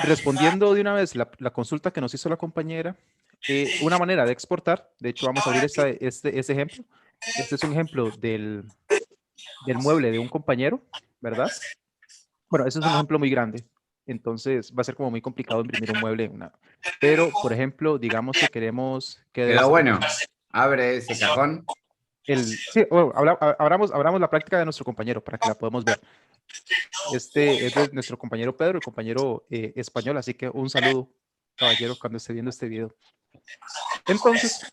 respondiendo de una vez la consulta que nos hizo la compañera, una manera de exportar, de hecho vamos a abrir este ejemplo. Este es un ejemplo del mueble de un compañero, ¿verdad? Bueno, ese es un ejemplo muy grande. Entonces va a ser como muy complicado imprimir un mueble en una. Pero, por ejemplo, digamos que queremos que Pero bueno, abre ese cajón. sí, bueno, abramos la práctica de nuestro compañero para que la podamos ver. Este es de nuestro compañero Pedro, el compañero español, así que un saludo, caballero, cuando esté viendo este video. Entonces,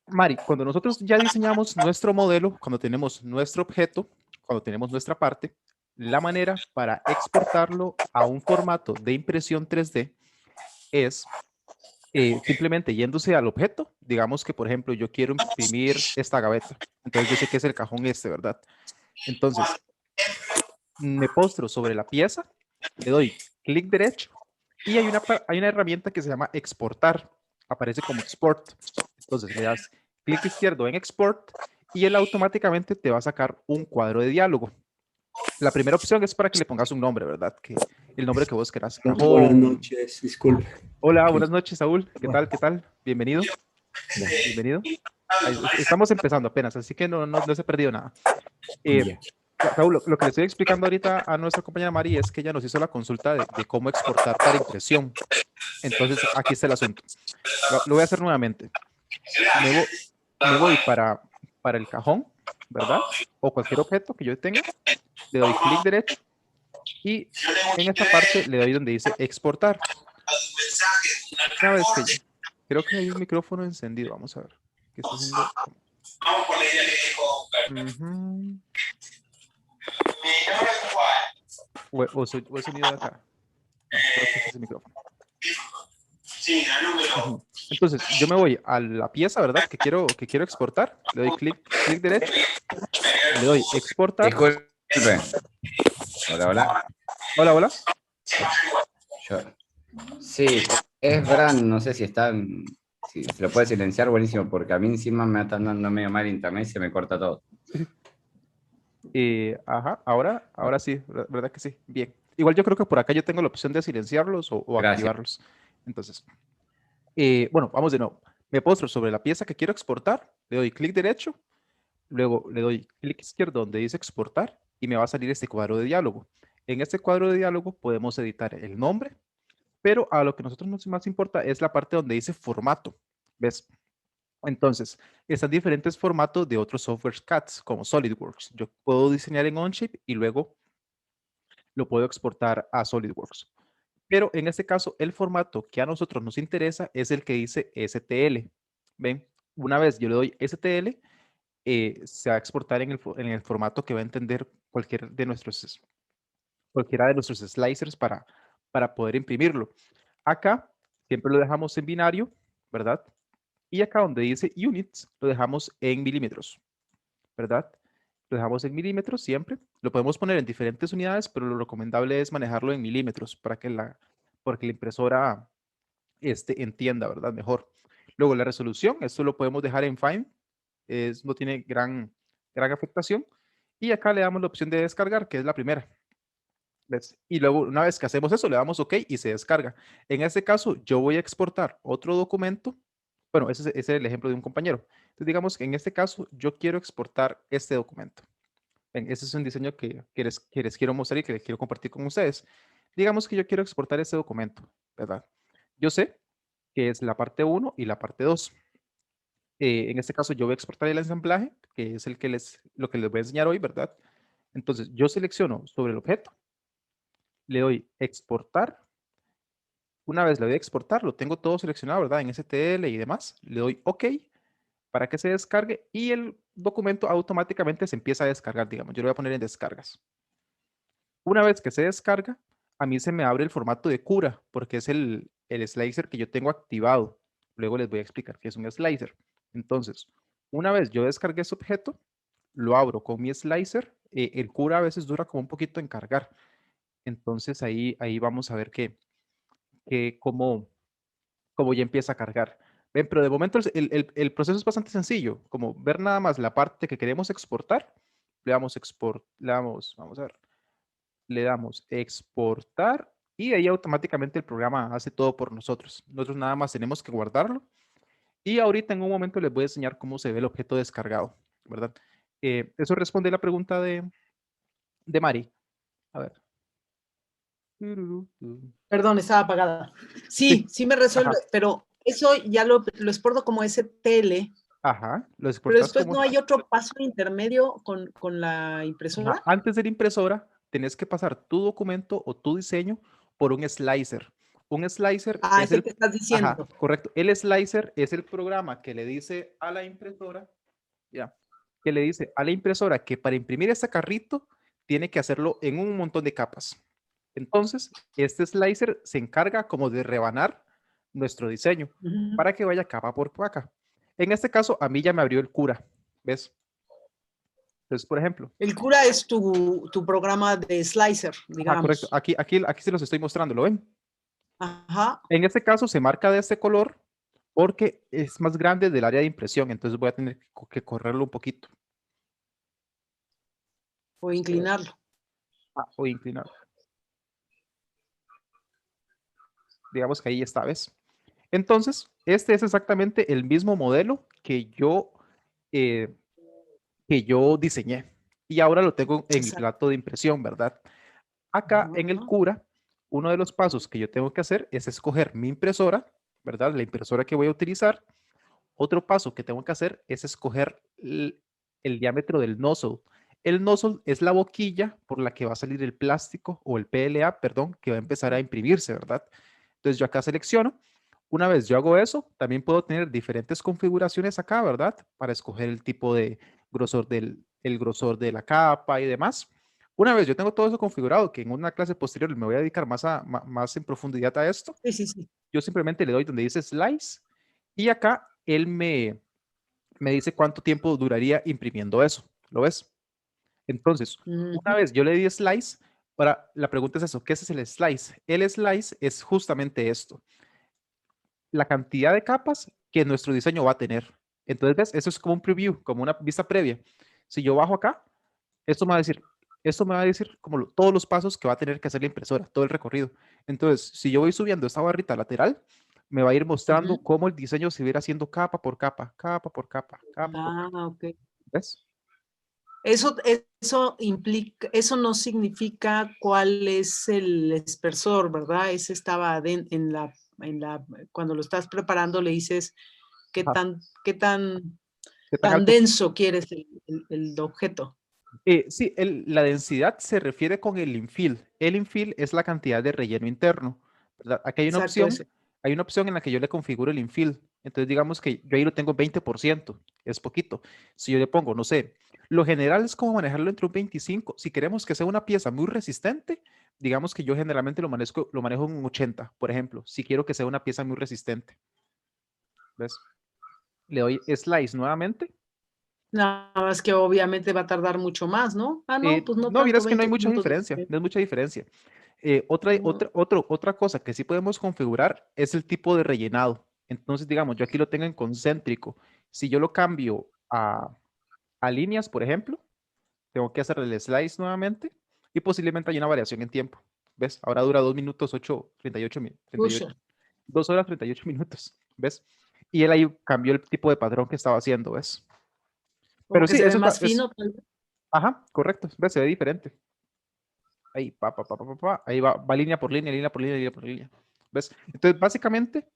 Mari, cuando nosotros ya diseñamos nuestro modelo, cuando tenemos nuestro objeto, cuando tenemos nuestra parte, la manera para exportarlo a un formato de impresión 3D es simplemente yéndose al objeto. Digamos que, por ejemplo, yo quiero imprimir esta gaveta. Entonces yo sé que es el cajón este, ¿verdad? Entonces, me postro sobre la pieza, le doy clic derecho y hay una herramienta que se llama exportar. Aparece como export. Entonces le das clic izquierdo en export y él automáticamente te va a sacar un cuadro de diálogo. La primera opción es para que le pongas un nombre, ¿verdad? Que el nombre que vos querás. Buenas Cajón. noches, disculpe. Hola, Aquí. buenas noches, Saúl. ¿Qué tal? ¿Qué tal? Bienvenido. Ya, Bienvenido. Estamos empezando apenas, así que no se ha perdido nada. Eh, ya. Saúl, lo que le estoy explicando ahorita a nuestra compañera Mari es que ella nos hizo la consulta de cómo exportar para impresión. Entonces, aquí está el asunto. Lo voy a hacer nuevamente. Me, vo- me voy para el cajón, ¿verdad? O cualquier objeto que yo tenga. Le doy clic derecho y en esta parte le doy donde dice exportar. Una vez que creo que hay un micrófono encendido. Vamos a ver. ¿Qué está haciendo? Ujú. O el sonido de acá. No, creo que ese es el micrófono. Ujú. Entonces, yo me voy a la pieza, ¿verdad? Que quiero exportar. Le doy clic derecho. Le doy exportar. Disculpe. Hola, hola. Hola, hola. Yo- Sí, es Bran, no sé si está, si se lo puede silenciar, buenísimo, porque a mí encima me está dando medio mal internet y se me corta todo. Ajá, ahora sí, ¿verdad que sí? Bien. Igual yo creo que por acá yo tengo la opción de silenciarlos o Gracias. activarlos. Entonces, bueno, vamos de nuevo. Me postro sobre la pieza que quiero exportar, le doy clic derecho, luego le doy clic izquierdo donde dice exportar y me va a salir este cuadro de diálogo. En este cuadro de diálogo podemos editar el nombre, pero a lo que a nosotros nos más importa es la parte donde dice formato. ¿Ves? Entonces, están diferentes formatos de otros software CADs, como SolidWorks. Yo puedo diseñar en Onshape y luego lo puedo exportar a SolidWorks. Pero en este caso, el formato que a nosotros nos interesa es el que dice STL. ¿Ven? Una vez yo le doy STL, se va a exportar en el formato que va a entender cualquiera de nuestros slicers para poder imprimirlo. Acá siempre lo dejamos en binario, ¿verdad? Y acá donde dice units, lo dejamos en milímetros, ¿verdad? Lo dejamos en milímetros siempre. Lo podemos poner en diferentes unidades, pero lo recomendable es manejarlo en milímetros porque la impresora entienda, ¿verdad? Mejor. Luego la resolución, esto lo podemos dejar en fine, no tiene gran afectación. Y acá le damos la opción de descargar, que es la primera. ¿Ves? Y luego, una vez que hacemos eso, le damos OK y se descarga. En este caso, yo voy a exportar otro documento. Bueno, ese es el ejemplo de un compañero. Entonces, digamos que en este caso, yo quiero exportar este documento. Ven, ese es un diseño que les quiero mostrar y que les quiero compartir con ustedes. Digamos que yo quiero exportar este documento, ¿verdad? Yo sé que es la parte 1 y la parte 2. En este caso, yo voy a exportar el ensamblaje, que es lo que les voy a enseñar hoy, ¿verdad? Entonces, yo selecciono sobre el objeto, le doy exportar. Una vez le doy exportar, lo tengo todo seleccionado, ¿verdad? En STL y demás. Le doy OK para que se descargue y el documento automáticamente se empieza a descargar, digamos. Yo lo voy a poner en descargas. Una vez que se descarga, a mí se me abre el formato de cura, porque es el slicer que yo tengo activado. Luego les voy a explicar qué es un slicer. Entonces, una vez yo descargué ese objeto, lo abro con mi slicer. El cura a veces dura como un poquito en cargar. Entonces ahí vamos a ver cómo ya empieza a cargar. Ven, pero de momento el proceso es bastante sencillo, como ver nada más la parte que queremos exportar. Le damos export, vamos a ver, le damos exportar y ahí automáticamente el programa hace todo por nosotros. Nosotros nada más tenemos que guardarlo. Y ahorita en un momento les voy a enseñar cómo se ve el objeto descargado, ¿verdad? Eso responde a la pregunta de Mari. A ver. Perdón, estaba apagada. Sí, Sí me resuelve, ajá, pero eso ya lo exporto como STL, ajá, lo pero exportas después como... no hay otro paso intermedio con la Ajá, impresora. antes de la impresora, tenés que pasar tu documento o tu diseño por un slicer. Un slicer Ah, es ese el... que estás Ajá, diciendo. correcto. El slicer es el programa que le dice a la impresora, ya, que le dice a la impresora que para imprimir este carrito tiene que hacerlo en un montón de capas. Entonces, este slicer se encarga como de rebanar nuestro diseño Ujú. para que vaya capa por capa. En este caso, a mí ya me abrió el Cura, ¿ves? Entonces, por ejemplo, El Cura es tu programa de slicer, ajá, correcto. digamos. Aquí se los estoy mostrando, ¿lo ven? Ajá. En este caso se marca de este color porque es más grande del área de impresión, entonces voy a tener que correrlo un poquito O inclinarlo. o inclinar. Digamos que ahí está, ¿ves? Entonces, este es exactamente el mismo modelo eh, que yo diseñé y ahora lo tengo en mi Exacto. plato de impresión, ¿verdad? Acá en el Ajá. Cura, uno de los pasos que yo tengo que hacer es escoger mi impresora, ¿verdad? La impresora que voy a utilizar. Otro paso que tengo que hacer es escoger el diámetro del nozzle. El nozzle es la boquilla por la que va a salir el plástico o el PLA, perdón, que va a empezar a imprimirse, ¿verdad? Entonces yo acá selecciono. Una vez yo hago eso, también puedo tener diferentes configuraciones acá, ¿verdad? Para escoger el tipo de grosor el grosor de la capa y demás. Una vez yo tengo todo eso configurado, que en una clase posterior me voy a dedicar más en profundidad a esto, Sí, sí, sí. yo simplemente le doy donde dice slice y acá él me dice cuánto tiempo duraría imprimiendo eso. ¿Lo ves? Entonces, una Ujú. vez yo le di slice, ahora la pregunta es eso, ¿qué es el slice? El slice es justamente esto, la cantidad de capas que nuestro diseño va a tener. Entonces, ¿ves? Eso es como un preview, como una vista previa. Si yo bajo acá, esto me va a decir como todos los pasos que va a tener que hacer la impresora, todo el recorrido. Entonces, si yo voy subiendo esta barrita lateral, me va a ir mostrando Ujú. cómo el diseño se va a ir haciendo capa por capa, capa por capa, capa por Ah, capa. ok. ¿Ves? Eso implica, eso no significa cuál es el espesor, ¿verdad? Ese estaba cuando lo estás preparando le dices qué Ajá. tan, qué tan, ¿Qué tan tan alto? denso quieres el objeto. Sí, la densidad se refiere con el infill. El infill es la cantidad de relleno interno, ¿verdad? Aquí Exacto, ese. hay una opción en la que yo le configuro el infill. Entonces, digamos que yo ahí lo tengo 20%, es poquito. Si yo le pongo, no sé, lo general es como manejarlo entre un 25. Si queremos que sea una pieza muy resistente, digamos que yo generalmente lo manejo en un 80, por ejemplo, si quiero que sea una pieza muy resistente. ¿Ves? Le doy slice nuevamente. Nada más que obviamente va a tardar mucho más, ¿no? Ah, no, pues no No, tanto, miras que no hay 20 mucha minutos. diferencia, no es mucha diferencia. No. Otra cosa que sí podemos configurar es el tipo de rellenado. Entonces, digamos, yo aquí lo tengo en concéntrico. Si yo lo cambio a líneas, por ejemplo, tengo que hacer el slice nuevamente y posiblemente hay una variación en tiempo. ¿Ves? Ahora dura 2 minutos 8, 38, 38, Pucha. 2 horas 38 minutos. ¿Ves? Y él ahí cambió el tipo de patrón que estaba haciendo, ¿ves? Como Pero que sí, se ve eso más fino, tal vez. ajá, correcto. ¿Ves? Se ve diferente. Ahí, ahí va línea por línea, línea por línea, línea por línea. ¿Ves? Entonces, básicamente,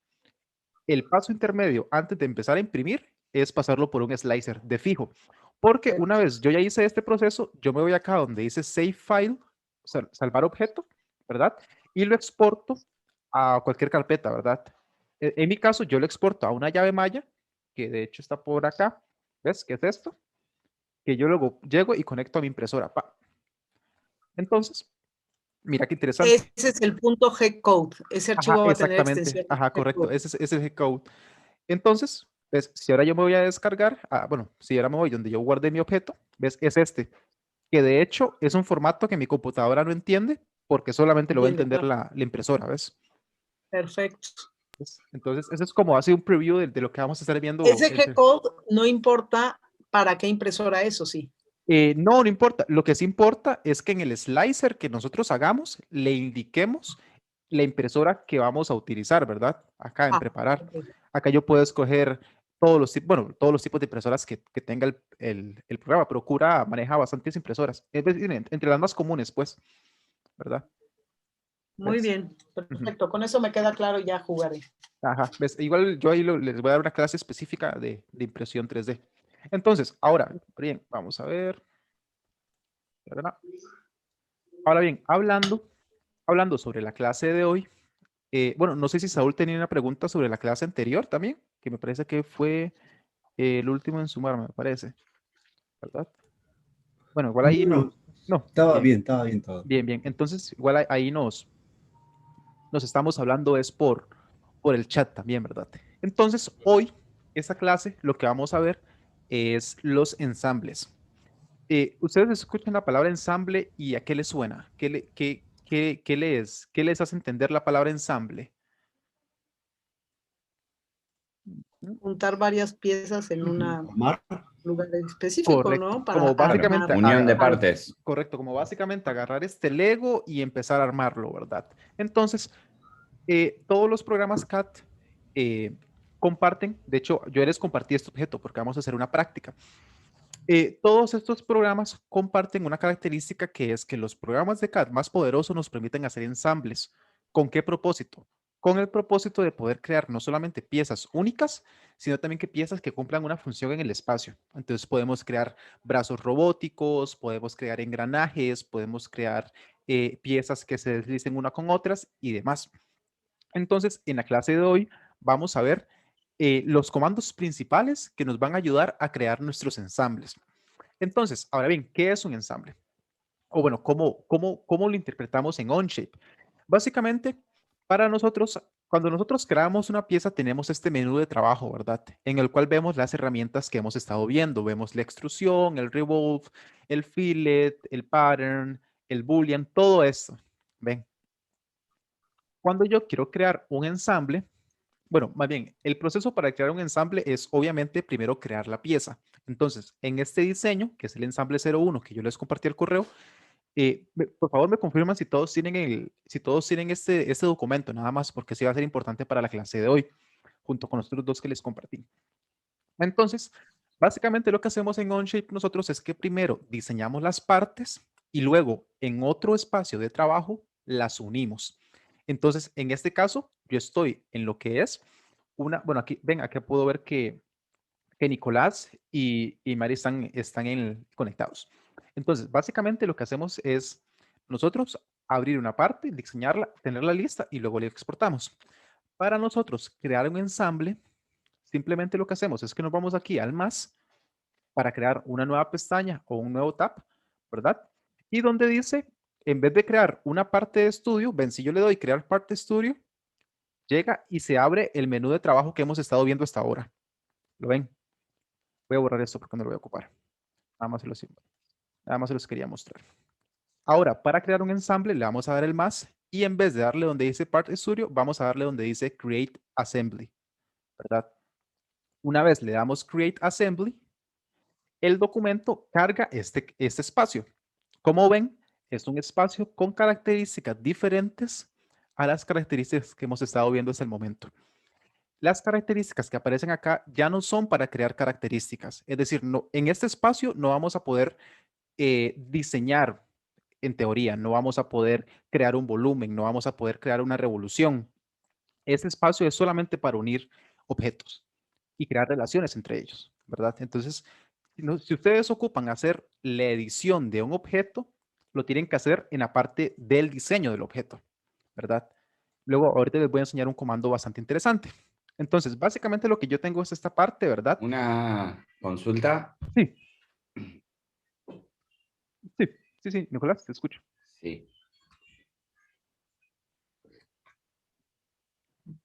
el paso intermedio antes de empezar a imprimir es pasarlo por un slicer de fijo. Porque una Perfecto. vez yo ya hice este proceso, yo me voy acá donde dice Save File, salvar objeto, ¿verdad? Y lo exporto a cualquier carpeta, ¿verdad? En mi caso, yo lo exporto a una llave Maya, que de hecho está por acá. ¿Ves? ¿Qué es esto? Que yo luego llego y conecto a mi impresora. Entonces, mira qué interesante. Ese es el punto G-code. Ese Ajá, archivo va a tener exactamente. extensión Ajá, correcto. G-code. Ese es el G-code. Entonces, ¿ves? Si ahora yo me voy a descargar, bueno, si ahora me voy donde yo guardé mi objeto, ¿ves? Es este, que de hecho es un formato que mi computadora no entiende porque solamente lo va a Entiende, entender claro. la impresora, ¿ves? Perfecto. Entonces, eso es como hace un preview de lo que vamos a estar viendo. Ese G-code no importa para qué impresora es, ¿o sí? No, no importa. Lo que sí importa es que en el slicer que nosotros hagamos, le indiquemos la impresora que vamos a utilizar, ¿verdad? Acá en preparar. Ok. Acá yo puedo escoger todos los tipos, bueno, todos los tipos de impresoras que tenga el programa. Procura, maneja bastantes impresoras. Es decir, entre las más comunes, pues, ¿verdad? Muy ¿Ves? bien, perfecto. Con eso me queda claro, ya jugaré. Ajá, ¿ves? Igual yo ahí les voy a dar una clase específica de impresión 3D. Entonces, ahora, bien, vamos a ver. ¿Verdad? Ahora bien, hablando sobre la clase de hoy, bueno, no sé si Saúl tenía una pregunta sobre la clase anterior también, que me parece que fue el último en sumarme, me parece, ¿verdad? Bueno, igual ahí no, No, no, estaba bien, bien todo. bien, bien. Entonces, igual ahí nos estamos hablando es por el chat también, ¿verdad? Entonces, hoy, esta clase, lo que vamos a ver es los ensambles. Ustedes escuchan la palabra ensamble y ¿a qué les suena? ¿Qué les hace entender la palabra ensamble? ¿Mm? Juntar varias piezas en un Omar, lugar específico, Correcto. ¿no? Para Como Claro, básicamente, armar unión de algo. partes. correcto, como básicamente agarrar este Lego y empezar a armarlo, ¿verdad? Entonces, todos los programas CAD comparten, de hecho, yo les compartí este objeto porque vamos a hacer una práctica. Todos estos programas comparten una característica que es que los programas de CAD más poderosos nos permiten hacer ensambles. ¿Con qué propósito? Con el propósito de poder crear no solamente piezas únicas, sino también que piezas que cumplan una función en el espacio. Entonces podemos crear brazos robóticos, podemos crear engranajes, podemos crear piezas que se deslicen una con otras y demás. Entonces, en la clase de hoy vamos a ver los comandos principales que nos van a ayudar a crear nuestros ensambles. Entonces, ahora bien, ¿qué es un ensamble? O bueno, ¿cómo lo interpretamos en Onshape? Básicamente, para nosotros, cuando nosotros creamos una pieza, tenemos este menú de trabajo, ¿verdad? En el cual vemos las herramientas que hemos estado viendo. Vemos la extrusión, el revolve, el fillet, el pattern, el boolean, todo esto. ¿Ven? Cuando yo quiero crear un ensamble, bueno, más bien, el proceso para crear un ensamble es obviamente primero crear la pieza. Entonces, en este diseño, que es el ensamble 01 que yo les compartí el correo, por favor me confirman si todos tienen, si todos tienen este documento, nada más, porque sí va a ser importante para la clase de hoy, junto con los otros dos que les compartí. Entonces, básicamente lo que hacemos en Onshape nosotros es que primero diseñamos las partes y luego en otro espacio de trabajo las unimos. Entonces, en este caso, yo estoy en lo que es bueno, aquí, ven, aquí puedo ver que Nicolás y Mari están conectados. Entonces, básicamente lo que hacemos es nosotros abrir una parte, diseñarla, tenerla lista y luego la exportamos. Para nosotros crear un ensamble, simplemente lo que hacemos es que nos vamos aquí al más para crear una nueva pestaña o un nuevo tab, ¿verdad? Y donde dice, en vez de crear una parte de estudio, ven, si yo le doy crear parte estudio, llega y se abre el menú de trabajo que hemos estado viendo hasta ahora. ¿Lo ven? Voy a borrar esto porque no lo voy a ocupar. Nada más se los quería mostrar. Ahora, para crear un ensamble, le vamos a dar el más y en vez de darle donde dice Part Studio, vamos a darle donde dice Create Assembly, ¿verdad? Una vez le damos Create Assembly, el documento carga este espacio. Como ven, es un espacio con características diferentes a las características que hemos estado viendo hasta el momento. Las características que aparecen acá ya no son para crear características. Es decir, no, en este espacio no vamos a poder diseñar, en teoría, no vamos a poder crear un volumen, no vamos a poder crear una revolución. Este espacio es solamente para unir objetos y crear relaciones entre ellos, ¿verdad? Entonces, si ustedes ocupan hacer la edición de un objeto, lo tienen que hacer en la parte del diseño del objeto, ¿verdad? Luego, ahorita les voy a enseñar un comando bastante interesante. Entonces, básicamente lo que yo tengo es esta parte, ¿verdad? Una consulta. Sí, sí, Nicolás, te escucho. Sí.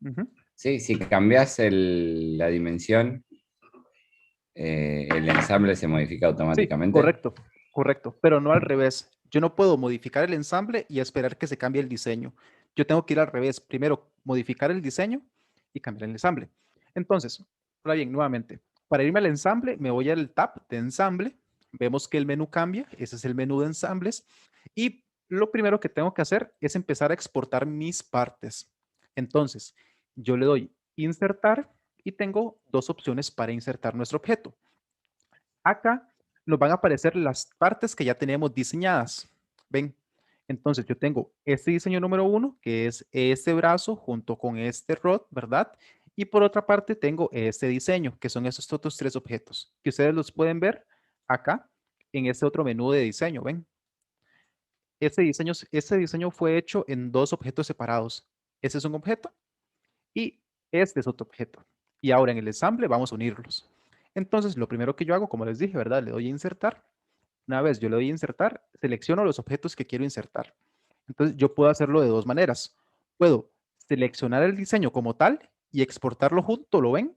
Ujú. Sí, si cambias la dimensión, el ensamble se modifica Sí, automáticamente. correcto, pero no al revés. Yo no puedo modificar el ensamble y esperar que se cambie el diseño. Yo tengo que ir al revés. Primero, modificar el diseño y cambiar el ensamble. Entonces, ahora bien, nuevamente, para irme al ensamble, me voy al tab de ensamble. Vemos que el menú cambia. Ese es el menú de ensambles. Y lo primero que tengo que hacer es empezar a exportar mis partes. Entonces, yo le doy insertar y tengo dos opciones para insertar nuestro objeto. Acá nos van a aparecer las partes que ya tenemos diseñadas. ¿Ven? Entonces yo tengo este diseño número 1, que es este brazo junto con este rod, ¿verdad? Y por otra parte tengo este diseño, que son estos otros 3 objetos, que ustedes los pueden ver acá en este otro menú de diseño, ¿ven? Este diseño fue hecho en 2 objetos separados. Este es un objeto y este es otro objeto. Y ahora en el ensamble vamos a unirlos. Entonces, lo primero que yo hago, como les dije, ¿verdad? Le doy a insertar. Una vez yo le doy a insertar, selecciono los objetos que quiero insertar. Entonces, yo puedo hacerlo de 2 maneras. Puedo seleccionar el diseño como tal y exportarlo junto, ¿lo ven?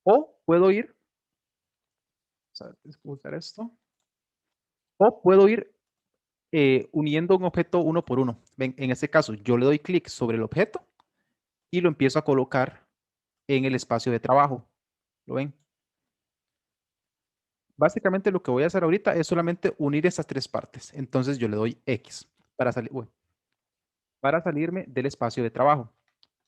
O puedo ir, vamos a usar esto, o puedo ir uniendo un objeto uno por uno. Ven, en este caso, yo le doy clic sobre el objeto y lo empiezo a colocar en el espacio de trabajo. ¿Lo ven? Básicamente lo que voy a hacer ahorita es solamente unir estas 3 partes. Entonces yo le doy X para salirme del espacio de trabajo.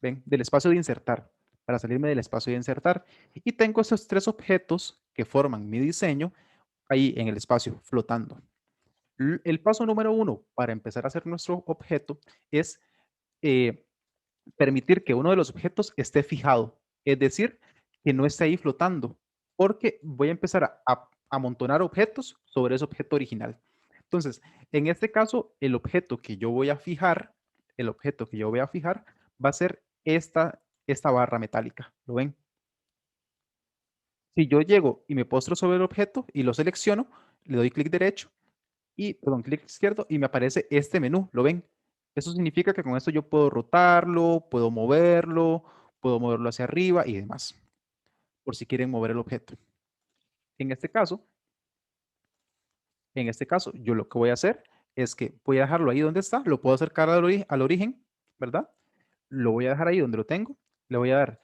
¿Ven? Del espacio de insertar. Para salirme del espacio de insertar. Y tengo esos 3 objetos que forman mi diseño ahí en el espacio flotando. El paso número 1 para empezar a hacer nuestro objeto es permitir que uno de los objetos esté fijado, es decir, que no esté ahí flotando, porque voy a empezar a amontonar objetos sobre ese objeto original. Entonces, en este caso, el objeto que yo voy a fijar va a ser esta barra metálica. ¿Lo ven? Si yo llego y me postro sobre el objeto y lo selecciono, le doy clic derecho clic izquierdo y me aparece este menú. ¿Lo ven? Eso significa que con esto yo puedo rotarlo, puedo moverlo hacia arriba y demás, por si quieren mover el objeto. En este caso, yo lo que voy a hacer es que voy a dejarlo ahí donde está, lo puedo acercar al origen, ¿verdad? Lo voy a dejar ahí donde lo tengo, le voy a dar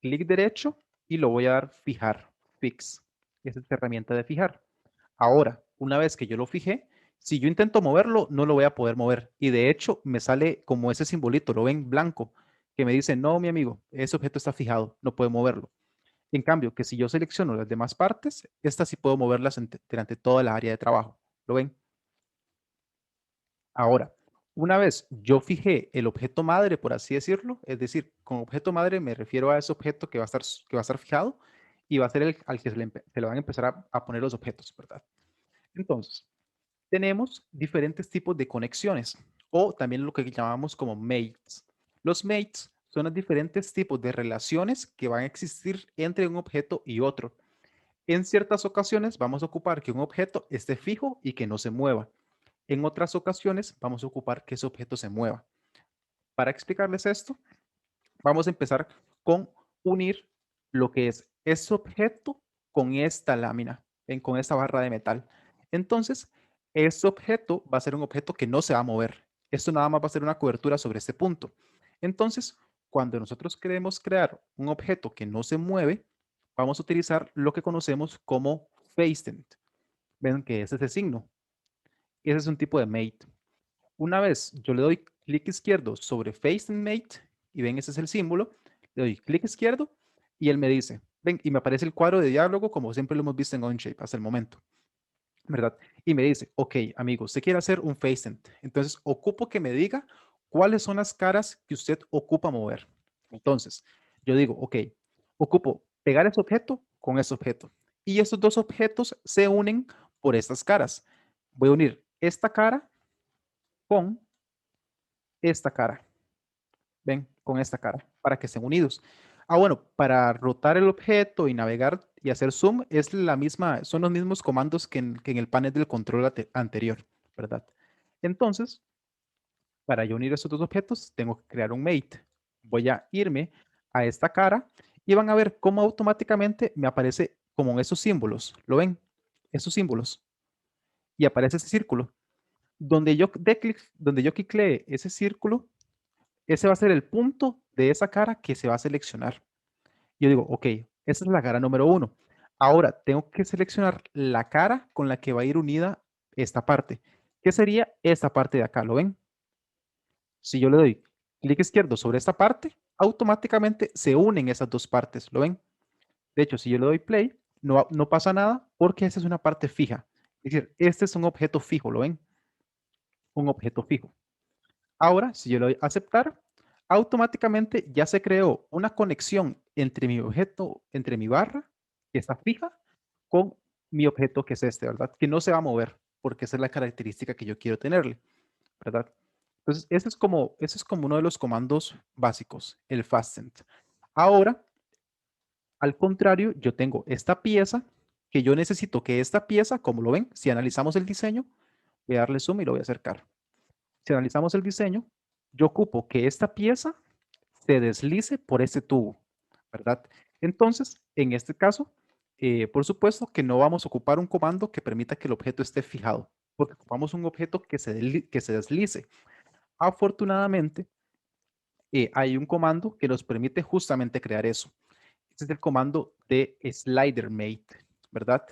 clic derecho y lo voy a dar fijar, fix. Esa es la herramienta de fijar. Ahora, una vez que yo lo fijé, si yo intento moverlo, no lo voy a poder mover. Y de hecho, me sale como ese simbolito, lo ven blanco, que me dice, no, mi amigo, ese objeto está fijado, no puede moverlo. En cambio, que si yo selecciono las demás partes, estas sí puedo moverlas durante toda la área de trabajo. ¿Lo ven? Ahora, una vez yo fijé el objeto madre, por así decirlo, es decir, con objeto madre me refiero a ese objeto que va a estar fijado y va a ser el al que se le van a empezar a poner los objetos, ¿verdad? Entonces, tenemos diferentes tipos de conexiones o también lo que llamamos como mates. Los mates son los diferentes tipos de relaciones que van a existir entre un objeto y otro. En ciertas ocasiones vamos a ocupar que un objeto esté fijo y que no se mueva. En otras ocasiones vamos a ocupar que ese objeto se mueva. Para explicarles esto, vamos a empezar con unir lo que es ese objeto con esta lámina, con esta barra de metal. Entonces, este objeto va a ser un objeto que no se va a mover. Esto nada más va a ser una cobertura sobre este punto. Entonces, cuando nosotros queremos crear un objeto que no se mueve, vamos a utilizar lo que conocemos como facetent. Ven que es ese signo. Ese es un tipo de mate. Una vez yo le doy clic izquierdo sobre facetent mate, y ven, ese es el símbolo, le doy clic izquierdo y él me dice, ven, y me aparece el cuadro de diálogo como siempre lo hemos visto en Onshape hasta el momento, ¿verdad? Y me dice, ok, amigo, usted quiere hacer un facetent, entonces ocupo que me diga cuáles son las caras que usted ocupa mover. Entonces, yo digo, ok, ocupo pegar ese objeto con ese objeto. Y estos dos objetos se unen por estas caras. Voy a unir esta cara con esta cara. Ven, con esta cara, para que estén unidos. Bueno, para rotar el objeto y navegar y hacer zoom son los mismos comandos que en el panel del control anterior, ¿verdad? Entonces, para yo unir estos dos objetos, tengo que crear un mate. Voy a irme a esta cara y van a ver cómo automáticamente me aparece como en esos símbolos. ¿Lo ven? Esos símbolos. Y aparece ese círculo. Donde yo cliclee ese círculo, ese va a ser el punto de esa cara que se va a seleccionar. Yo digo, ok, esa es la cara número 1. Ahora tengo que seleccionar la cara con la que va a ir unida esta parte, ¿Qué sería esta parte de acá? ¿Lo ven? Si yo le doy clic izquierdo sobre esta parte, automáticamente se unen esas dos partes. ¿Lo ven? De hecho, si yo le doy play, no pasa nada porque esta es una parte fija. Es decir, este es un objeto fijo. ¿Lo ven? Un objeto fijo. Ahora, si yo le doy aceptar, automáticamente ya se creó una conexión entre mi objeto, entre mi barra, que está fija, con mi objeto que es este, ¿verdad? Que no se va a mover, porque esa es la característica que yo quiero tenerle, ¿verdad? Entonces, ese es como uno de los comandos básicos, el fasten. Ahora, al contrario, yo tengo esta pieza, que yo necesito que esta pieza, como lo ven, si analizamos el diseño, voy a darle zoom y lo voy a acercar. Si analizamos el diseño, yo ocupo que esta pieza se deslice por este tubo, ¿verdad? Entonces, en este caso, por supuesto que no vamos a ocupar un comando que permita que el objeto esté fijado, porque ocupamos un objeto que se deslice. Afortunadamente, hay un comando que nos permite justamente crear eso. Este es el comando de SliderMate, ¿verdad?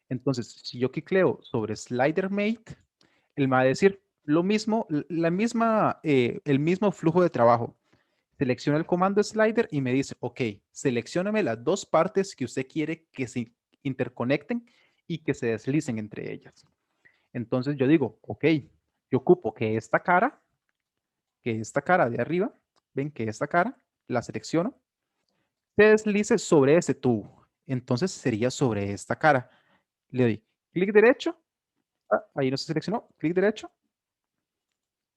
Entonces, si yo clicleo sobre SliderMate, él me va a decir lo mismo, el mismo flujo de trabajo. Selecciona el comando slider y me dice, ok, seleccióname las dos partes que usted quiere que se interconecten y que se deslicen entre ellas. Entonces yo digo, ok, yo ocupo que esta cara de arriba, ven que esta cara, la selecciono, se deslice sobre ese tubo. Entonces sería sobre esta cara. Le doy clic derecho, ahí no se seleccionó, clic derecho,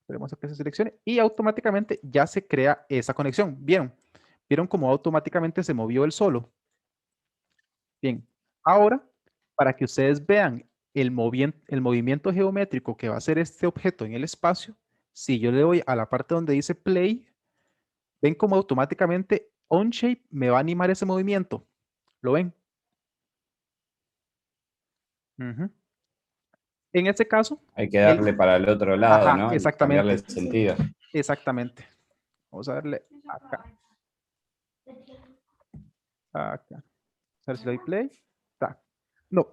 esperemos a que se seleccione y automáticamente ya se crea esa conexión. ¿Vieron? ¿Vieron cómo automáticamente se movió el solo? Bien, ahora para que ustedes vean el movimiento geométrico que va a hacer este objeto en el espacio, si yo le doy a la parte donde dice play, ven cómo automáticamente OnShape me va a animar ese movimiento. ¿Lo ven? Ujú. En este caso, Hay que darle para el otro lado, ajá, ¿no? Y cambiarle exactamente, el sentido. exactamente. Vamos a darle acá, acá. A ver si le doy play. Está. No,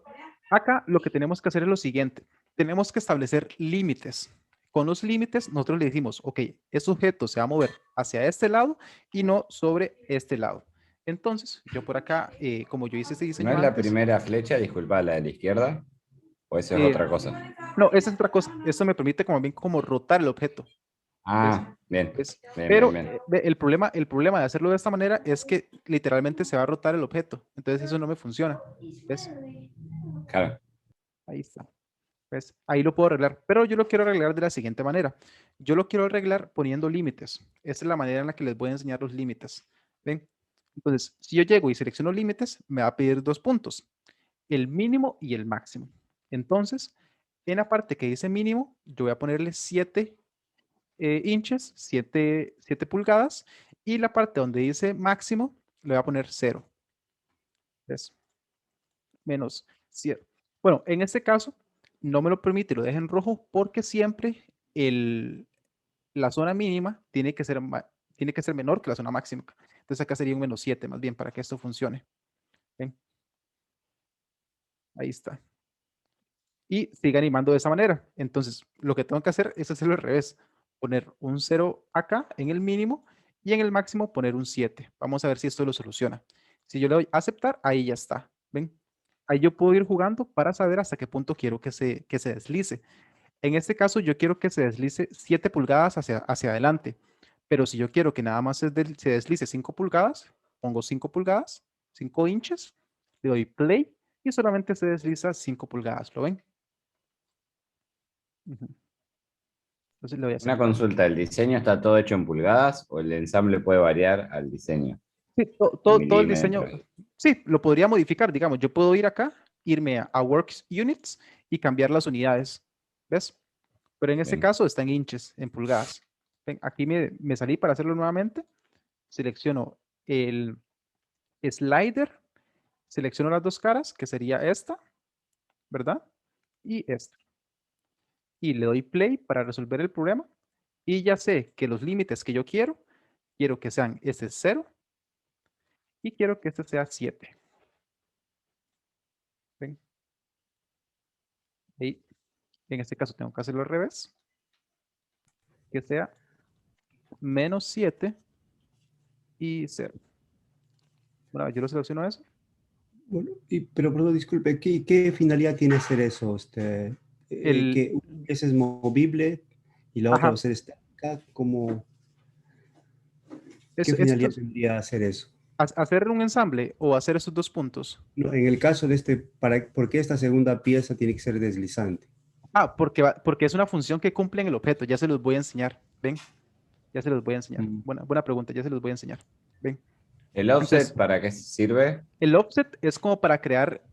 acá lo que tenemos que hacer es lo siguiente. Tenemos que establecer límites. Con los límites, nosotros le decimos, ok, este objeto se va a mover hacia este lado y no sobre este lado. Entonces, yo por acá, como yo hice este ¿No diseño es la antes, primera flecha, disculpa, la de la izquierda? ¿O eso es eh, otra cosa? no, esa es otra cosa. Esto me permite como bien como rotar el objeto. ¿Ves? Ah, bien, ¿Ves? bien, bien, Pero bien. el problema de hacerlo de esta manera es que literalmente se va a rotar el objeto. Entonces eso no me funciona. ¿Ves? Claro. Ahí está. ¿Ves? Ahí lo puedo arreglar, pero yo lo quiero arreglar de la siguiente manera. Yo lo quiero arreglar poniendo límites. Esta es la manera en la que les voy a enseñar los límites. ¿Ven? Entonces, si yo llego y selecciono límites, me va a pedir dos puntos, el mínimo y el máximo. Entonces, en la parte que dice mínimo, yo voy a ponerle 7 inches, 7 pulgadas, y la parte donde dice máximo, le voy a poner 0. ¿Ves? Menos 7. Bueno, en este caso, no me lo permite, lo dejo en rojo porque siempre la zona mínima tiene que ser menor que la zona máxima. Entonces acá sería un menos 7 más bien para que esto funcione. ¿Ven? Ahí está. Y sigue animando de esa manera. Entonces, lo que tengo que hacer es hacerlo al revés. Poner un 0 acá en el mínimo y en el máximo poner un 7. Vamos a ver si esto lo soluciona. Si yo le doy aceptar, ahí ya está. ¿Ven? Ahí yo puedo ir jugando para saber hasta qué punto quiero que se deslice. En este caso, yo quiero que se deslice 7 pulgadas hacia adelante. Pero si yo quiero que nada más se deslice 5 pulgadas, pongo 5 pulgadas, 5 inches, le doy play y solamente se desliza 5 pulgadas. ¿Lo ven? Ujú. Entonces le voy a Una aceptar. consulta, ¿el diseño está todo hecho en pulgadas o el ensamble puede variar al diseño Sí, en todo el diseño, milímetros? sí, lo podría modificar, digamos, yo puedo ir acá, irme a Works Units y cambiar las unidades, ¿ves? Pero en este Bien. caso está en inches, en pulgadas. Ven, aquí me salí para hacerlo nuevamente, selecciono el slider, selecciono las dos caras, que sería esta, ¿verdad? Y esta. Y le doy play para resolver el problema. Y ya sé que los límites que yo quiero que sean este 0 y quiero que este sea 7. ¿Ven? Ahí En este caso tengo que hacerlo al revés. Que sea menos 7 y 0. Bueno, yo lo selecciono eso. Bueno, pero perdón, disculpe, ¿qué finalidad tiene hacer eso? Que una pieza es movible y la otra va a ser estática. ¿Qué finalidad tendría hacer eso? ¿Hacer un ensamble o hacer esos dos puntos? No, en el caso de ¿por qué esta segunda pieza tiene que ser deslizante? Porque es una función que cumple en el objeto. Ya se los voy a enseñar. ¿Ven? Ya se los voy a enseñar. Buena pregunta, ya se los voy a enseñar. ¿Ven? ¿El offset Entonces, para qué sirve? el offset es como para crear,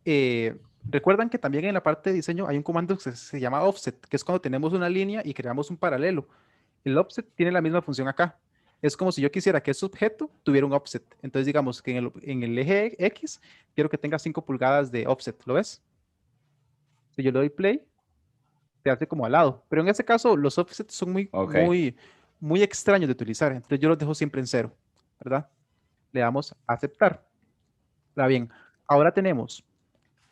recuerdan que también en la parte de diseño hay un comando que se llama offset, que es cuando tenemos una línea y creamos un paralelo. El offset tiene la misma función acá. Es como si yo quisiera que ese objeto tuviera un offset. Entonces digamos que en el eje X quiero que tenga 5 pulgadas de offset. ¿Lo ves? Si yo le doy play, se hace como al lado. Pero en este caso los offsets son muy extraños de utilizar. Entonces yo los dejo siempre en 0, ¿verdad? Le damos a aceptar. Está bien. Ahora tenemos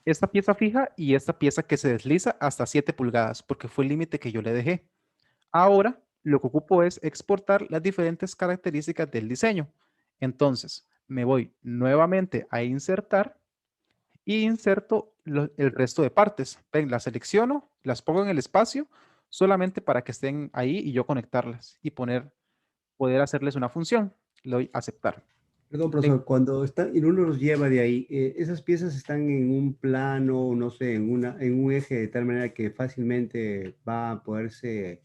esta pieza fija y esta pieza que se desliza hasta 7 pulgadas, porque fue el límite que yo le dejé. Ahora, lo que ocupo es exportar las diferentes características del diseño. Entonces, me voy nuevamente a insertar y inserto el resto de partes. Ven, las selecciono, las pongo en el espacio, solamente para que estén ahí y yo conectarlas y poder hacerles una función. Le doy a aceptar. Perdón, profesor, cuando y uno los lleva de ahí, esas piezas están en un plano, no sé, en un eje de tal manera que fácilmente va a poderse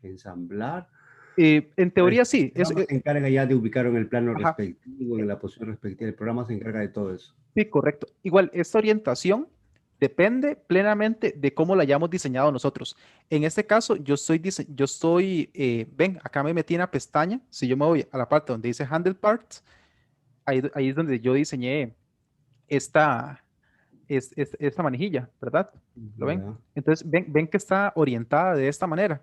ensamblar. En teoría sí. El programa se encarga ya de ubicarlo en el plano respectivo, en la posición respectiva. El programa se encarga de todo eso. Sí, correcto. Igual, esta orientación depende plenamente de cómo la hayamos diseñado nosotros. En este caso, ven, acá me metí en la pestaña. Si yo me voy a la parte donde dice Handle Parts, ahí es donde yo diseñé esta manijilla, ¿verdad? ¿Lo ven? Entonces, ven que está orientada de esta manera.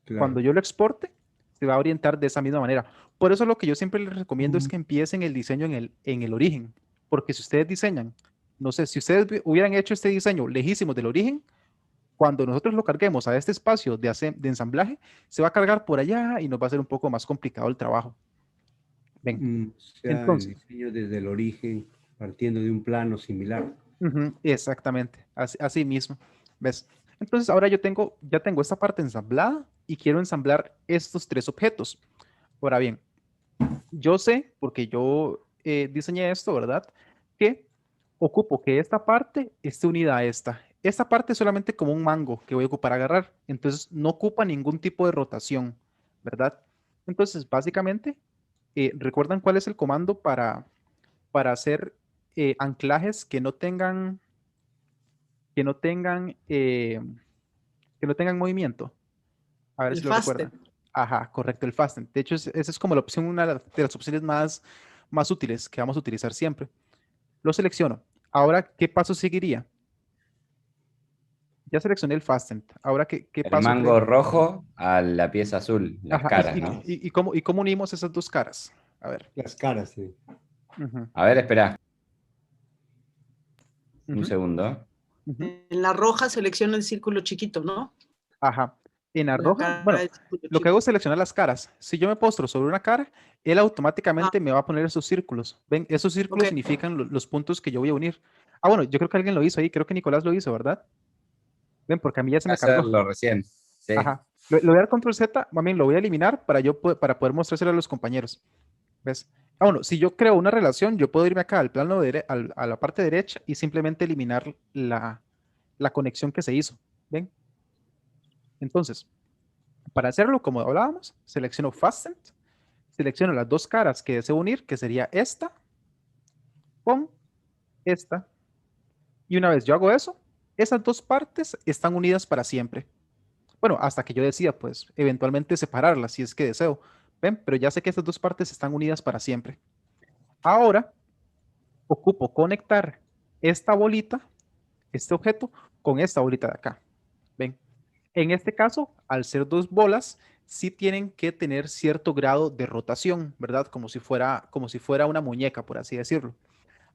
Claro. Cuando yo lo exporte, se va a orientar de esa misma manera. Por eso lo que yo siempre les recomiendo es que empiecen el diseño en el origen. Porque si ustedes diseñan, no sé, si ustedes hubieran hecho este diseño lejísimos del origen, cuando nosotros lo carguemos a este espacio de ensamblaje, se va a cargar por allá y nos va a ser un poco más complicado el trabajo. Ven. O sea, entonces, el diseño desde el origen, partiendo de un plano similar. Exactamente, así mismo. ¿Ves? Entonces ahora ya tengo esta parte ensamblada y quiero ensamblar estos 3 objetos. Ahora bien, yo sé, porque yo diseñé esto, ¿verdad? Que ocupo que esta parte esté unida a esta. Esta parte es solamente como un mango que voy a ocupar agarrar. Entonces no ocupa ningún tipo de rotación, ¿verdad? Entonces, básicamente, ¿recuerdan cuál es el comando para hacer anclajes que no tengan movimiento? A ver si lo recuerdan. Ajá, correcto, el fasten. De hecho, esa es como la opción, una de las opciones más útiles que vamos a utilizar siempre. Lo selecciono. Ahora, ¿qué paso seguiría? Ya seleccioné el fasten. Ahora, ¿qué paso? El mango rojo a la pieza azul, las caras, ¿no? ¿Y cómo unimos esas dos caras? A ver. Las caras, sí. A ver, espera. Un segundo. En la roja selecciona el círculo chiquito, ¿no? Ajá. En la roja, bueno, lo que hago es seleccionar las caras. Si yo me postro sobre una cara, él automáticamente me va a poner esos círculos. ¿Ven? Esos círculos significan los puntos que yo voy a unir. Ah, bueno, yo creo que alguien lo hizo ahí. Creo que Nicolás lo hizo, ¿verdad? Ven, porque a mí ya se me cargó. Hacerlo recién. Sí. Ajá. Lo voy a dar control Z, también lo voy a eliminar para poder mostrárselo a los compañeros. ¿Ves? Ah, bueno, si yo creo una relación, yo puedo irme acá al plano a la parte derecha y simplemente eliminar la conexión que se hizo. ¿Ven? Entonces, para hacerlo como hablábamos, selecciono Fasten, selecciono las dos caras que deseo unir, que sería esta con esta. Y una vez yo hago eso, esas dos partes están unidas para siempre. Bueno, hasta que yo decida, pues, eventualmente separarlas, si es que deseo. ¿Ven? Pero ya sé que estas dos partes están unidas para siempre. Ahora, ocupo conectar esta bolita, este objeto, con esta bolita de acá. ¿Ven? En este caso, al ser dos bolas, sí tienen que tener cierto grado de rotación, ¿verdad? Como si fuera una muñeca, por así decirlo.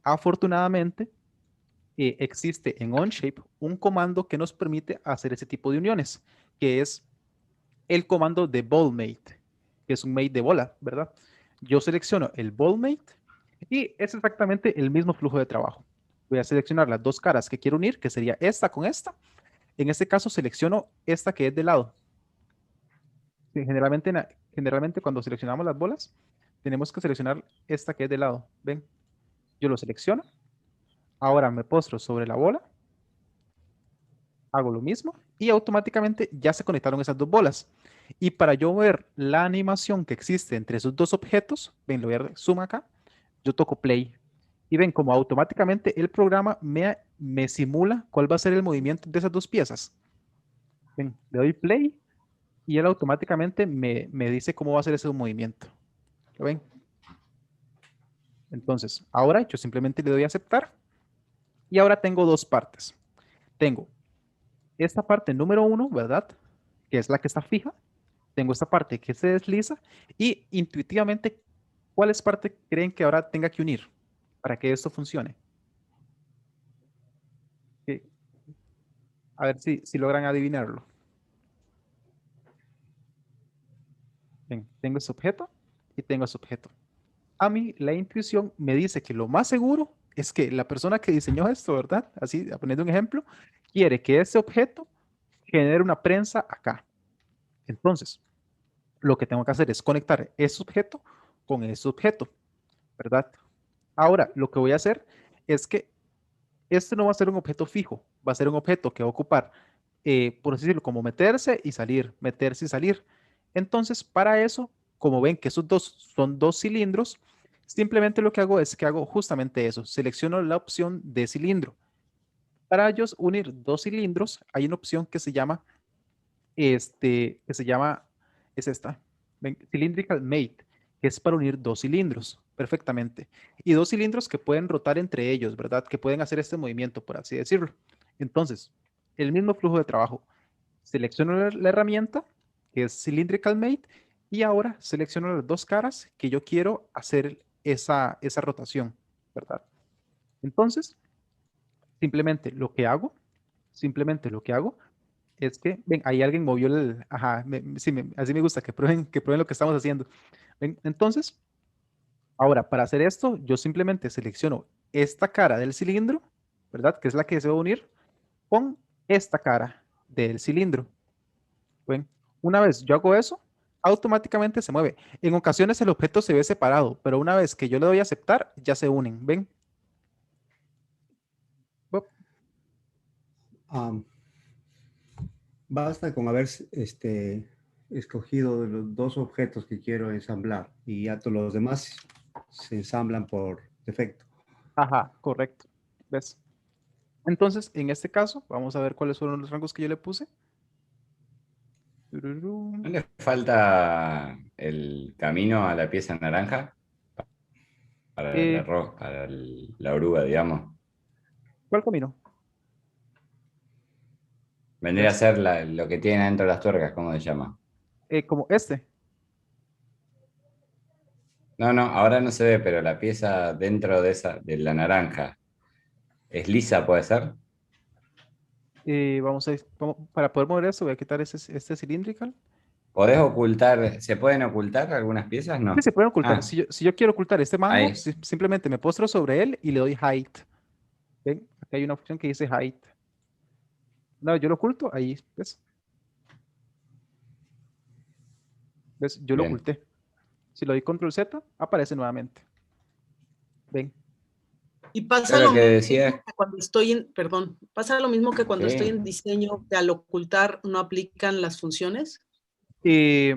Afortunadamente, existe en Onshape un comando que nos permite hacer ese tipo de uniones, que es el comando de BallMate, que es un mate de bola, ¿verdad? Yo selecciono el BallMate y es exactamente el mismo flujo de trabajo. Voy a seleccionar las dos caras que quiero unir, que sería esta con esta. En este caso selecciono esta que es de lado. Sí, generalmente cuando seleccionamos las bolas, tenemos que seleccionar esta que es de lado. ¿Ven? Yo lo selecciono. Ahora me postro sobre la bola. Hago lo mismo y automáticamente ya se conectaron esas dos bolas. Y para yo ver la animación que existe entre esos dos objetos, ven, lo voy a dar zoom acá, yo toco play. Y ven como automáticamente el programa me simula cuál va a ser el movimiento de esas dos piezas. Ven, le doy play y él automáticamente me dice cómo va a ser ese movimiento. ¿Lo ven? Entonces, ahora yo simplemente le doy a aceptar. Y ahora tengo dos partes. Tengo esta parte número 1, ¿verdad? Que es la que está fija. Tengo esta parte que se desliza. Y intuitivamente, ¿cuáles partes creen que ahora tenga que unir para que esto funcione? Ok. A ver si logran adivinarlo. Ven, tengo ese objeto y tengo ese objeto. A mí la intuición me dice que lo más seguro es que la persona que diseñó esto, ¿verdad? Así, poniendo un ejemplo, quiere que ese objeto genere una prensa acá. Entonces, lo que tengo que hacer es conectar ese objeto con ese objeto, ¿verdad? Ahora, lo que voy a hacer es que este no va a ser un objeto fijo, va a ser un objeto que va a ocupar, por así decirlo, como meterse y salir, meterse y salir. Entonces, para eso, como ven que esos dos son dos cilindros, simplemente lo que hago es que hago justamente eso, selecciono la opción de cilindro. Para ellos unir dos cilindros, hay una opción que se llama, es esta, ven, Cylindrical Mate, que es para unir dos cilindros, perfectamente. Y dos cilindros que pueden rotar entre ellos, ¿verdad? Que pueden hacer este movimiento, por así decirlo. Entonces, el mismo flujo de trabajo. Selecciono la herramienta, que es Cylindrical Mate, y ahora selecciono las dos caras que yo quiero hacer esa rotación, ¿verdad? Entonces, simplemente lo que hago es que, ven, ahí alguien movió el, ajá, sí, así me gusta, que prueben lo que estamos haciendo. Ven, entonces, ahora, para hacer esto, yo simplemente selecciono esta cara del cilindro, ¿verdad? Que es la que se va a unir con esta cara del cilindro. ¿Ven? Una vez yo hago eso, automáticamente se mueve. En ocasiones el objeto se ve separado, pero una vez que yo le doy a aceptar, ya se unen. ¿Ven? Bop. Basta con haber escogido los dos objetos que quiero ensamblar y ya todos los demás se ensamblan por defecto. Ajá, correcto. ¿Ves? Entonces, en este caso, vamos a ver cuáles fueron los rangos que yo le puse. Tururú. ¿No le falta el camino a la pieza naranja para el Eh, arroz, para la oruga, digamos? ¿Cuál camino? Vendría a ¿Ves? ser lo que tiene adentro de las tuercas, ¿cómo se llama? Como este. No, no, ahora no se ve, pero la pieza dentro de esa, de la naranja, ¿es lisa, puede ser? Vamos a, para poder mover eso, voy a quitar este cylindrical. ¿Podés ocultar, se pueden ocultar algunas piezas? Sí, No. se pueden ocultar. Ah, Si yo quiero ocultar este mango, ahí, simplemente me postro sobre él y le doy height. ¿Ven? Aquí hay una opción que dice height. No, yo lo oculto, ahí, ¿ves? ¿Ves? Yo lo bien. oculté. Si le doy control Z, aparece nuevamente. ¿Ven? Y pasa Yo lo lo que mismo decía es, que cuando estoy en, perdón, pasa lo mismo que cuando estoy sí, en diseño, que al ocultar no aplican las funciones. Sí,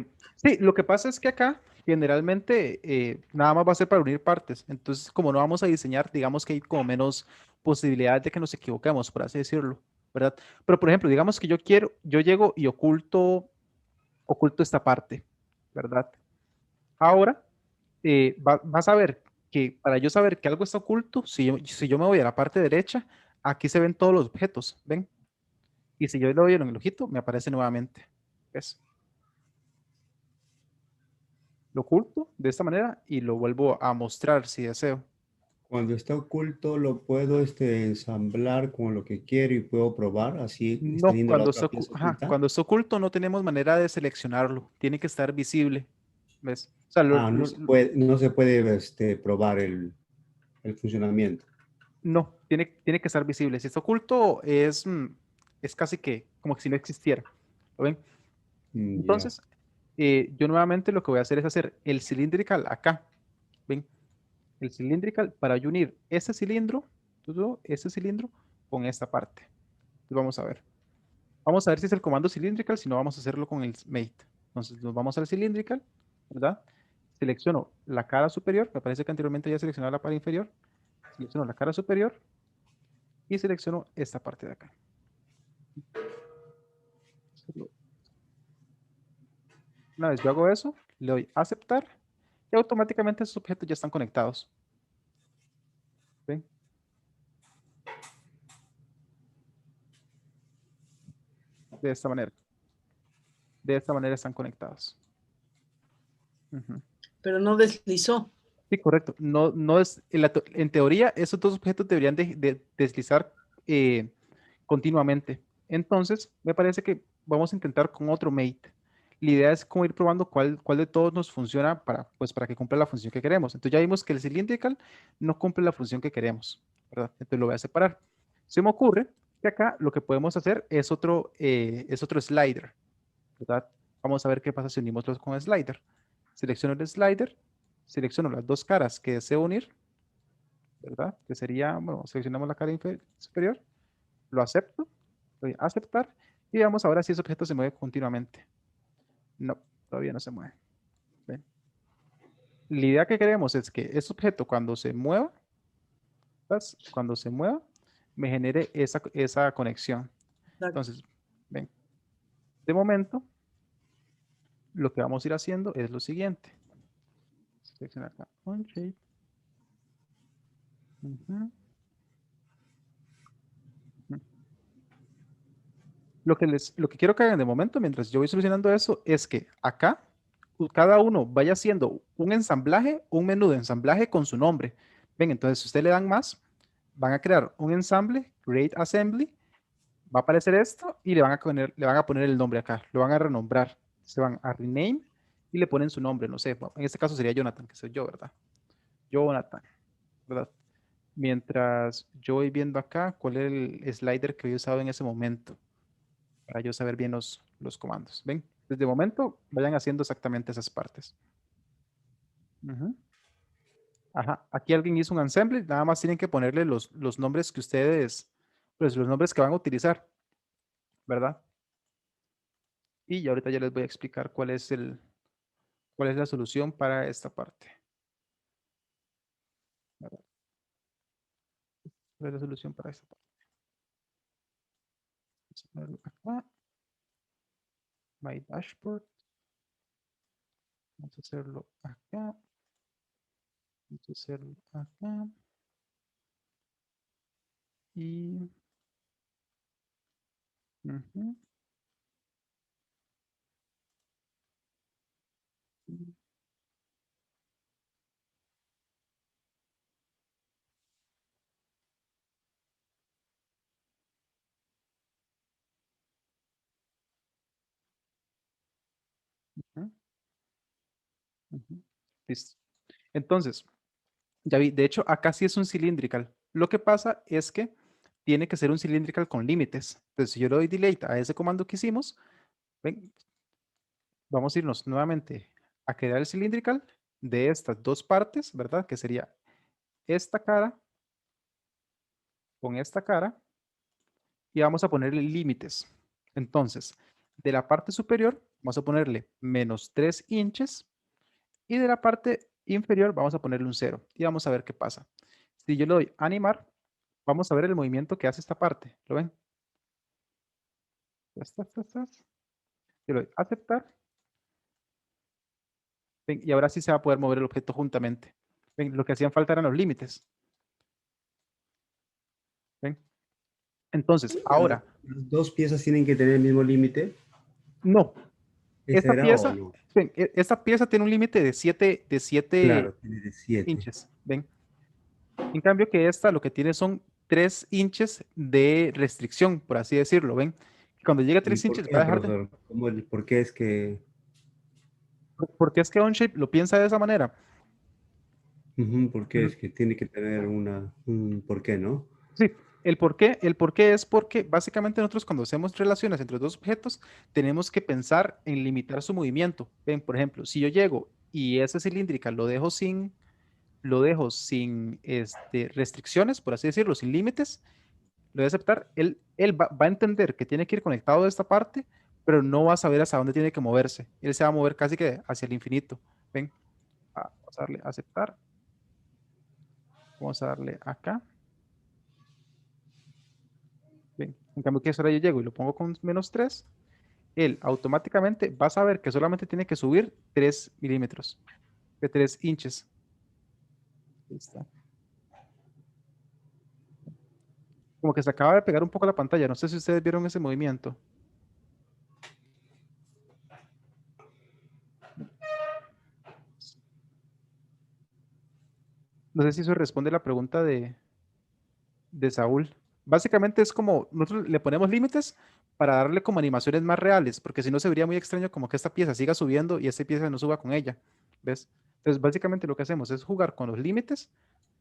lo que pasa es que acá generalmente nada más va a ser para unir partes. Entonces, como no vamos a diseñar, digamos que hay como menos posibilidades de que nos equivoquemos, por así decirlo, ¿verdad? Pero, por ejemplo, digamos que yo llego y oculto esta parte, ¿verdad? Ahora, vas a ver que para yo saber que algo está oculto, si yo me voy a la parte derecha, aquí se ven todos los objetos, ¿ven? Y si yo le doy en el ojito, me aparece nuevamente, ¿ves? Lo oculto de esta manera y lo vuelvo a mostrar si deseo. Cuando está oculto, lo puedo ensamblar con lo que quiero y puedo probar, así está No, viendo la cuando otra está, pieza ajá, oculta. cuando está oculto no tenemos manera de seleccionarlo. Tiene que estar visible. ¿Ves? O sea, Ah, no se puede probar el funcionamiento. no, tiene que estar visible. Si está oculto es casi que como que si no existiera. ¿Lo ven? Ya. Entonces, yo nuevamente lo que voy a hacer es hacer el cylindrical acá. ¿Ven? El cylindrical para yo unir este cilindro con esta parte. Entonces, vamos a ver. Vamos a ver si es el comando cylindrical, si no vamos a hacerlo con el mate. Entonces nos vamos al cylindrical, ¿verdad? Selecciono la cara superior, me parece que anteriormente ya seleccionaba la cara inferior. Selecciono la cara superior y selecciono esta parte de acá. Una vez yo hago eso, le doy a aceptar y automáticamente esos objetos ya están conectados. ¿Ven? De esta manera. De esta manera están conectados. Ujú. Pero no deslizó. Sí, correcto. No, no es, en teoría, esos dos objetos deberían de deslizar continuamente. Entonces, me parece que vamos a intentar con otro mate. La idea es como ir probando cuál de todos nos funciona pues, para que cumpla la función que queremos. Entonces ya vimos que el cylindrical no cumple la función que queremos, ¿verdad? Entonces lo voy a separar. Se me ocurre que acá lo que podemos hacer es otro slider, ¿verdad? Vamos a ver qué pasa si unimos los con slider. Selecciono el slider, selecciono las dos caras que deseo unir, ¿verdad? Que sería, bueno, seleccionamos la cara superior, lo acepto, doy a aceptar y veamos ahora si ese objeto se mueve continuamente. No, todavía no se mueve. ¿Ven? La idea que queremos es que ese objeto cuando se mueva, ¿ves? Cuando se mueva, me genere esa conexión. Entonces, ven, de momento, lo que vamos a ir haciendo es lo siguiente. Seleccionar acá, on shape. Ujú. Lo que quiero que hagan de momento, mientras yo voy solucionando eso, es que acá cada uno vaya haciendo un ensamblaje, un menú de ensamblaje con su nombre. Ven, entonces si ustedes le dan más, van a crear un ensamble, create assembly, va a aparecer esto y le van a poner el nombre acá, lo van a renombrar. Se van a rename y le ponen su nombre, no sé, en este caso sería Jonathan, que soy yo, ¿verdad? Jonathan, ¿verdad? Mientras yo voy viendo acá cuál es el slider que he usado en ese momento para yo saber bien los comandos. ¿Ven? Desde el momento vayan haciendo exactamente esas partes. Ujú. Ajá, aquí alguien hizo un ensemble, nada más tienen que ponerle los nombres que ustedes, pues los nombres que van a utilizar, ¿verdad? Y ahorita ya les voy a explicar cuál es la solución para esta parte. ¿Verdad? ¿Cuál es la solución para esta parte? Vamos a ponerlo acá. My dashboard. Vamos a hacerlo acá. Vamos a hacerlo acá. Y... ujú. Ujú. Ujú. Listo. Entonces, ya vi, de hecho, acá sí es un cylindrical. Lo que pasa es que tiene que ser un cylindrical con límites. Entonces, si yo le doy delete a ese comando que hicimos, ven, vamos a irnos nuevamente a crear el cylindrical de estas dos partes, ¿verdad? Que sería esta cara con esta cara y vamos a ponerle límites. Entonces, de la parte superior vamos a ponerle -3 inches y de la parte inferior vamos a ponerle un 0 y vamos a ver qué pasa. Si yo le doy animar, vamos a ver el movimiento que hace esta parte. ¿Lo ven? Yo le doy aceptar. Ven, y ahora sí se va a poder mover el objeto juntamente. Ven, lo que hacían falta eran los límites. ¿Ven? Entonces, ahora, ¿Las dos piezas tienen que tener el mismo límite? no. ¿Esa era o no? Ven, esta pieza tiene un límite de 7 Claro, tiene de 7. inches. ¿Ven? En cambio que esta lo que tiene son 3 inches de restricción, por así decirlo, ¿ven? Cuando llega a ¿Y 3 por inches qué, va a dejar de... profesor? ¿Por qué es que, ¿Por qué es que OnShape lo piensa de esa manera? por qué Ujú. es que tiene que tener un por qué, ¿no? Sí, el por qué es porque básicamente nosotros cuando hacemos relaciones entre dos objetos tenemos que pensar en limitar su movimiento. Ven, por ejemplo, si yo llego y esa cilíndrica lo dejo sin restricciones, por así decirlo, sin límites, lo voy a aceptar, él va a entender que tiene que ir conectado de esta parte, pero no va a saber hasta dónde tiene que moverse. Él se va a mover casi que hacia el infinito. Ven, vamos a darle a aceptar. Vamos a darle acá. Ven, en cambio que ahora yo llego y lo pongo con -3, él automáticamente va a saber que solamente tiene que subir 3 milímetros, de 3 inches. Ahí está. Como que se acaba de pegar un poco la pantalla. No sé si ustedes vieron ese movimiento. No sé si eso responde la pregunta de Saúl. Básicamente es como nosotros le ponemos límites para darle como animaciones más reales, porque si no se vería muy extraño como que esta pieza siga subiendo y esta pieza no suba con ella. ¿Ves? Entonces básicamente lo que hacemos es jugar con los límites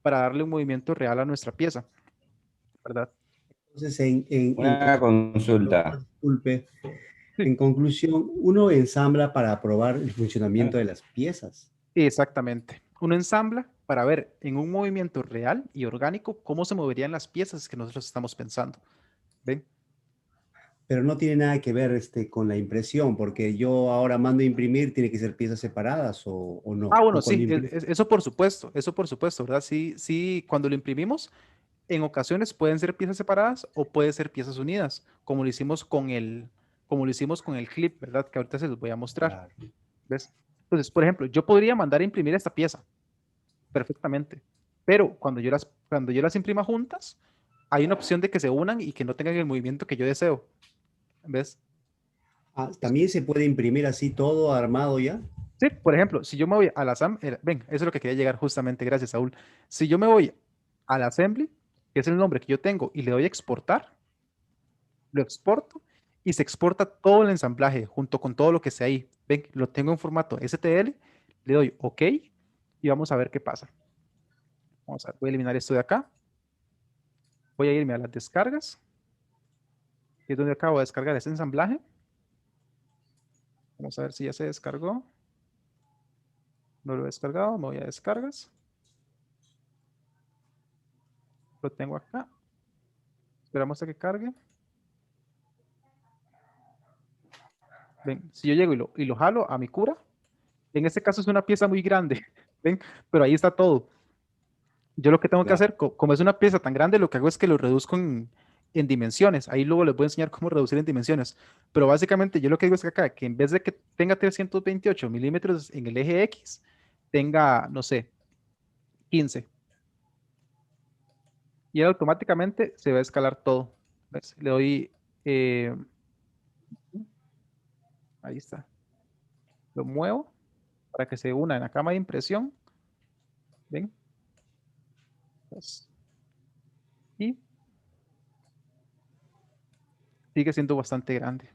para darle un movimiento real a nuestra pieza, ¿verdad? Entonces, Una consulta. disculpe, Sí. en conclusión, uno ensambla para probar el funcionamiento ¿Eh? de las piezas, Exactamente. Uno ensambla para ver en un movimiento real y orgánico cómo se moverían las piezas que nosotros estamos pensando. ¿Ven? pero no tiene nada que ver con la impresión, porque yo ahora mando a imprimir, tiene que ser piezas separadas o no. Ah, bueno, O cuando sí, imprimo. eso por supuesto, ¿verdad? Sí, sí, cuando lo imprimimos, en ocasiones pueden ser piezas separadas o pueden ser piezas unidas, como lo hicimos con el clip, ¿verdad? Que ahorita se los voy a mostrar, Claro. ¿ves? Entonces, por ejemplo, yo podría mandar a imprimir esta pieza perfectamente, pero cuando yo las imprima juntas, hay una opción de que se unan y que no tengan el movimiento que yo deseo, ¿ves? Ah, también se puede imprimir así todo armado ya. Sí, por ejemplo, si yo me voy a la ven, eso es lo que quería llegar justamente, gracias, Saúl. Si yo me voy al assembly, que es el nombre que yo tengo, y le doy a exportar, lo exporto y se exporta todo el ensamblaje junto con todo lo que sea ahí. Ven, lo tengo en formato STL, le doy OK y vamos a ver qué pasa. Vamos a ver, voy a eliminar esto de acá. Voy a irme a las descargas, que es donde acabo de descargar ese ensamblaje. Vamos a ver si ya se descargó. No lo he descargado, me voy a descargas. Lo tengo acá. Esperamos a que cargue. Ven, si yo llego y lo jalo a mi cura, en este caso es una pieza muy grande, ven, pero ahí está todo. Yo lo que tengo que Claro. hacer, como es una pieza tan grande, lo que hago es que lo reduzco en dimensiones. Ahí luego les voy a enseñar cómo reducir en dimensiones. Pero básicamente yo lo que digo es que acá, que en vez de que tenga 328 milímetros en el eje X, tenga, no sé, 15. Y él automáticamente se va a escalar todo. ¿Ves? Le doy, ahí está. Lo muevo para que se una en la cama de impresión. ¿Ven? Pues, y sigue siendo bastante grande.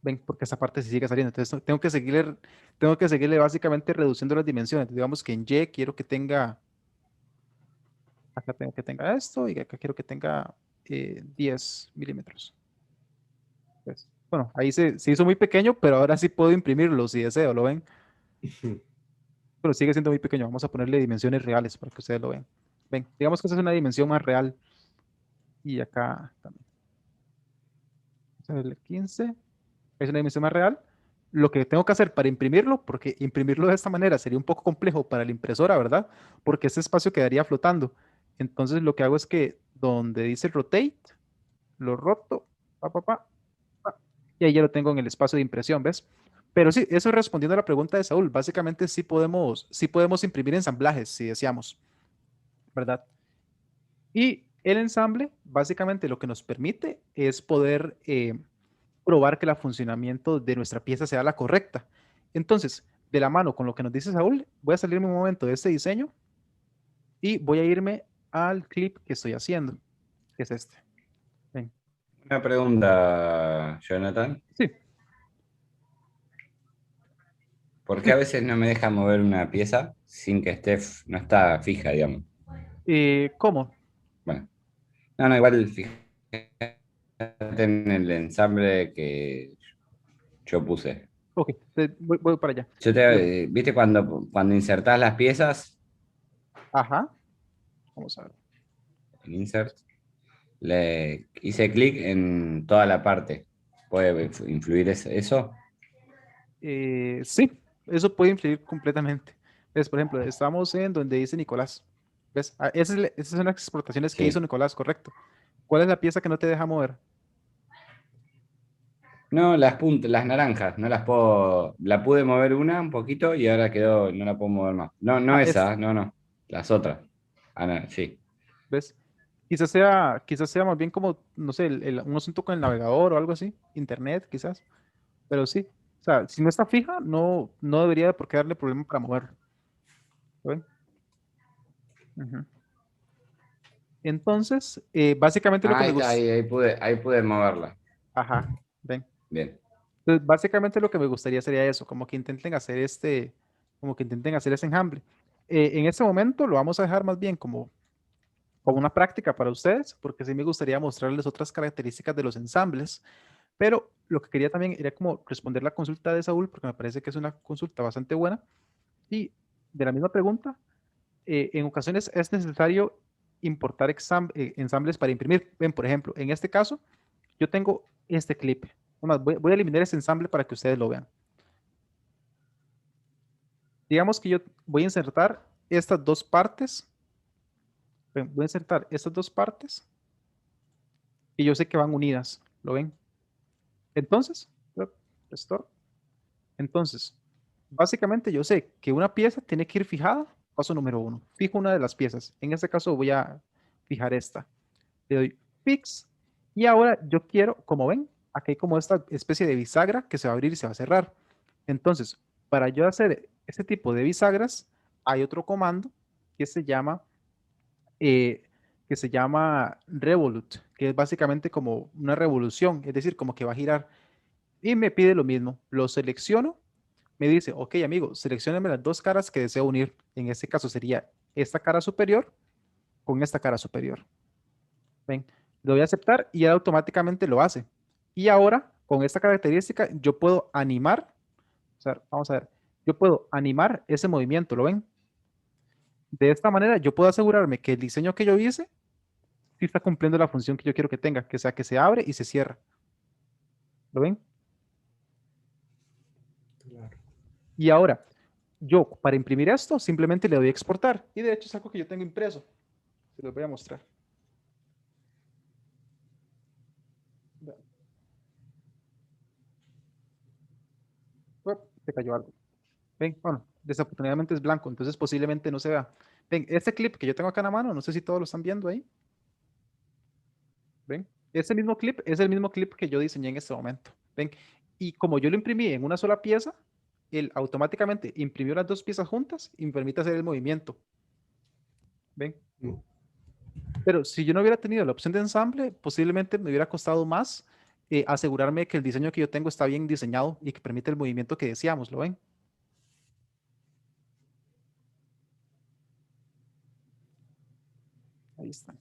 Ven, porque esa parte sí sigue saliendo. Entonces tengo que seguirle básicamente reduciendo las dimensiones. Digamos que en Y quiero que tenga, acá tengo que tenga esto y acá quiero que tenga 10 milímetros. Pues, bueno, ahí se hizo muy pequeño, pero ahora sí puedo imprimirlo si deseo, ¿lo ven? Pero sigue siendo muy pequeño. Vamos a ponerle dimensiones reales para que ustedes lo vean. Ven, digamos que esa es una dimensión más real. Y acá también. Vamos a verle 15. Es una dimensión más real. Lo que tengo que hacer para imprimirlo, porque imprimirlo de esta manera sería un poco complejo para la impresora, ¿verdad? Porque ese espacio quedaría flotando. Entonces lo que hago es que donde dice rotate, lo roto, pa, pa, pa, pa, y ahí ya lo tengo en el espacio de impresión, ¿ves? Pero sí, eso respondiendo a la pregunta de Saúl, básicamente sí podemos imprimir ensamblajes si deseamos, ¿verdad? Y el ensamble, básicamente lo que nos permite es poder probar que el funcionamiento de nuestra pieza sea la correcta. Entonces, de la mano con lo que nos dice Saúl, voy a salirme un momento de este diseño Y voy a irme al clip que estoy haciendo, que es este. Ven. Una pregunta, Jonathan. Sí. ¿Por qué a veces no me deja mover una pieza sin que esté, no está fija, digamos? ¿Cómo? Bueno, no, igual fíjate en el ensamble que yo puse. Ok, voy para allá. ¿Viste cuando insertás las piezas Ajá. Vamos a ver. en Insert? Le hice clic en toda la parte. ¿Puede influir eso? Sí, eso puede influir completamente. ¿Ves? Por ejemplo, estamos en donde dice Nicolás. ¿Ves? Esas son las exportaciones que Sí. hizo Nicolás, correcto. ¿Cuál es la pieza que no te deja mover? No, las puntas, las naranjas, no las puedo. La pude mover un poquito y ahora quedó, no la puedo mover más. No esa, no. Las otras. Ah, no, sí. ¿Ves? Quizás sea más bien como, no sé, un asunto con el navegador o algo así, internet quizás, pero sí. O sea, si no está fija, no debería de por qué darle problema para moverlo. ¿Lo ven? Ujú. Entonces, básicamente lo que me Ahí está, gusta, ahí pude moverla. ajá, ven. Bien. Entonces, básicamente lo que me gustaría sería eso, como que intenten hacer ese enjambre. En este momento lo vamos a dejar más bien como una práctica para ustedes, porque sí me gustaría mostrarles otras características de los ensambles, pero lo que quería también era como responder la consulta de Saúl, porque me parece que es una consulta bastante buena. Y de la misma pregunta, en ocasiones es necesario importar ensambles para imprimir. Ven, por ejemplo, en este caso, yo tengo este clip. Además, voy a eliminar este ensamble para que ustedes lo vean. Digamos que yo voy a insertar estas dos partes. Ven, voy a insertar estas dos partes y yo sé que van unidas. ¿Lo ven? Entonces, restore. Entonces, básicamente yo sé que una pieza tiene que ir fijada. Paso número 1. Fijo una de las piezas. En este caso voy a fijar esta. Le doy fix. Y ahora yo quiero, como ven, aquí hay como esta especie de bisagra que se va a abrir y se va a cerrar. Entonces, para yo hacer este tipo de bisagras, hay otro comando que se llama, eh, revolute, que es básicamente como una revolución, es decir, como que va a girar. Y me pide lo mismo. Lo selecciono, me dice, ok, amigo, seleccióneme las dos caras que deseo unir. En este caso sería esta cara superior con esta cara superior. ¿Ven? Lo voy a aceptar y él automáticamente lo hace. Y ahora, con esta característica, yo puedo animar, o sea, vamos a ver, yo puedo animar ese movimiento, ¿lo ven? De esta manera, yo puedo asegurarme que el diseño que yo hice sí está cumpliendo la función que yo quiero que tenga, que sea que se abre y se cierra. ¿Lo ven? Claro. Y ahora, yo para imprimir esto, simplemente le doy a exportar. Y de hecho es algo que yo tengo impreso. Se los voy a mostrar. Se cayó algo. Ven, bueno, desafortunadamente es blanco, entonces posiblemente no se vea. Ven, este clip que yo tengo acá en la mano, no sé si todos lo están viendo ahí. Ven, este mismo clip es el mismo clip que yo diseñé en este momento. Ven, y como yo lo imprimí en una sola pieza, él automáticamente imprimió las dos piezas juntas y me permite hacer el movimiento. Ven. Pero si yo no hubiera tenido la opción de ensamble, posiblemente me hubiera costado más asegurarme que el diseño que yo tengo está bien diseñado y que permite el movimiento que deseamos, ¿lo ven? Ahí está.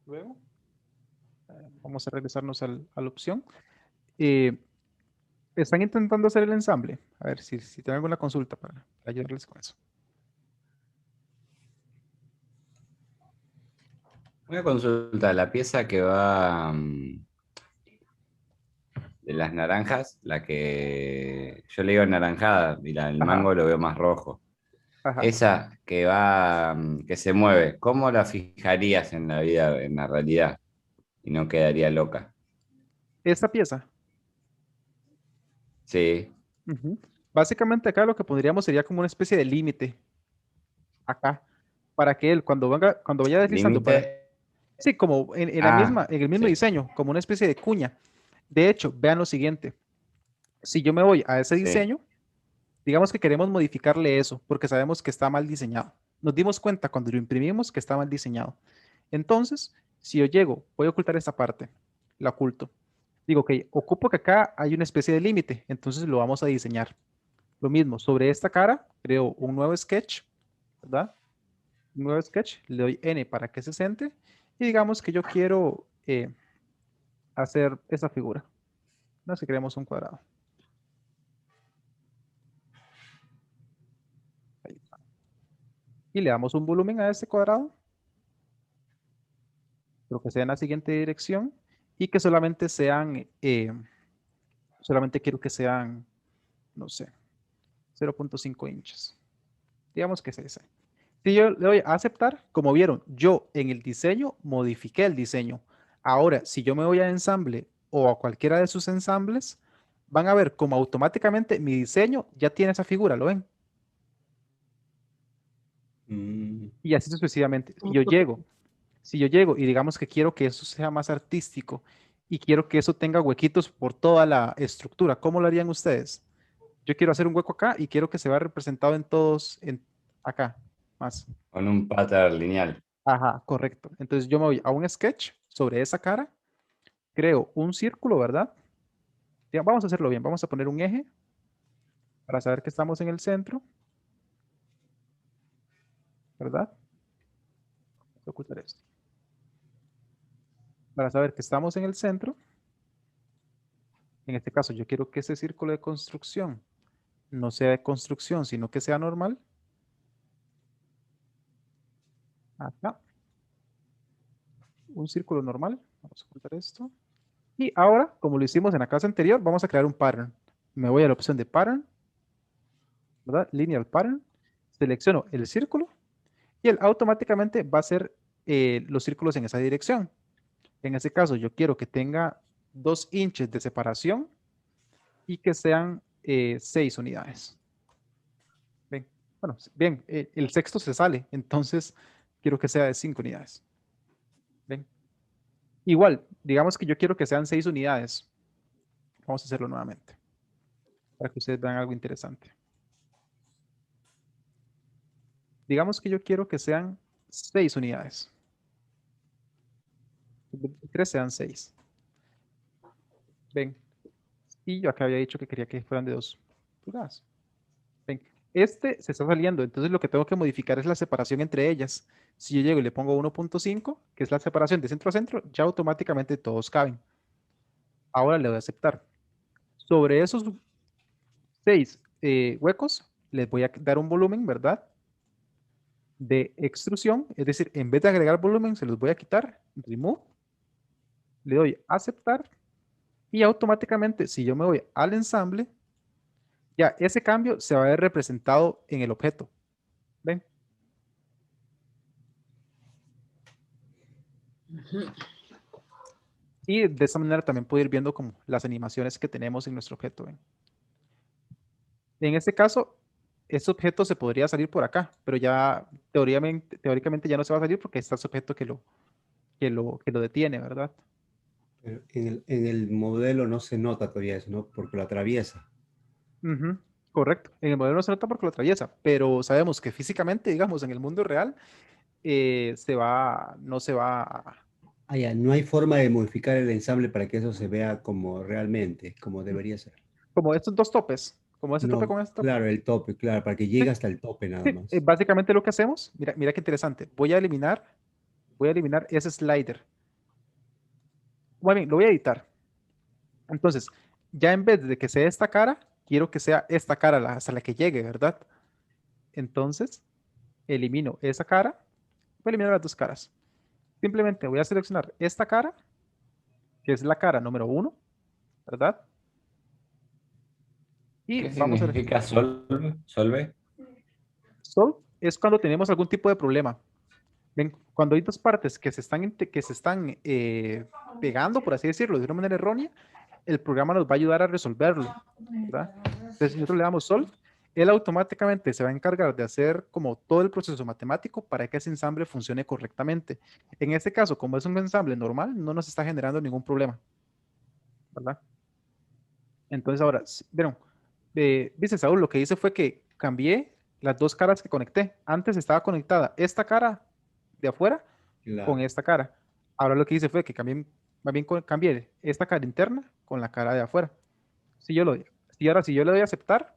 Luego, vamos a regresarnos a la opción. Están intentando hacer el ensamble. A ver si tienen alguna consulta para ayudarles con eso. Una consulta, la pieza que va de las naranjas, la que yo le digo naranjada y el Ajá. mango lo veo más rojo. Ajá. Esa que va, que se mueve, ¿cómo la fijarías en la vida, en la realidad? Y no quedaría loca. Esta pieza. Sí, Ujú. Básicamente acá lo que pondríamos sería como una especie de límite. Acá. Para que él cuando vaya deslizando para. límite. Sí, como en el mismo Sí, diseño, como una especie de cuña. De hecho, vean lo siguiente. Si yo me voy a ese sí. diseño, Digamos que queremos modificarle eso porque sabemos que está mal diseñado. Nos dimos cuenta cuando lo imprimimos que está mal diseñado. Entonces, si yo llego, voy a ocultar esta parte, la oculto. Digo, ok, ocupo que acá hay una especie de límite, entonces lo vamos a diseñar. Lo mismo, sobre esta cara, creo un nuevo sketch, ¿verdad? Un nuevo sketch, le doy N para que se centre y digamos que yo quiero hacer esa figura. No sé, creamos un cuadrado. Ahí está. Y le damos un volumen a este cuadrado. Pero que sea en la siguiente dirección y que solamente sean, solamente quiero que sean, no sé, 0.5 inches. Digamos que es ese. Si yo le doy a aceptar, como vieron, yo en el diseño modifiqué el diseño. Ahora, si yo me voy a ensamble o a cualquiera de sus ensambles, van a ver como automáticamente mi diseño ya tiene esa figura, ¿lo ven? Y así sucesivamente. Si yo llego y digamos que quiero que eso sea más artístico y quiero que eso tenga huequitos por toda la estructura, ¿cómo lo harían ustedes? Yo quiero hacer un hueco acá y quiero que se vea representado en todos, acá, más. Con un pattern lineal. Ajá, correcto. Entonces yo me voy a un sketch sobre esa cara, creo un círculo, ¿verdad? Ya, vamos a hacerlo bien, vamos a poner un eje para saber que estamos en el centro, ¿verdad? Voy a ocultar esto. Para saber que estamos en el centro, en este caso yo quiero que ese círculo de construcción no sea de construcción, sino que sea normal. Acá. Un círculo normal. Vamos a ocultar esto. Y ahora, como lo hicimos en la clase anterior, vamos a crear un pattern. Me voy a la opción de pattern, ¿verdad? Linear pattern. Selecciono el círculo y él automáticamente va a hacer los círculos en esa dirección. En este caso, yo quiero que tenga 2 inches de separación y que sean 6 unidades. Bien, bueno, bien, el sexto se sale, entonces quiero que sea de 5 unidades. Ven. Igual, digamos que yo quiero que sean 6 unidades. Vamos a hacerlo nuevamente para que ustedes vean algo interesante. Digamos que yo quiero que sean 6 unidades. 3 sean 6. Ven. Y yo acá había dicho que quería que fueran de 2 pulgadas. Ven. Este se está saliendo, entonces lo que tengo que modificar es la separación entre ellas. Si yo llego y le pongo 1.5, que es la separación de centro a centro, ya automáticamente todos caben. Ahora le doy a aceptar. Sobre esos 6 huecos, les voy a dar un volumen, ¿verdad? De extrusión, es decir, en vez de agregar volumen, se los voy a quitar, remove, le doy a aceptar y automáticamente, si yo me voy al ensamble, ya ese cambio se va a ver representado en el objeto. ¿Ven? Y de esa manera también puedo ir viendo como las animaciones que tenemos en nuestro objeto. ¿Ven? En este caso, este objeto se podría salir por acá, pero ya teóricamente ya no se va a salir porque está ese objeto que lo detiene, ¿verdad? Pero en el modelo no se nota todavía eso, ¿no? Porque lo atraviesa. Ujú, correcto. En el modelo no se nota porque lo atraviesa, pero sabemos que físicamente, digamos, en el mundo real, no se va a... Ah, ya, no hay forma de modificar el ensamble para que eso se vea como realmente, como debería ser. Como estos dos topes, como ese tope No, con este tope. claro, el tope, claro, para que Sí, llegue hasta el tope nada sí, más. básicamente lo que hacemos, mira qué interesante. Voy a eliminar ese slider. Bueno, bien, lo voy a editar. Entonces, ya en vez de que sea esta cara, quiero que sea esta cara hasta la que llegue, ¿verdad? Entonces, elimino esa cara. Voy a eliminar las dos caras. Simplemente voy a seleccionar esta cara, que es la cara número 1, ¿verdad? Y ¿Qué vamos a ver. significa solve? Solve es cuando tenemos algún tipo de problema. Ven, cuando hay dos partes que se están pegando, por así decirlo, de una manera errónea, el programa nos va a ayudar a resolverlo, ¿verdad? Entonces, si nosotros le damos solve, él automáticamente se va a encargar de hacer como todo el proceso matemático para que ese ensamble funcione correctamente. En este caso, como es un ensamble normal, no nos está generando ningún problema, ¿verdad? Entonces ahora, ¿vieron? Dice Saúl, lo que hice fue que cambié las dos caras que conecté. Antes estaba conectada esta cara de afuera con Claro. esta cara. Ahora lo que hice fue que cambié, más bien cambié esta cara interna con la cara de afuera. Si yo lo, y ahora si yo le doy a aceptar,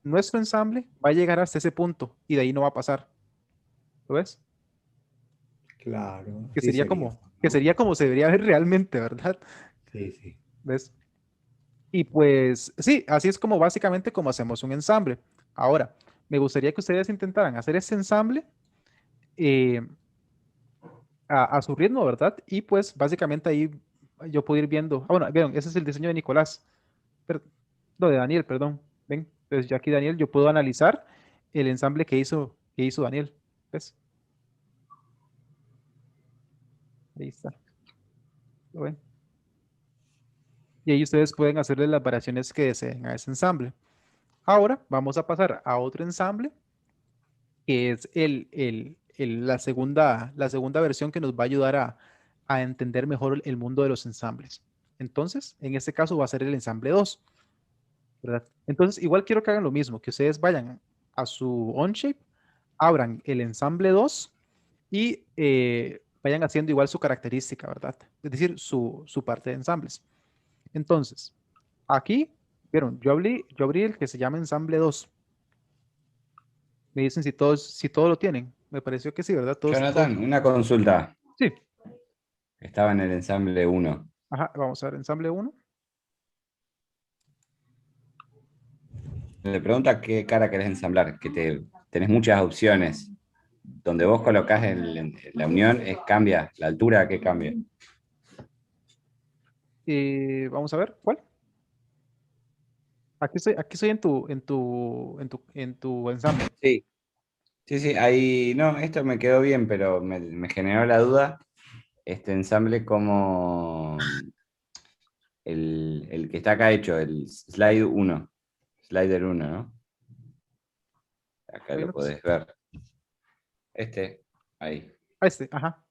nuestro ensamble va a llegar hasta ese punto y de ahí no va a pasar. ¿Lo ves? Claro, Que así sería sería, como, que ¿no? sería como se debería ver realmente, ¿verdad? Sí, sí. ¿Ves? Y pues sí, así es como básicamente como hacemos un ensamble. Ahora, me gustaría que ustedes intentaran hacer ese ensamble eh, a su ritmo, ¿verdad? Y pues básicamente ahí yo puedo ir viendo, bueno, vieron, ese es el diseño de Nicolás, no, de Daniel, perdón. Ven, pues ya aquí Daniel, yo puedo analizar el ensamble que hizo Daniel. ¿Ves? Ahí está. ¿Lo ven? Y ahí ustedes pueden hacerle las variaciones que deseen a ese ensamble. Ahora vamos a pasar a otro ensamble, que es la segunda versión que nos va a ayudar a entender mejor el mundo de los ensambles. Entonces, en este caso va a ser el ensamble 2, ¿verdad? Entonces, igual quiero que hagan lo mismo, que ustedes vayan a su Onshape, abran el ensamble 2 y vayan haciendo igual su característica, ¿verdad? Es decir, su parte de ensambles. Entonces, aquí, vieron, yo abrí el que se llama ensamble 2. Me dicen si todos lo tienen. Me pareció que sí, ¿verdad? Todos. Jonathan, una consulta. Sí. Estaba en el ensamble uno. Ajá, vamos a ver, ensamble 1. Le pregunta qué cara querés ensamblar, tenés muchas opciones. Donde vos colocás la unión, cambia, la altura que cambia. Vamos a ver, ¿cuál? Aquí estoy en tu ensamble. Sí, sí, sí, ahí, no, esto me quedó bien, pero me generó la duda, este ensamble como el que está acá hecho, el slide 1, slider 1, ¿no? Acá Hay lo uno que podés ver. Ahí. ajá.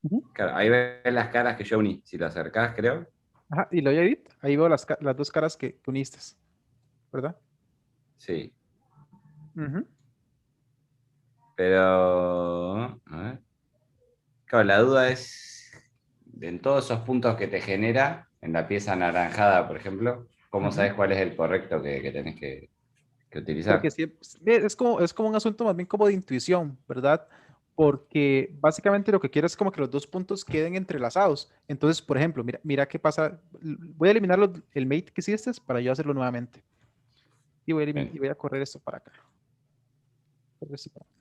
Ujú. Claro, ahí ves las caras que yo uní. Si lo acercás, creo. Ajá, y lo voy a edit. Ahí veo las dos caras que uniste, ¿verdad? Sí. Ujú. Pero, a ver. Claro, la duda es, en todos esos puntos que te genera, en la pieza anaranjada, por ejemplo, ¿cómo Ujú. sabes cuál es el correcto que tenés que Porque utilizar? es como un asunto más bien como de intuición, ¿verdad? Porque básicamente lo que quiero es como que los dos puntos queden entrelazados. Entonces, por ejemplo, mira qué pasa. Voy a eliminar el mate que hiciste para yo hacerlo nuevamente. Y Bien. voy a correr esto para acá. Correr esto para acá.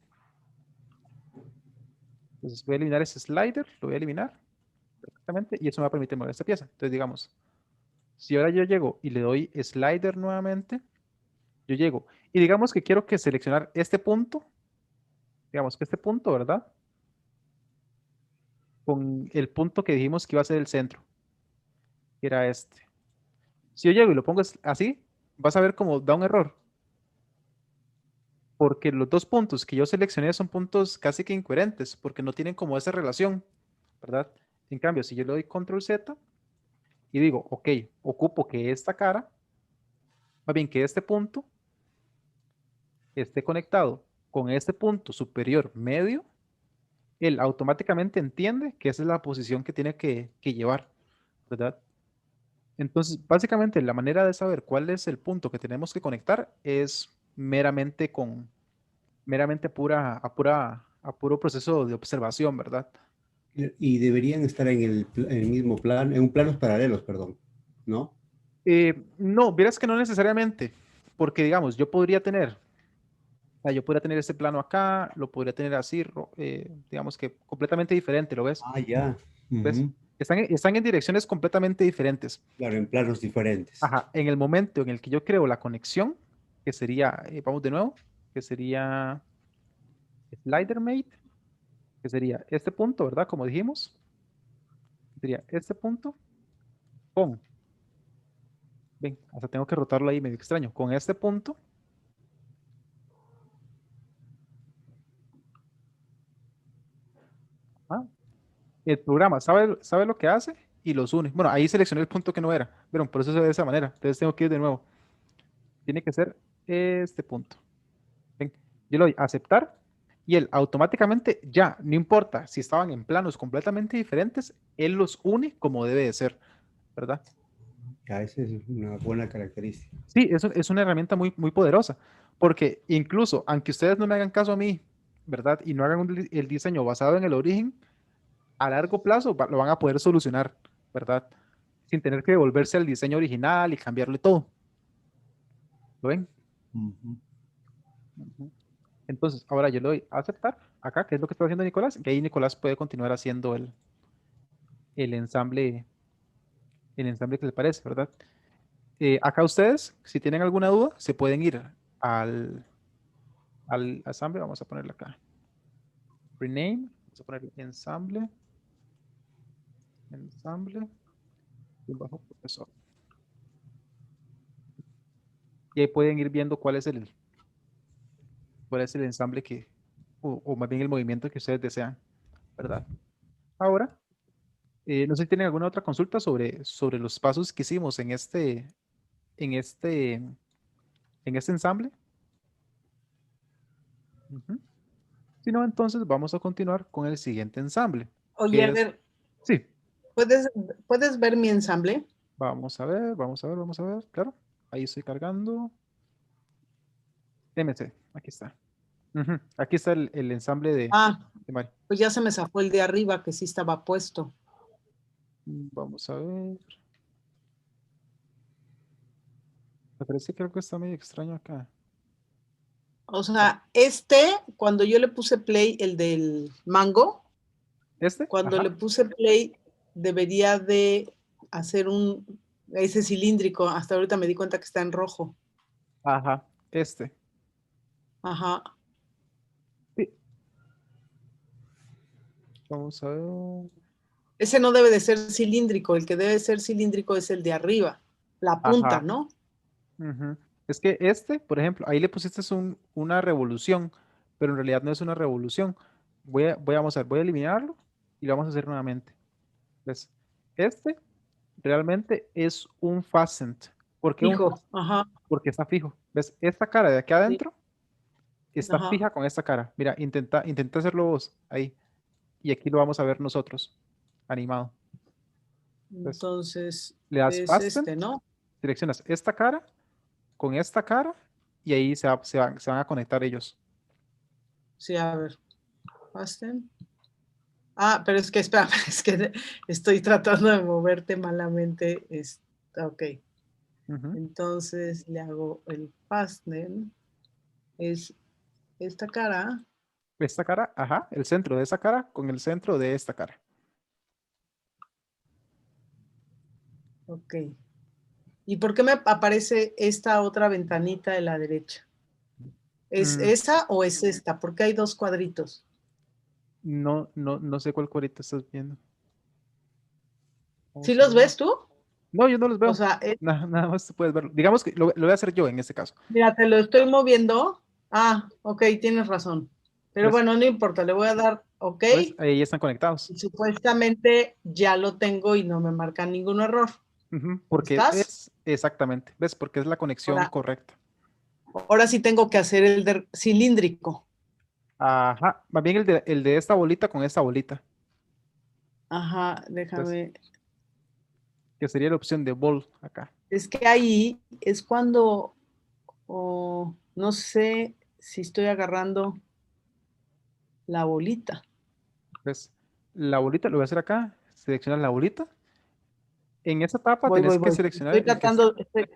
Entonces voy a eliminar ese slider, lo voy a eliminar perfectamente y eso me va a permitir mover esta pieza. Entonces, digamos, si ahora yo llego y le doy slider nuevamente, yo llego y digamos que quiero que seleccionar este punto, digamos que este punto, ¿verdad? Con el punto que dijimos que iba a ser el centro, que era este. Si yo llego y lo pongo así, vas a ver cómo da un error, porque los dos puntos que yo seleccioné son puntos casi que incoherentes, porque no tienen como esa relación, ¿verdad? En cambio, si yo le doy control Z y digo, ok, ocupo que esta cara, más bien que este punto esté conectado con este punto superior medio, él automáticamente entiende que esa es la posición que tiene que llevar, ¿verdad? Entonces, básicamente la manera de saber cuál es el punto que tenemos que conectar es meramente a puro proceso de observación, ¿verdad? Y deberían estar en el mismo plano, en un planos paralelos, perdón, ¿no? No, verás que no necesariamente, porque digamos, yo podría tener este plano acá, lo podría tener así, digamos que completamente diferente, ¿lo ves? Ah, ya. ¿Ves? Ujú. Están en direcciones completamente diferentes. Claro, en planos diferentes. Ajá, en el momento en el que yo creo la conexión, que sería, vamos de nuevo, que sería slider mate, que sería este punto, ¿verdad? Como dijimos, sería este punto con, ven, hasta tengo que rotarlo ahí medio extraño, con este punto, ah, el programa, ¿sabe lo que hace? y los une. Bueno, ahí seleccioné el punto que no era. Pero por eso se ve de esa manera. Entonces tengo que ir de nuevo. Tiene que ser este punto. ¿Ven? Yo le doy a aceptar y él automáticamente ya, no importa si estaban en planos completamente diferentes, él los une como debe de ser, ¿verdad? Ya, esa es una buena característica. Sí, eso es una herramienta muy, muy poderosa, porque incluso, aunque ustedes no me hagan caso a mí, ¿verdad? Y no hagan el diseño basado en el origen, a largo plazo lo van a poder solucionar, ¿verdad? Sin tener que devolverse al diseño original y cambiarle todo. ¿Lo ven? Ujú. Ujú. Entonces, ahora yo le doy a aceptar acá, que es lo que está haciendo Nicolás, que ahí Nicolás puede continuar haciendo el ensamble que le parece, ¿verdad? Acá ustedes, si tienen alguna duda, se pueden ir al ensamble, vamos a ponerle acá. Rename, vamos a ponerle ensamble, y bajo profesor. Y ahí pueden ir viendo cuál es el ensamble que, o más bien el movimiento que ustedes desean, ¿verdad? Ahora, no sé si tienen alguna otra consulta sobre los pasos que hicimos en en este, en este ensamble. Ujú. Si no, entonces vamos a continuar con el siguiente ensamble. Oye, que a es- ver, sí, ¿puedes ver mi ensamble? vamos a ver, claro, ahí estoy cargando. MC, aquí está. Ujú, aquí está el ensamble Ah, de Mari. pues ya se me zafó el de arriba que sí estaba puesto. Vamos a ver. Me parece que algo está medio extraño acá. O sea, cuando yo le puse play, el del mango, ¿Este? cuando Ajá. le puse play, debería de hacer ese cilíndrico. Hasta ahorita me di cuenta que está en rojo. Ajá, este. Ajá. Sí. Vamos a ver. Ese no debe de ser cilíndrico. El que debe ser cilíndrico es el de arriba, la punta, Ajá. ¿no? Ujú. Es que por ejemplo, ahí le pusiste una revolución, pero en realidad no es una revolución. Vamos a ver, voy a eliminarlo y lo vamos a hacer nuevamente. ¿Ves? Este realmente es un fastened. ¿Por qué un Fijo. fastened? Ajá. Porque está fijo. ¿Ves? Esta cara de aquí Sí. adentro está Ajá. fija con esta cara. Mira, intenta hacerlo vos ahí. Y aquí lo vamos a ver nosotros, animado. ¿Ves? Entonces, Le das es fasten, ¿no? seleccionas esta cara con esta cara y ahí se van a conectar ellos. Sí, a ver. Fasten. Ah, pero es que, espera, es que estoy tratando de moverte malamente. Ok. Ujú. Entonces le hago el fasten. Es esta cara. Esta cara, ajá, el centro de esa cara con el centro de esta cara. Ok. ¿Y por qué me aparece esta otra ventanita de la derecha? ¿Es Mm, esa o es esta? Porque hay dos cuadritos. no sé cuál cuadrito estás viendo. ¿Sí Vamos a los ver. ves tú? No, yo no los O veo. sea, Nada más tú puedes verlo. Digamos que lo voy a hacer yo en este caso. mira, te lo estoy moviendo. Ah, ok, tienes razón. Pero ¿Ves? bueno, no importa, le voy a dar ok. ¿Ves? Ahí están conectados. Y supuestamente ya lo tengo y no me marca ningún error. Ujú, porque ¿Estás? es exactamente, ¿ves? Porque es la conexión Ahora, correcta. ahora sí tengo que hacer el cilíndrico. Ajá, más bien el de esta bolita con esta bolita. Ajá, ¿Ves? déjame. Que sería la opción de ball acá. Es que ahí es cuando, no sé si estoy agarrando la bolita. ¿Ves? La bolita, lo voy a hacer acá. Seleccionar la bolita. En esa etapa Voy, tenés voy, que voy. seleccionar el que es.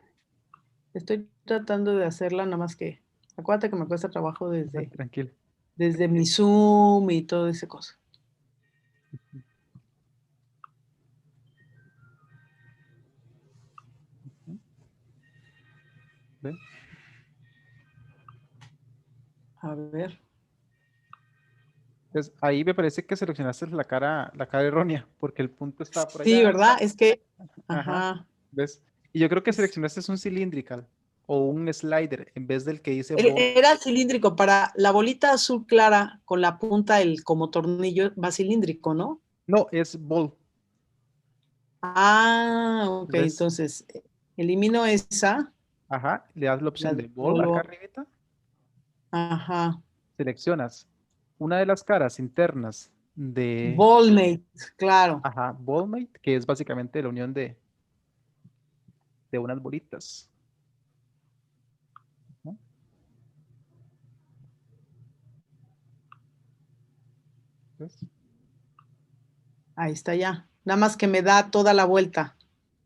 Estoy tratando de hacerla, nada más que, acuérdate que me cuesta trabajo Tranquilo. desde mi Zoom y todo ese cosa. ¿Ve? A ver. Entonces, ahí me parece que seleccionaste la cara errónea, porque el punto está por Sí, allá. ¿verdad? Es que, Ajá. ajá. ¿Ves? Y yo creo que seleccionaste un cylindrical o un slider en vez del que dice ball. Era cilíndrico. Para la bolita azul clara con la punta, como tornillo, va cilíndrico, ¿no? No, es ball. Ah, ok, ¿Ves? entonces elimino esa. Ajá, le das la opción La de Ball acá arribita. Ajá. Seleccionas una de las caras internas de, Ballmate, claro. ajá, Ballmate, que es básicamente la unión de unas bolitas. ¿No? ¿Ves? Ahí está ya. Nada más que me da toda la vuelta.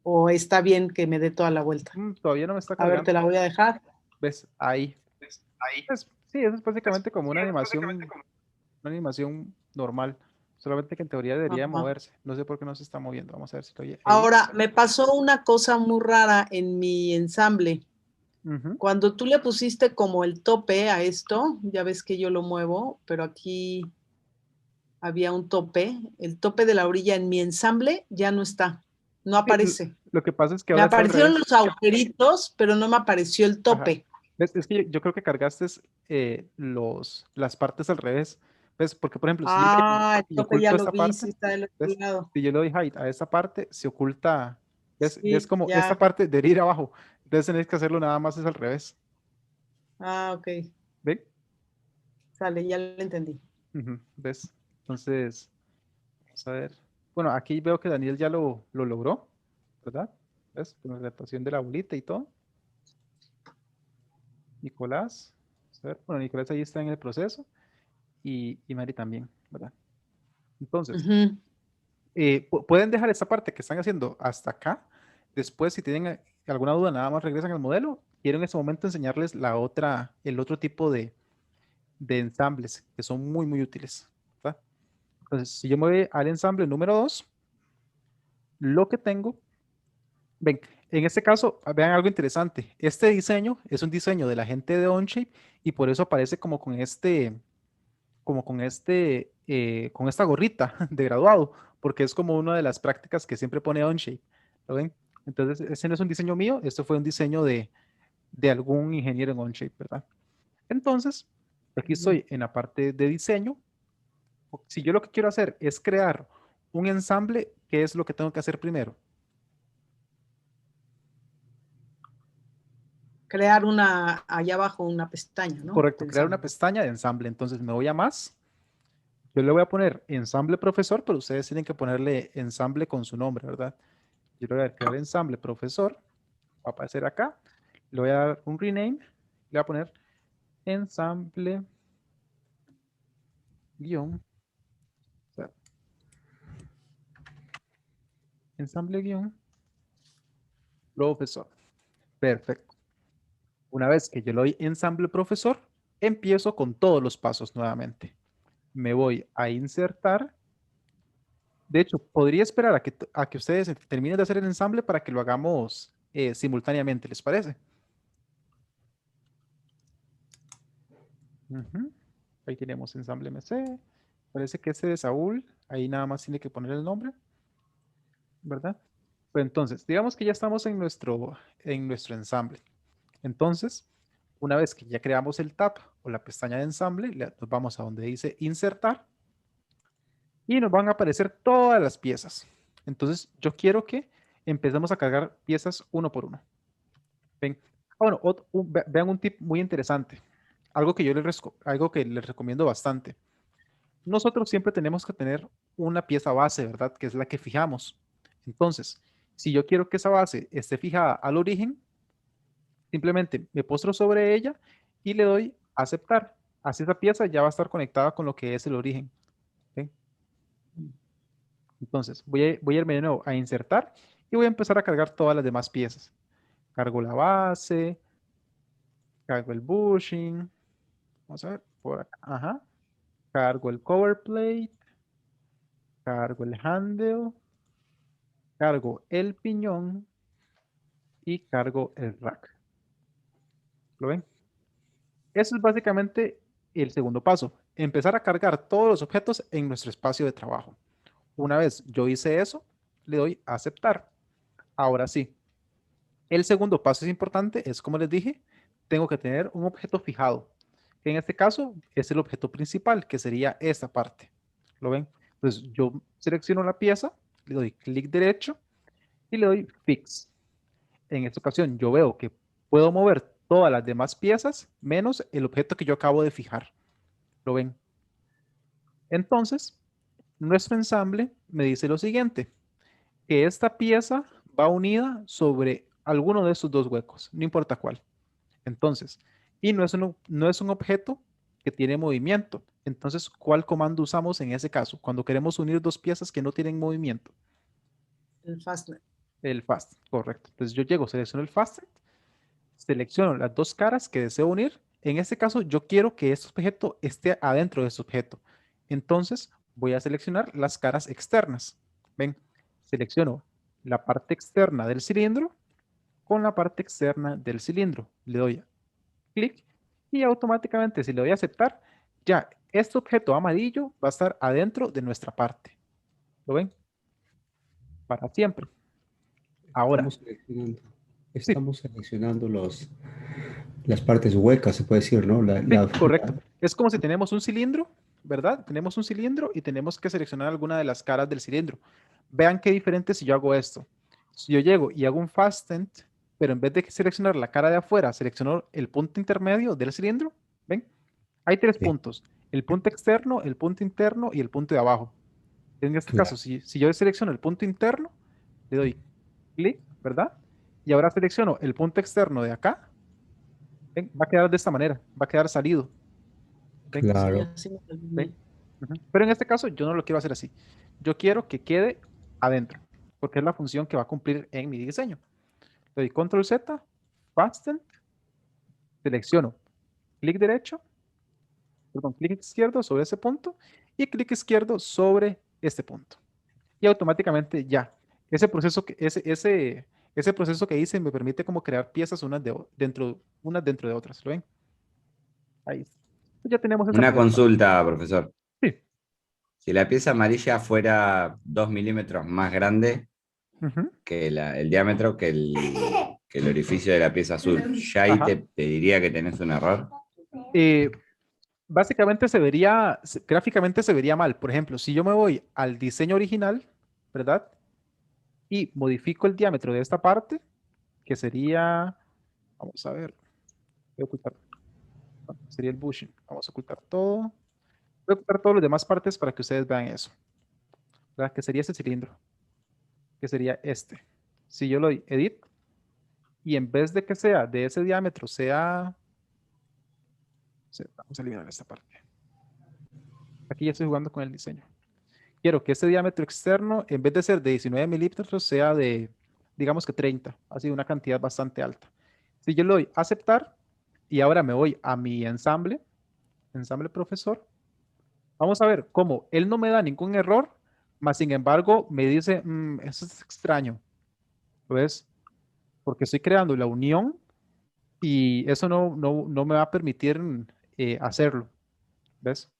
O está bien que me dé toda la vuelta. Todavía no me está A ver, te cargando. la voy a dejar. ¿Ves? Ahí. Pues, sí, eso es básicamente como una animación normal. Solamente que en teoría debería Ajá. moverse. No sé por qué no se está moviendo. Vamos a ver si estoy ahí. Ahora, me pasó una cosa muy rara en mi ensamble. Ujú. Cuando tú le pusiste como el tope a esto, ya ves que yo lo muevo, pero aquí había un tope. El tope de la orilla en mi ensamble ya no está. No Sí, aparece. lo que pasa es que Me ahora está al aparecieron revés. los agujeritos, pero no me apareció el Ajá. tope. ¿Ves? Es que yo creo que cargaste las partes al revés. ¿Ves? Porque, por ejemplo, si yo voy Ah, el y tope ya oculto lo esta vi, parte, sí está del otro ¿ves? lado. Si yo le doy height a esta parte, se oculta. ¿Ves? Sí, Como esta ya. parte debería ir abajo. Entonces tenés que hacerlo nada más es al revés. Ah, ok. ¿Ven? Sale, ya lo entendí. Ujú, ¿ves? Entonces, vamos a ver. Bueno, aquí veo que Daniel ya lo logró, ¿verdad? ¿Ves? Con la adaptación de la bolita y todo. Nicolás. Vamos a ver. Bueno, Nicolás ahí está en el proceso. Y Mari también, ¿verdad? Entonces, Ujú. pueden dejar esta parte que están haciendo hasta acá. Después, si tienen alguna duda, nada más regresan al modelo. Quiero en ese momento enseñarles el otro tipo de ensambles que son muy, muy útiles, ¿verdad? Entonces, si yo me voy al ensamble número 2, lo que tengo, ven, en este caso, vean algo interesante. Este diseño es un diseño de la gente de Onshape y por eso aparece con esta gorrita de graduado, porque es como una de las prácticas que siempre pone Onshape. ¿Lo ven? Entonces, ese no es un diseño mío, esto fue un diseño de algún ingeniero en Onshape, ¿verdad? Entonces, aquí estoy en la parte de diseño. Si yo lo que quiero hacer es crear un ensamble, ¿qué es lo que tengo que hacer primero? Crear una, allá abajo, una pestaña, ¿no? Correcto, crear una Pensando. pestaña de ensamble. Entonces me voy a más. Yo le voy a poner ensamble profesor, pero ustedes tienen que ponerle ensamble con su nombre, ¿verdad? Yo le voy a crear ensamble profesor. Va a aparecer acá. Le voy a dar un rename. Le voy a poner ensamble guión. O sea, ensamble guión profesor. Perfecto. Una vez que yo le doy ensamble profesor, empiezo con todos los pasos nuevamente. Me voy a insertar. De hecho, podría esperar a que ustedes terminen de hacer el ensamble para que lo hagamos simultáneamente, ¿les parece? Ujú. Ahí tenemos ensamble MC. Parece que ese de Saúl, ahí nada más tiene que poner el nombre, ¿verdad? Pues entonces, digamos que ya estamos en nuestro ensamble. Entonces, una vez que ya creamos el tab o la pestaña de ensamble, nos vamos a donde dice insertar y nos van a aparecer todas las piezas. Entonces, yo quiero que empecemos a cargar piezas uno por uno. Ven. Bueno, vean un tip muy interesante. Algo que les recomiendo bastante. Nosotros siempre tenemos que tener una pieza base, ¿verdad? Que es la que fijamos. Entonces, si yo quiero que esa base esté fijada al origen, simplemente me postro sobre ella y le doy a aceptar. Así esa pieza ya va a estar conectada con lo que es el origen. ¿Ok? Entonces, voy a irme de nuevo a insertar y voy a empezar a cargar todas las demás piezas. Cargo la base, cargo el bushing. Vamos a ver, por acá. Ajá. Cargo el cover plate, cargo el handle, cargo el piñón y cargo el rack. ¿Lo ven? Eso es básicamente el segundo paso. Empezar a cargar todos los objetos en nuestro espacio de trabajo. Una vez yo hice eso, le doy a aceptar. Ahora sí, el segundo paso es importante, es como les dije, tengo que tener un objeto fijado. En este caso es el objeto principal, que sería esta parte. ¿Lo ven? Entonces yo selecciono la pieza, le doy clic derecho y le doy Fix. En esta ocasión yo veo que puedo mover todas las demás piezas menos el objeto que yo acabo de fijar. ¿Lo ven? Entonces, nuestro ensamble me dice lo siguiente, que esta pieza va unida sobre alguno de estos dos huecos, no importa cuál. Entonces, y no es un objeto que tiene movimiento. Entonces, ¿cuál comando usamos en ese caso? Cuando queremos unir dos piezas que no tienen movimiento. El fastener. El fasten, correcto. Entonces yo llego, selecciono el fasten, selecciono las dos caras que deseo unir. En este caso, yo quiero que este objeto esté adentro de este objeto. Entonces, voy a seleccionar las caras externas. Ven, selecciono la parte externa del cilindro con la parte externa del cilindro. Le doy clic y automáticamente, si le doy a aceptar, ya este objeto amarillo va a estar adentro de nuestra parte. ¿Lo ven? Para siempre. Ahora. Estamos seleccionando las partes huecas, se puede decir, ¿no? Sí, correcto. Es como si tenemos un cilindro, ¿verdad? Tenemos un cilindro y tenemos que seleccionar alguna de las caras del cilindro. Vean qué diferente si yo hago esto. Si yo llego y hago un fasten, pero en vez de seleccionar la cara de afuera, selecciono el punto intermedio del cilindro. ¿Ven? Hay tres puntos. El punto externo, el punto interno y el punto de abajo. En este caso, si yo selecciono el punto interno, le doy clic, ¿verdad? Y ahora selecciono el punto externo de acá. ¿Ven? Va a quedar de esta manera, va a quedar salido. ¿Ven? Claro. Sí, ¿Ven? Pero en este caso yo no lo quiero hacer así. Yo quiero que quede adentro, porque es la función que va a cumplir en mi diseño. Le doy Control Z, Fasten, selecciono clic derecho, perdón, clic izquierdo sobre ese punto y clic izquierdo sobre este punto. Y automáticamente ya, ese proceso que hice me permite como crear piezas unas dentro de otras. ¿Lo ven? Ahí. Ya tenemos esa Una primera parte. consulta, profesor. Sí. Si la pieza amarilla fuera 2 milímetros más grande Ujú. que el diámetro que el orificio de la pieza azul, ¿ya ahí Ajá. te diría que tenés un error? Básicamente gráficamente se vería mal. Por ejemplo, si yo me voy al diseño original, ¿verdad? Y modifico el diámetro de esta parte, que sería, vamos a ver, voy a ocultar, sería el bushing. Vamos a ocultar todo. Voy a ocultar todas las demás partes para que ustedes vean eso. ¿Verdad? Que sería ese cilindro, que sería este. Si yo lo doy edit, y en vez de que sea de ese diámetro, vamos a eliminar esta parte. Aquí ya estoy jugando con el diseño. Quiero que este diámetro externo, en vez de ser de 19 milímetros, sea de, digamos que 30, así una cantidad bastante alta. Si yo le doy aceptar y ahora me voy a mi ensamble profesor, vamos a ver cómo él no me da ningún error, mas sin embargo me dice, eso es extraño. ¿Lo ves? Porque estoy creando la unión y eso no me va a permitir hacerlo. ¿Ves?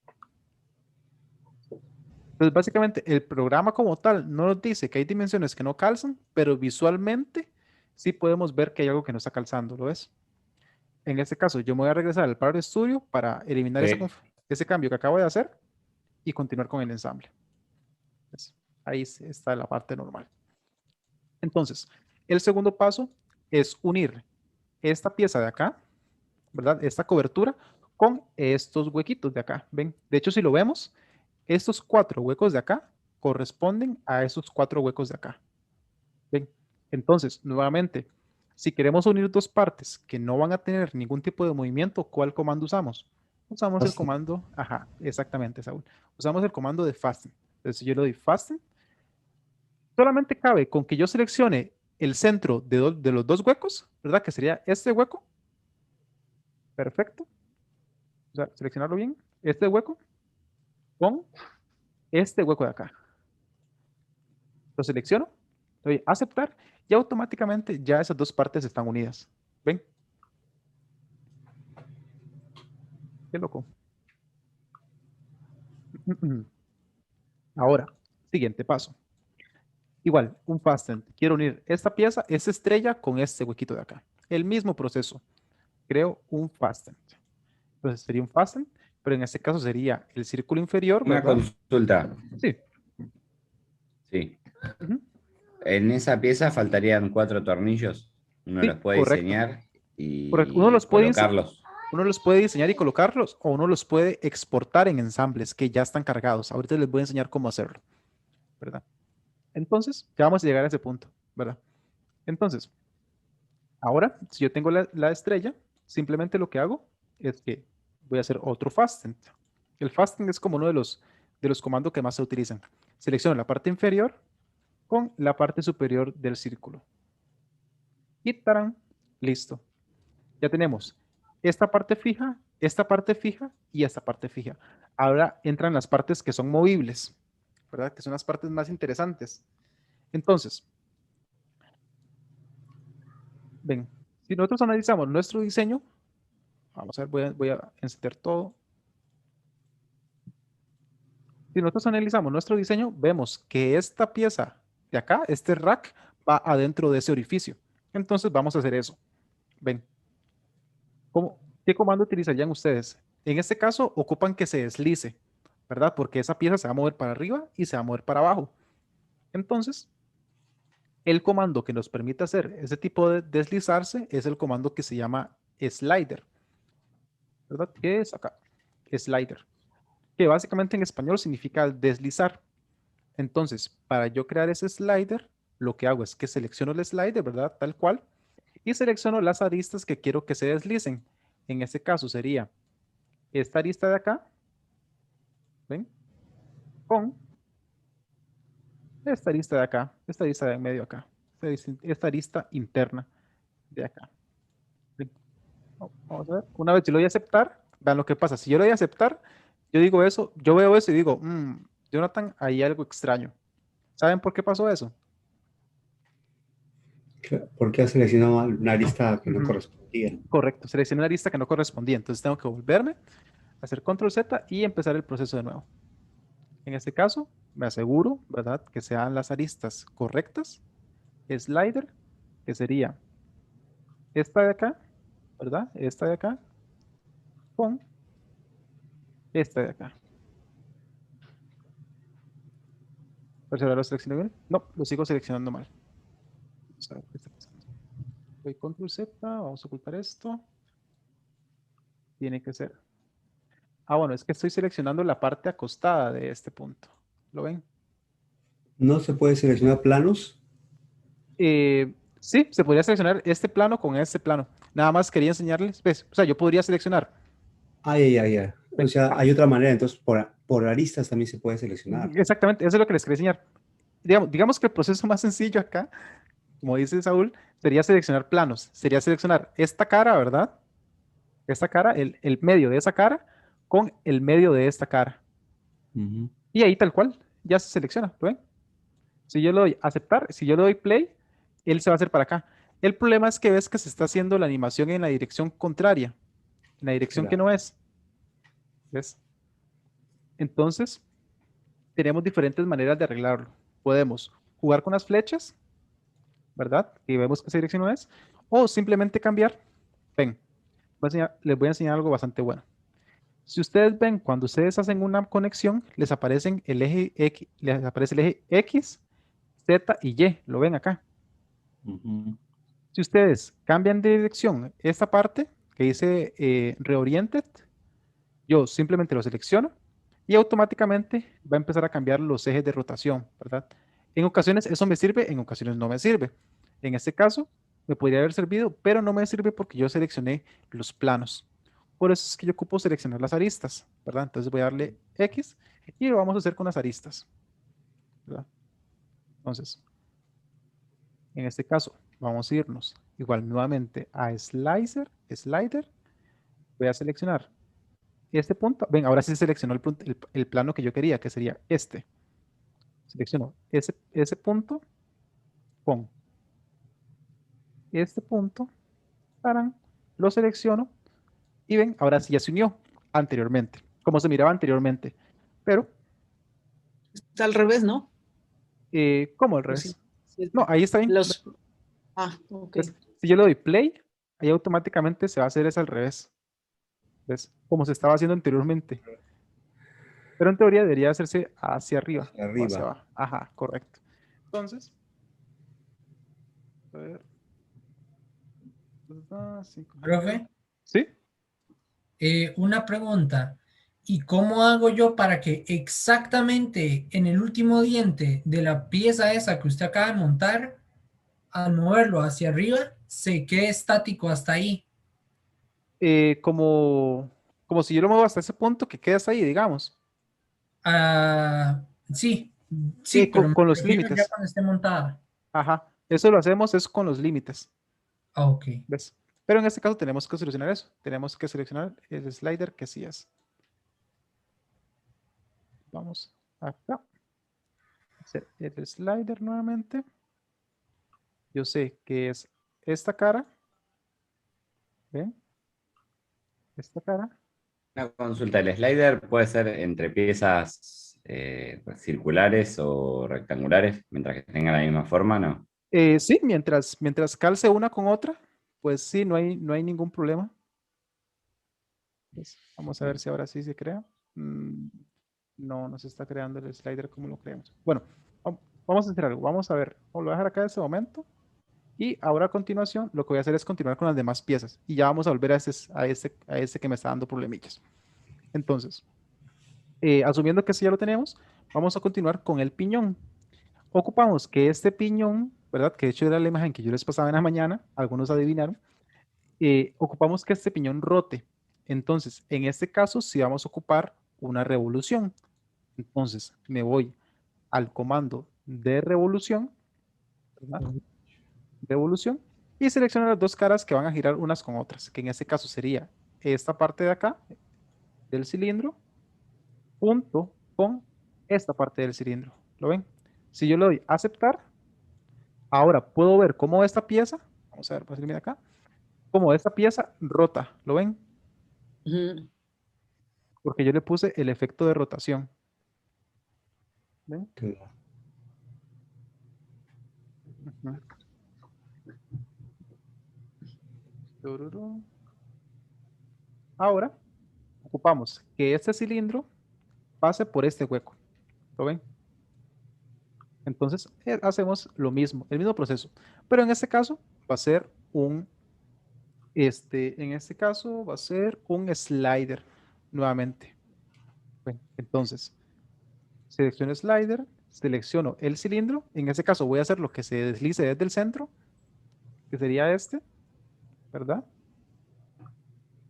Entonces, básicamente, el programa como tal no nos dice que hay dimensiones que no calzan, pero visualmente sí podemos ver que hay algo que no está calzando, ¿lo ves? En este caso, yo me voy a regresar al Power Studio para eliminar ese cambio que acabo de hacer y continuar con el ensamble. ¿Ves? Ahí está la parte normal. Entonces, el segundo paso es unir esta pieza de acá, ¿verdad? Esta cobertura con estos huequitos de acá. ¿Ven? De hecho, si lo vemos, estos 4 huecos de acá corresponden a esos 4 huecos de acá. ¿Ven? Entonces, nuevamente, si queremos unir dos partes que no van a tener ningún tipo de movimiento, ¿cuál comando usamos? Usamos el comando, ajá, exactamente, Saúl. Usamos el comando de fasten. Entonces, yo le doy fasten. Solamente cabe con que yo seleccione el centro de los dos huecos, ¿verdad? Que sería este hueco. Perfecto. O sea, seleccionarlo bien. Este hueco con este hueco de acá. Lo selecciono, le doy a aceptar y automáticamente ya esas dos partes están unidas. ¿Ven? Qué loco. Ahora, siguiente paso. Igual, un fasten. Quiero unir esta pieza, esta estrella con este huequito de acá. El mismo proceso. Creo un fasten. Entonces sería un fasten, pero en este caso sería el círculo inferior, Una ¿verdad? consulta. Sí. Sí. En esa pieza faltarían 4 tornillos. Uno Sí, los puede correcto. diseñar y Correcto. colocarlos. Uno los puede diseñar y colocarlos, o uno los puede exportar en ensambles que ya están cargados. Ahorita les voy a enseñar cómo hacerlo, ¿verdad? Entonces, ya vamos a llegar a ese punto, ¿verdad? Entonces, ahora, si yo tengo la estrella, simplemente lo que hago es que voy a hacer otro fasten. El fasten es como uno de los comandos que más se utilizan. Selecciono la parte inferior con la parte superior del círculo. Y ¡tarán! Listo. Ya tenemos esta parte fija y esta parte fija. Ahora entran las partes que son movibles, ¿verdad? Que son las partes más interesantes. Entonces, ven, si nosotros analizamos nuestro diseño, vamos a ver, voy a encender todo. Si nosotros analizamos nuestro diseño, vemos que esta pieza de acá, este rack, va adentro de ese orificio. Entonces vamos a hacer eso. Ven, ¿qué comando utilizarían ustedes? En este caso, ocupan que se deslice, ¿verdad? Porque esa pieza se va a mover para arriba y se va a mover para abajo. Entonces, el comando que nos permite hacer ese tipo de deslizarse es el comando que se llama slider, ¿verdad? ¿Qué es acá? Slider, que básicamente en español significa deslizar. Entonces, para yo crear ese slider, lo que hago es que selecciono el slider, ¿verdad? Tal cual, y selecciono las aristas que quiero que se deslicen. En este caso sería esta arista de acá, ¿ven? Con esta arista de acá, esta arista de en medio acá, esta arista interna de acá. ¿Ven? Vamos a ver, una vez yo lo voy a aceptar, vean lo que pasa. Si yo lo voy a aceptar, yo digo eso, yo veo eso y digo, Jonathan, hay algo extraño. ¿Saben por qué pasó eso? Porque ha seleccionado una lista que no correspondía. Correcto, seleccioné una lista que no correspondía, entonces tengo que volverme, hacer control Z y empezar el proceso de nuevo. En este caso, me aseguro, ¿verdad?, que sean las aristas correctas. Slider, que sería esta de acá, ¿verdad? Esta de acá, con esta de acá. ¿Pero si ahora lo selecciono bien? No, lo sigo seleccionando mal. Vamos a ver qué está pasando. Voy control Z, vamos a ocultar esto. Tiene que ser. Ah, bueno, es que estoy seleccionando la parte acostada de este punto. ¿Lo ven? ¿No se puede seleccionar planos? Sí, se podría seleccionar este plano con este plano. Nada más quería enseñarles, ¿ves? O sea, yo podría seleccionar. Ay. O sea, hay otra manera, entonces por aristas también se puede seleccionar. Exactamente, eso es lo que les quería enseñar. Digamos que el proceso más sencillo acá, como dice Saúl, sería seleccionar planos. Sería seleccionar esta cara, ¿verdad? Esta cara, el medio de esa cara con el medio de esta cara. Y ahí tal cual, ya se selecciona, ¿lo ven? Si yo le doy aceptar, si yo le doy play, él se va a hacer para acá. El problema es que ves que se está haciendo la animación en la dirección contraria, en la dirección que Claro. no es. ¿Ves? Entonces, tenemos diferentes maneras de arreglarlo. Podemos jugar con las flechas, ¿verdad? Y vemos que esa dirección no es. O simplemente cambiar. Ven, les voy a enseñar algo bastante bueno. Si ustedes ven, cuando ustedes hacen una conexión, les aparece el eje X, Z y Y. Lo ven acá. Si ustedes cambian de dirección esta parte que dice Reoriented, yo simplemente lo selecciono y automáticamente va a empezar a cambiar los ejes de rotación, ¿verdad? En ocasiones eso me sirve, en ocasiones no me sirve. En este caso me podría haber servido, pero no me sirve porque yo seleccioné los planos. Por eso es que yo ocupo seleccionar las aristas, ¿verdad? Entonces voy a darle X y lo vamos a hacer con las aristas, ¿verdad? Entonces, en este caso, vamos a irnos igual nuevamente a Slider. Voy a seleccionar este punto. Ven, ahora sí seleccionó el plano que yo quería, que sería este. Selecciono ese punto con este punto. ¡Tarán! Lo selecciono y ven, ahora sí ya se unió anteriormente, como se miraba anteriormente. Pero, Está al revés, ¿no? ¿cómo al Pues revés? sí. No, ahí está bien. Ok. ¿Ves? Si yo le doy play, ahí automáticamente se va a hacer eso al revés. ¿Ves? Como se estaba haciendo anteriormente. Pero en teoría debería hacerse hacia arriba Hacia o hacia arriba. abajo. Ajá, correcto. Entonces, A ver. 5. Profe, ¿Sí? una pregunta. ¿Y cómo hago yo para que exactamente en el último diente de la pieza esa que usted acaba de montar, al moverlo hacia arriba, se quede estático hasta ahí? Como si yo lo muevo hasta ese punto que quedas ahí, digamos. Ah, sí, sí, pero me Con los refiero ya límites. cuando esté montada. Ajá. Eso lo hacemos es con los límites. Ah, ok. ¿Ves? Pero en este caso tenemos que solucionar eso. Tenemos que seleccionar el slider que sí es. Vamos acá. Hacer el slider nuevamente. Yo sé que es esta cara. ¿Ven? Esta cara. Una consulta, ¿el slider puede ser entre piezas circulares o rectangulares, mientras que tengan la misma forma, no? Sí, mientras calce una con otra, pues sí, no hay ningún problema. Pues vamos a ver si ahora sí se crea. No se está creando el slider como lo creamos. Bueno, vamos a hacer algo. Vamos a ver. Lo voy a dejar acá en este momento. Y ahora a continuación, lo que voy a hacer es continuar con las demás piezas. Y ya vamos a volver a este que me está dando problemillas. Entonces, asumiendo que sí ya lo tenemos, vamos a continuar con el piñón. Ocupamos que este piñón, ¿verdad? Que de hecho era la imagen que yo les pasaba en la mañana, algunos adivinaron. Ocupamos que este piñón rote. Entonces, en este caso, sí vamos a ocupar una revolución. Entonces, me voy al comando de revolución, ¿verdad? Revolución, y selecciono las dos caras que van a girar unas con otras, que en este caso sería esta parte de acá del cilindro, junto con esta parte del cilindro. ¿Lo ven? Si yo le doy a aceptar, ahora puedo ver cómo esta pieza, vamos a ver, pues acá, cómo esta pieza rota. ¿Lo ven? Ujú. Porque yo le puse el efecto de rotación. ¿Ven? Claro. Ujú. Tururú. Ahora ocupamos que este cilindro pase por este hueco. ¿Lo ven? Entonces hacemos lo mismo, el mismo proceso. Pero en este caso va a ser en este caso va a ser un slider nuevamente. Bueno, entonces, selecciono slider, selecciono el cilindro. En este caso voy a hacer lo que se deslice desde el centro, que sería este, ¿verdad?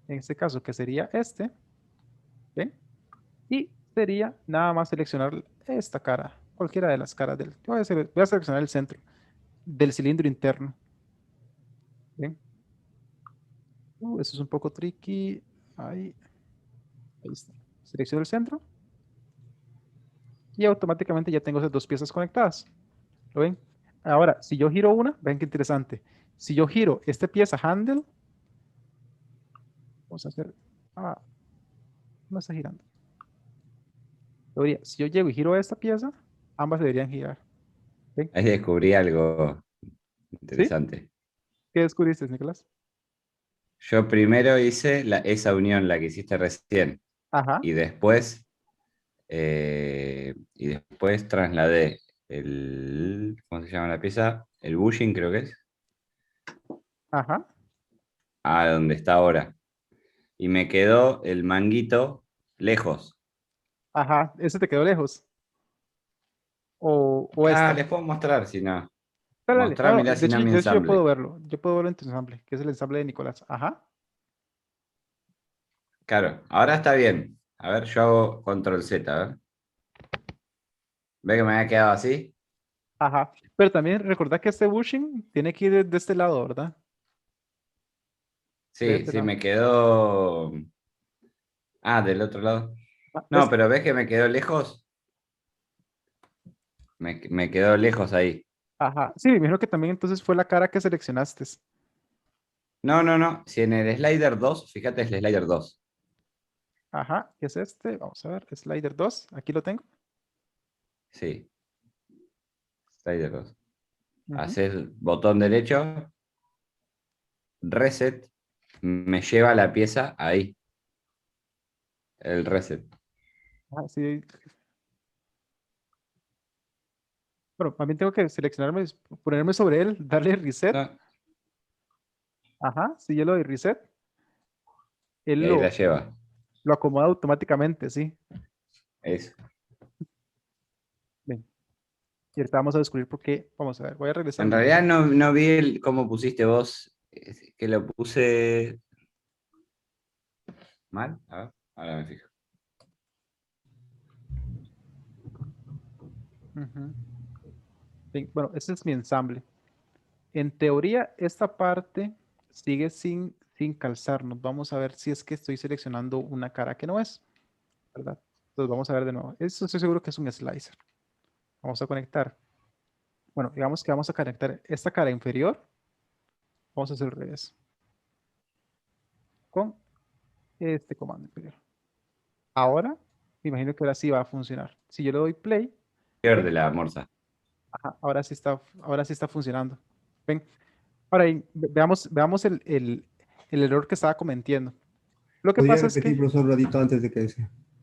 En este caso, que sería este. ¿Ven? Y sería nada más seleccionar esta cara, cualquiera de las caras del. Voy a seleccionar el centro del cilindro interno. ¿Ven? Eso es un poco tricky. Ahí está. Selecciono el centro y automáticamente ya tengo esas dos piezas conectadas. ¿Lo ven? Ahora, si yo giro una, ven qué interesante. Si yo giro esta pieza handle, vamos a hacer. No está girando. Si yo llego y giro esta pieza, ambas deberían girar. ¿Ven? Ahí descubrí algo ¿Sí? interesante. ¿Qué descubriste, Nicolás? Yo primero hice esa unión, la que hiciste recién, Ajá, y después trasladé ¿cómo se llama la pieza? El bushing, creo que es, ajá, a donde está ahora. Y me quedó el manguito lejos. ajá. Ese te quedó lejos. O Les puedo mostrar si no. Dale, dale. Mostrar, mirá, De si hecho, no mi de hecho, yo puedo ensamble. verlo. Yo puedo verlo en tu ensamble, que es el ensamble de Nicolás. Ajá, Claro, ahora está bien. A ver, yo hago control Z, a ver. ¿Ve que me había quedado así? ajá. Pero también recordá que este bushing tiene que ir de este lado, ¿verdad? De Sí, este sí, lado. me quedó. Ah, del otro lado. No, ¿Ves? pero ¿ves que me quedó lejos? Me quedó lejos ahí. Ajá. Sí, me imagino que también entonces fue la cara que seleccionaste. No, no, no. Si en el slider 2, fíjate, es el slider 2. Ajá, ¿qué es este? Vamos a ver, slider 2. Aquí lo tengo. Sí, slider 2. Ujú. Haces botón derecho, reset, me lleva la pieza ahí. El reset. Ah, sí. Bueno, también tengo que seleccionarme, ponerme sobre él, darle reset. No, Ajá, si yo le doy reset, y él ahí la lleva. lo acomoda automáticamente, sí. Eso. Bien. Y ahorita vamos a descubrir por qué. Vamos a ver, voy a regresar. En realidad no vi cómo pusiste vos, que lo puse mal. A ver, ahora me fijo. Ujú. Bien, bueno, ese es mi ensamble. En teoría, esta parte sigue sin calzarnos. Vamos a ver si es que estoy seleccionando una cara que no es, ¿verdad? Entonces vamos a ver de nuevo. Esto estoy seguro que es un slicer. Vamos a conectar. Bueno, digamos que vamos a conectar esta cara inferior. Vamos a hacer el revés. Con este comando inferior. Ahora, me imagino que ahora sí va a funcionar. Si yo le doy play, Pierde la morsa. ajá, ahora sí está funcionando. ¿Ven? Ahora veamos el error que estaba cometiendo. Lo que ¿Podría pasa es repetir, que, profesor, un ratito antes de que se...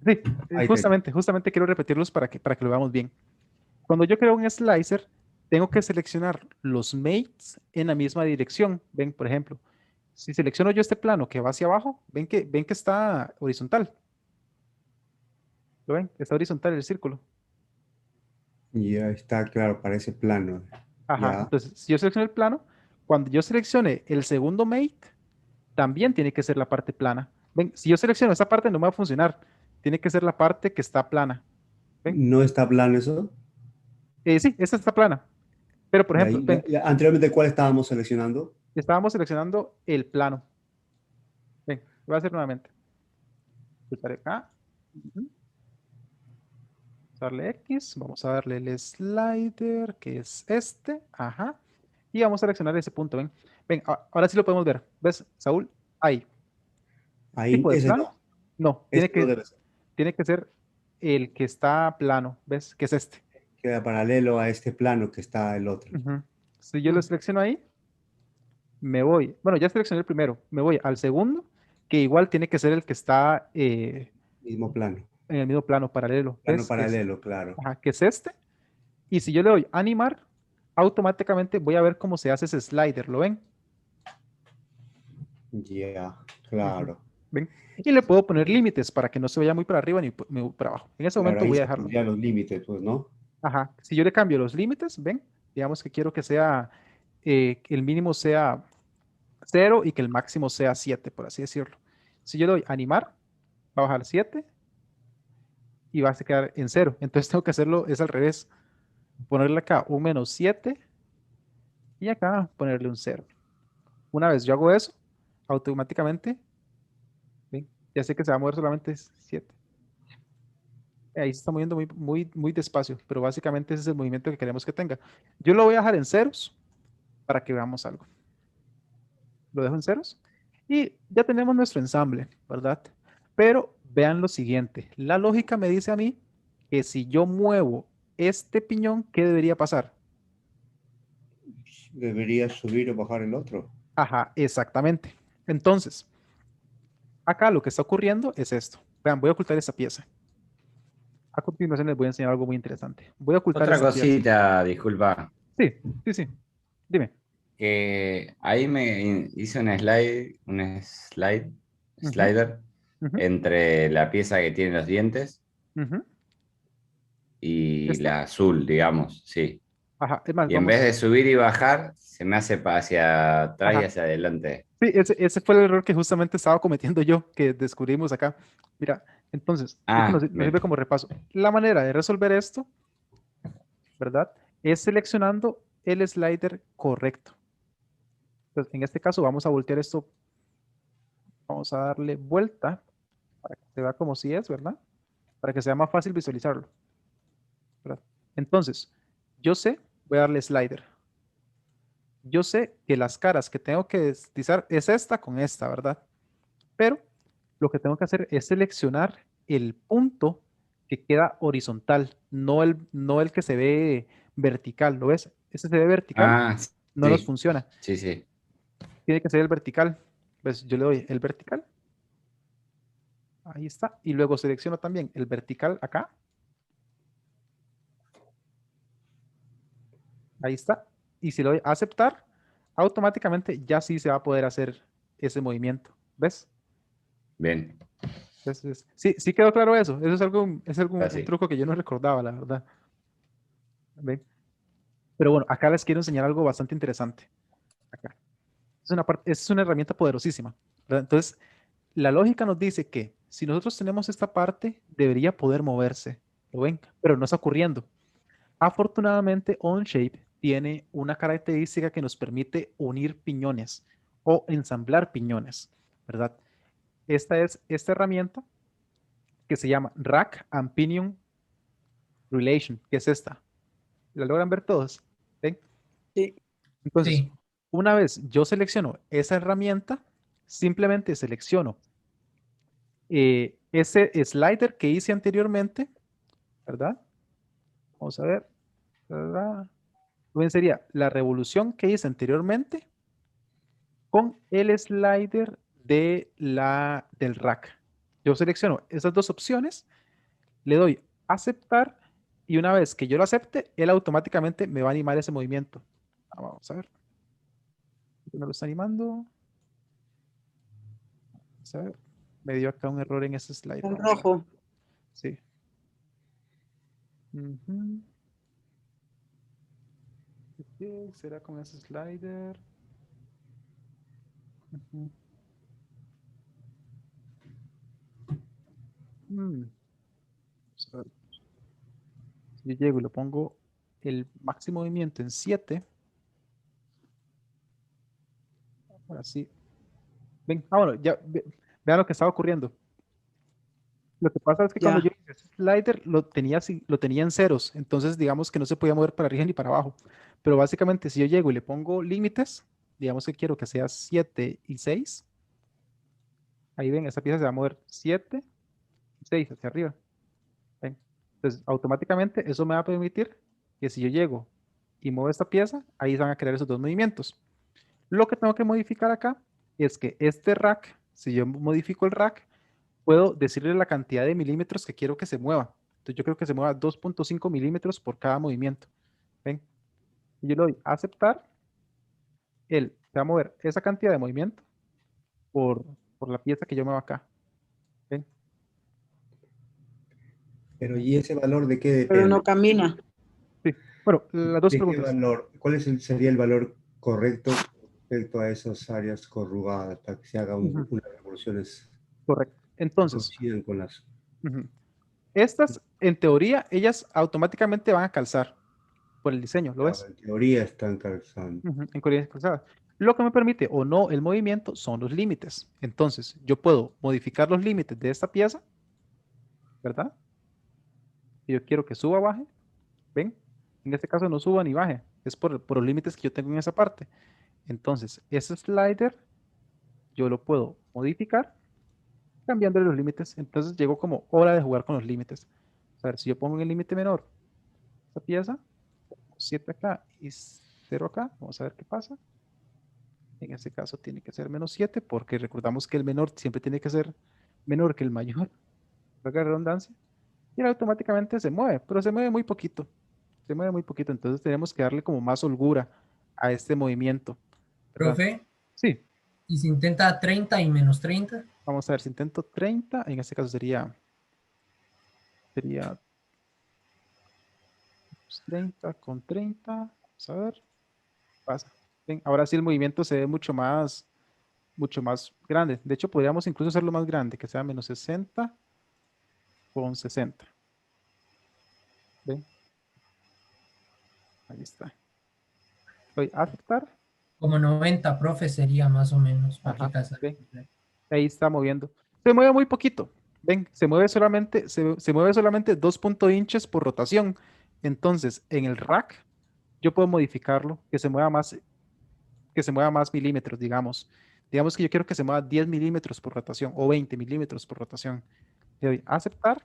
sí, Ahí está. justamente quiero repetirlos para que lo veamos bien. Cuando yo creo un slicer, tengo que seleccionar los mates en la misma dirección. Ven, por ejemplo, si selecciono yo este plano que va hacia abajo, ven que está horizontal. ¿Lo ven? Está horizontal el círculo. Ya está claro para ese plano. Ajá, Ya. entonces, si yo selecciono el plano, cuando yo seleccione el segundo mate, también tiene que ser la parte plana. Ven, si yo selecciono esa parte no me va a funcionar. Tiene que ser la parte que está plana. ¿Ven? ¿No está plano eso? Sí, esta está plana. Pero, por Y ejemplo, ahí, ven, anteriormente, ¿cuál estábamos seleccionando? estábamos seleccionando el plano. Ven, lo voy a hacer nuevamente. Pulsar acá. Ujú. Darle X. Vamos a darle el slider, que es este. Ajá. Y vamos a seleccionar ese punto. Ven, ven, ahora sí lo podemos ver. ¿Ves, Saúl? Ahí. Ahí, Tipo de ese plano. no. No, Ese no debe ser. tiene que ser el que está plano. ¿Ves? Que es este. Queda paralelo a este plano que está el otro. Ujú. Si yo lo selecciono ahí, me voy. Bueno, ya seleccioné el primero. Me voy al segundo, que igual tiene que ser el que está Mismo plano. en el mismo plano paralelo. Plano ¿Ves? paralelo, claro. Ajá, que es este. Y si yo le doy animar, automáticamente voy a ver cómo se hace ese slider. ¿Lo ven? Ya, Ujú. claro. ¿Ven? Y le puedo poner límites para que no se vaya muy para arriba ni muy para abajo. En ese Claro, momento ahí voy a se dejarlo. pondrían los límites, pues, ¿no? Ajá. Si yo le cambio los límites, ven, digamos que quiero que sea, que el mínimo sea 0 y que el máximo sea 7, por así decirlo. Si yo le doy animar, va a bajar 7 y va a quedar en 0. Entonces tengo que hacerlo, es al revés. Ponerle acá un menos 7 y acá ponerle un 0. Una vez yo hago eso, automáticamente, ¿ven? Ya sé que se va a mover solamente 7. Ahí se está moviendo muy despacio, pero básicamente ese es el movimiento que queremos que tenga. Yo lo voy a dejar en ceros para que veamos algo. Lo dejo en ceros y ya tenemos nuestro ensamble, ¿verdad? Pero vean lo siguiente, la lógica me dice a mí que si yo muevo este piñón, ¿qué debería pasar? Debería subir o bajar el otro. Ajá, exactamente. Entonces, acá lo que está ocurriendo es esto. Vean, voy a ocultar esta pieza. A continuación les voy a enseñar algo muy interesante. Voy a ocultar Otra esta pieza. cosita, disculpa, Sí, sí, sí. Dime. que ahí me hice un Ujú, slider ujú, entre la pieza que tiene los dientes ujú. y ¿Esta? la azul, digamos, sí. Ajá, es más, Y en vez de vamos. subir y bajar, se me hace hacia atrás y Ajá. hacia adelante. Sí, ese fue el error que justamente estaba cometiendo yo, que descubrimos acá. Mira, entonces, esto Ah, nos sirve bien. como repaso. La manera de resolver esto, ¿verdad? Es seleccionando el slider correcto. Entonces, en este caso, vamos a voltear esto, vamos a darle vuelta para que se vea como si es, ¿verdad? Para que sea más fácil visualizarlo, ¿verdad? Entonces, yo sé, voy a darle slider. Yo sé que las caras que tengo que deslizar es esta con esta, ¿verdad? Pero lo que tengo que hacer es seleccionar el punto que queda horizontal, no el que se ve vertical, ¿lo ves? Este se ve vertical, Ah, no nos sí, funciona. sí, sí. Tiene que ser el vertical. Pues yo le doy el vertical. Ahí está. Y luego selecciono también el vertical acá. Ahí está. Y si le doy a aceptar, automáticamente ya sí se va a poder hacer ese movimiento. ¿Ves? Bien. Entonces, sí, sí quedó claro eso. Eso es un Así. truco que yo no recordaba, la verdad. ¿Ven? Pero bueno, acá les quiero enseñar algo bastante interesante. Acá. Es una herramienta poderosísima, ¿verdad? Entonces, la lógica nos dice que si nosotros tenemos esta parte, debería poder moverse. ¿Lo ven? Pero no está ocurriendo. Afortunadamente, OnShape tiene una característica que nos permite unir piñones o ensamblar piñones, ¿verdad? Esta es esta herramienta que se llama Rack and Pinion Relation, que es esta. ¿La logran ver todos? ¿Ven? Sí. Entonces, Sí, una vez yo selecciono esa herramienta, simplemente selecciono ese slider que hice anteriormente, ¿verdad? Vamos a ver. ¿Verdad? Sería la revolución que hice anteriormente con el slider del rack. Yo selecciono esas dos opciones, le doy aceptar y una vez que yo lo acepte, él automáticamente me va a animar ese movimiento. Vamos a ver. ¿Me lo está animando? Vamos a ver. Me dio acá un error en ese slide. En Vamos a ver. rojo. Sí. Ujú. Ok, será con ese slider. Ujú. Vamos a ver. Si yo llego y lo pongo el máximo movimiento en 7. Ahora sí. Ven, bueno, ya vean lo que estaba ocurriendo. Lo que pasa es que cuando Ya. yo hice ese slider lo tenía en ceros, entonces digamos que no se podía mover para arriba ni para abajo. Pero básicamente si yo llego y le pongo límites, digamos que quiero que sea 7 y 6, ahí ven, esa pieza se va a mover 7 y 6 hacia arriba. ¿Ven? Entonces automáticamente eso me va a permitir que si yo llego y muevo esta pieza, ahí se van a crear esos dos movimientos. Lo que tengo que modificar acá es que este rack, si yo modifico el rack, puedo decirle la cantidad de milímetros que quiero que se mueva. Entonces yo creo que se mueva 2.5 milímetros por cada movimiento. ¿Ven? Y yo le doy a aceptar. Él se va a mover esa cantidad de movimiento por, por la pieza que yo muevo acá. ¿Ven? Pero ¿y ese valor de qué Pero no depende? camina. Sí. Bueno, las dos ¿De qué preguntas. valor? ¿Cuál sería el valor correcto respecto a esas áreas corrugadas para que se hagan Ujú, unas revoluciones correcto. que Entonces, coincidan con las... ujú, estas, en teoría, ellas automáticamente van a calzar por el diseño, ¿lo Claro, ves? en teoría están calzando. En coordenadas cruzadas. Lo que me permite o no el movimiento son los límites. Entonces, yo puedo modificar los límites de esta pieza, ¿verdad? Si yo quiero que suba o baje, ¿ven? En este caso no suba ni baje, es por los límites que yo tengo en esa parte. Entonces, ese slider yo lo puedo modificar cambiándole los límites. Entonces, llegó como hora de jugar con los límites. A ver, si yo pongo en el límite menor esta pieza, 7 acá y 0 acá, vamos a ver qué pasa. En este caso tiene que ser -7 porque recordamos que el menor siempre tiene que ser menor que el mayor, valga la redundancia, y él automáticamente se mueve, pero se mueve muy poquito, se mueve muy poquito, entonces tenemos que darle como más holgura a este movimiento, ¿verdad? profe, Sí, y si intenta 30 y -30, vamos a ver si intento 30, en este caso sería 30 con 30, vamos a ver, ¿qué pasa? Ven, ahora sí el movimiento se ve mucho más grande, de hecho podríamos incluso hacerlo más grande, que sea -60 con 60. ¿Ven? Ahí está. Doy a aceptar. como 90, profe, sería más o menos, para que Ajá. casa. ¿Ven? Ahí está moviendo. Se mueve muy poquito. Ven, se mueve solamente 2 inches por rotación. Entonces, en el rack, yo puedo modificarlo, que se mueva más milímetros, digamos. Digamos que yo quiero que se mueva 10 milímetros por rotación o 20 milímetros por rotación. Le doy a aceptar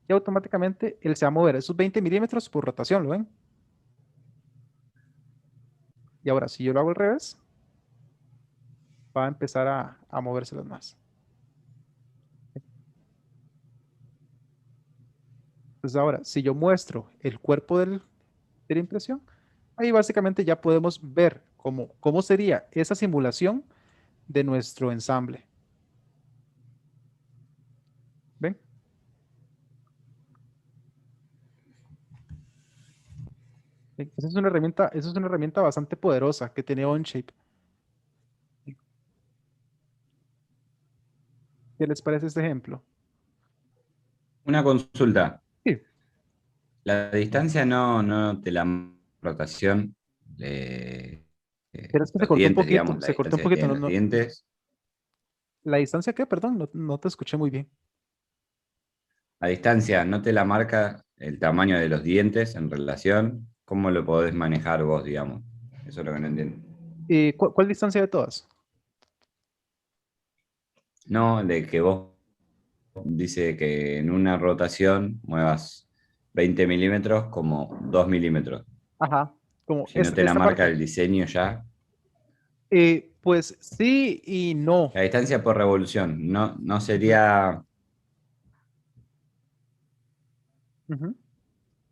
y automáticamente él se va a mover esos 20 milímetros por rotación, ¿lo ven? Y ahora, si yo lo hago al revés, va a empezar a movérselas más. Entonces ahora, si yo muestro el cuerpo de la impresión, ahí básicamente ya podemos ver cómo sería esa simulación de nuestro ensamble. ¿Ven? Esa es una herramienta bastante poderosa que tiene Onshape. ¿Qué les parece este ejemplo? Una consulta. Sí. La distancia no te la rotación Pero es que se los cortó un dientes, poquito, digamos, la se cortó un distancia que poquito. tienen los dientes. ¿La distancia qué? Perdón, no te escuché muy bien. La distancia no te la marca el tamaño de los dientes en relación. ¿Cómo lo podés manejar vos, digamos? Eso es lo que no entiendo. ¿Cuál distancia de todas? No, de que vos dice que en una rotación muevas 20 milímetros como 2 milímetros. Ajá, como Si no te la esta marca parte. el diseño ya. Pues sí y no. La distancia por revolución no sería. Ujú.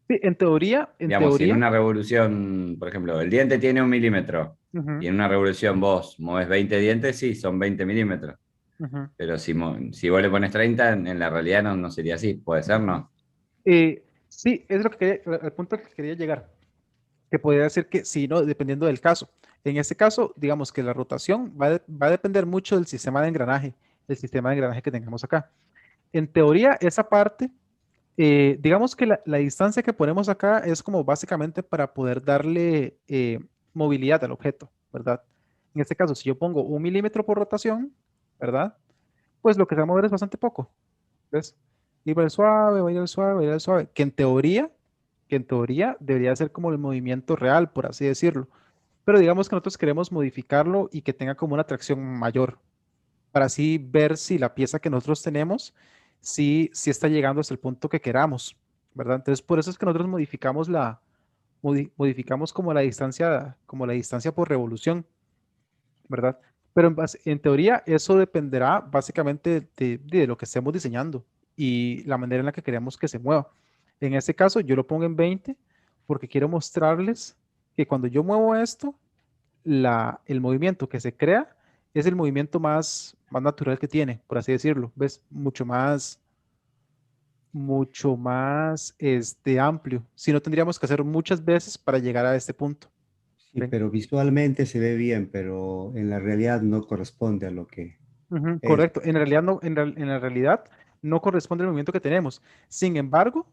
Sí, en Digamos, si en teoría, una revolución, por ejemplo, el diente tiene 1 milímetro ujú, y en una revolución vos mueves 20 dientes, sí, son 20 milímetros. ujú. Pero si vos le pones 30, en la realidad no sería así. ¿Puede ser, no? Sí, es lo que el punto al que quería llegar. Que podría decir que sí, no, dependiendo del caso. En este caso, digamos que la rotación va a depender mucho del sistema de engranaje, el sistema de engranaje que tengamos acá. En teoría, esa parte, digamos que la distancia que ponemos acá es como básicamente para poder darle movilidad al objeto, ¿verdad? En este caso, si yo pongo 1 milímetro por rotación, ¿verdad? Pues lo que se va a mover es bastante poco, ¿ves? Y va a ir suave, va a ir suave, va a ir suave, que en teoría debería ser como el movimiento real, por así decirlo. Pero digamos que nosotros queremos modificarlo y que tenga como una tracción mayor, para así ver si la pieza que nosotros tenemos, si está llegando hasta el punto que queramos, ¿verdad? Entonces, por eso es que nosotros modificamos como la distancia por revolución, ¿verdad? Pero en teoría eso dependerá básicamente de lo que estemos diseñando y la manera en la que queremos que se mueva. En este caso yo lo pongo en 20 porque quiero mostrarles que cuando yo muevo esto, el movimiento que se crea es el movimiento más natural que tiene, por así decirlo. ¿Ves? Mucho más amplio. Si no, tendríamos que hacer muchas veces para llegar a este punto. Sí, ¿Ven? pero visualmente se ve bien, pero en la realidad no corresponde a lo que Ujú, es. correcto. En realidad no, en la realidad no corresponde al movimiento que tenemos. Sin embargo,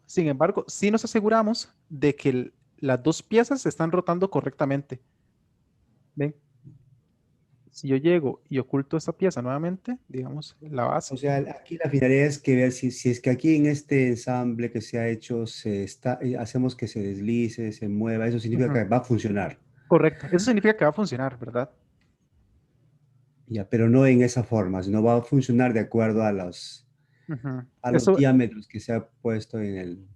sí nos aseguramos de que las dos piezas se están rotando correctamente. ¿Ven? Si yo llego y oculto esta pieza nuevamente, digamos, la O base. sea, aquí la finalidad es que ver si es que aquí en este ensamble que se ha hecho hacemos que se deslice, se mueva, eso significa Ujú, que va a funcionar. correcto. Eso significa que va a funcionar, ¿verdad? Ya, pero no en esa forma, sino va a funcionar de acuerdo Ujú. a los Eso, diámetros que se ha puesto en el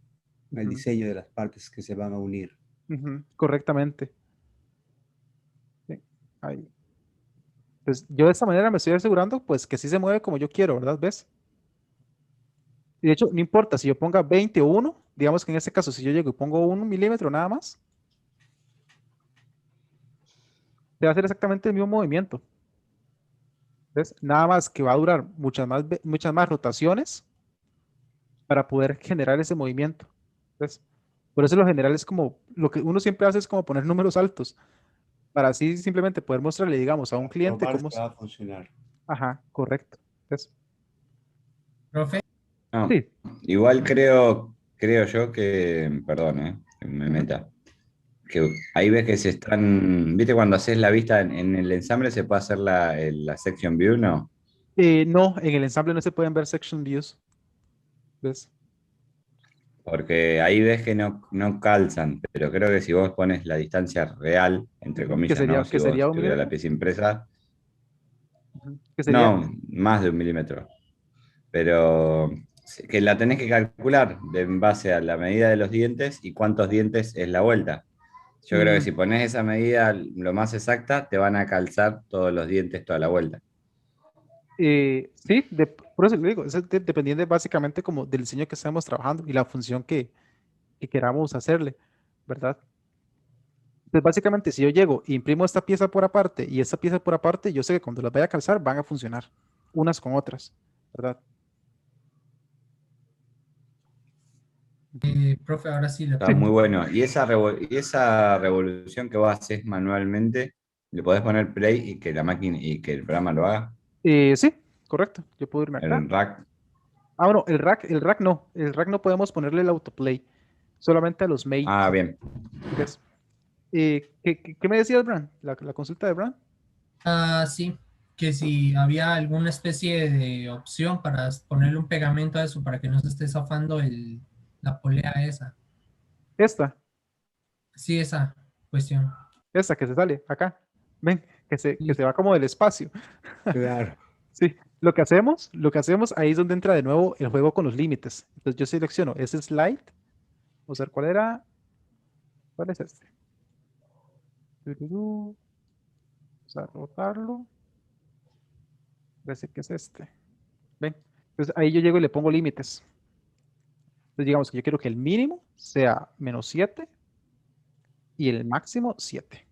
ujú, diseño de las partes que se van a unir. ujú, correctamente. Sí, ahí. Pues yo de esta manera me estoy asegurando pues que sí se mueve como yo quiero, ¿verdad? ¿Ves? Y de hecho, no importa si yo ponga 20 o 1, digamos que en este caso, si yo llego y pongo 1 milímetro nada más, te va a hacer exactamente el mismo movimiento. ¿Ves? Nada más que va a durar muchas más rotaciones para poder generar ese movimiento. ¿Ves? Por eso lo general es como, lo que uno siempre hace es como poner números altos, para así simplemente poder mostrarle, digamos, a un Para cliente probar cómo que es. va a funcionar. Ajá, correcto. ¿Ves? Profe, No, Sí, igual creo yo que, perdón, que me ujú. meta, que ahí ves que se están, ¿viste cuando haces la vista en el ensamble se puede hacer la section view? No, No, en el ensamble no se pueden ver section views. ¿Ves? porque ahí ves que no calzan, pero creo que si vos pones la distancia real, entre Ujú, que comillas, sería, ¿no? que Si sería vos un tuvieras la milímetro. pieza impresa, Ujú, que sería, no, más de 1 milímetro, pero que la tenés que calcular en base a la medida de los dientes y cuántos dientes es la vuelta. Yo creo que mm, si pones esa medida lo más exacta, te van a calzar todos los dientes toda la vuelta. sí, por eso le digo, eso dependiendo básicamente como del diseño que estemos trabajando y la función que queramos hacerle, ¿verdad? Entonces, básicamente, si yo llego e imprimo esta pieza por aparte y esta pieza por aparte, yo sé que cuando las vaya a calzar van a funcionar unas con otras, ¿verdad? Profe, ahora sí le Está muy pregunto. bueno. Y esa revolución que vos haces manualmente, le podés poner play y que la máquina y que el programa lo haga. Sí, correcto. Yo puedo irme acá. El rack. Ah, bueno, el rack no podemos ponerle el autoplay, solamente a los mates. Ah, bien. ¿Ves? ¿Qué me decías, Bran? La consulta de Bran. Ah, sí, que si había alguna especie de opción para ponerle un pegamento a eso para que no se esté zafando la polea esa. Esta Sí, esa cuestión. que se sale acá. Ven, que Sí. se va como del espacio. Claro. Sí, lo que hacemos ahí es donde entra de nuevo el juego con los límites. Entonces yo selecciono ese slide. Vamos a ver cuál era. ¿Cuál es este? Tururú. Vamos a rotarlo. Parece que es este. Ven. Entonces ahí yo llego y le pongo límites. Entonces digamos que yo quiero que el mínimo sea -7 y el máximo 7.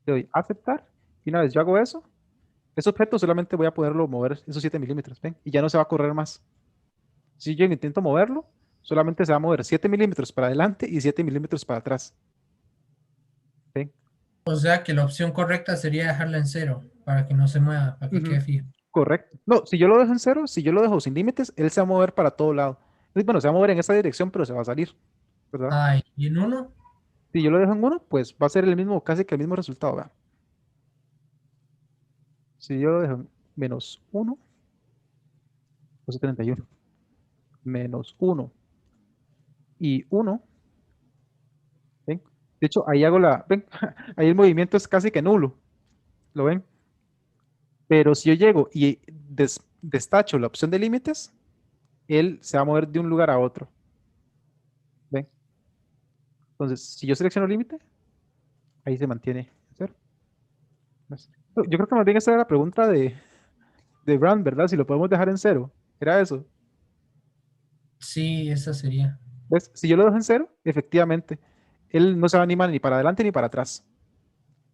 Le doy a aceptar y una vez yo hago eso, ese objeto solamente voy a poderlo mover esos 7 milímetros, ¿ven? Y ya no se va a correr más. Si yo intento moverlo, solamente se va a mover 7 milímetros para adelante y 7 milímetros para atrás. ¿Ven? O sea que la opción correcta sería dejarla en 0 para que no se mueva, para que Ujú, quede fijo. correcto. No, si yo lo dejo en 0, si yo lo dejo sin límites, él se va a mover para todo lado. Bueno, se va a mover en esa dirección, pero se va a salir, ¿verdad? Ay, y en 1, Si yo lo dejo en 1, pues va a ser el mismo, casi que el mismo resultado, ¿verdad? Si yo lo dejo en -1, pues 31. -1 y 1. ¿Ven? De hecho, ahí hago ¿ven? Ahí el movimiento es casi que nulo. ¿Lo ven? Pero si yo llego y destacho la opción de límites, él se va a mover de un lugar a otro. ¿Ven? Entonces, si yo selecciono límite, ahí se mantiene cero. Yo creo que más bien esa era la pregunta de Brand, ¿verdad? Si lo podemos dejar en 0. Era eso. sí, esa sería. ¿Ves? Si yo lo dejo en 0, efectivamente, él no se va a animar ni para adelante ni para atrás.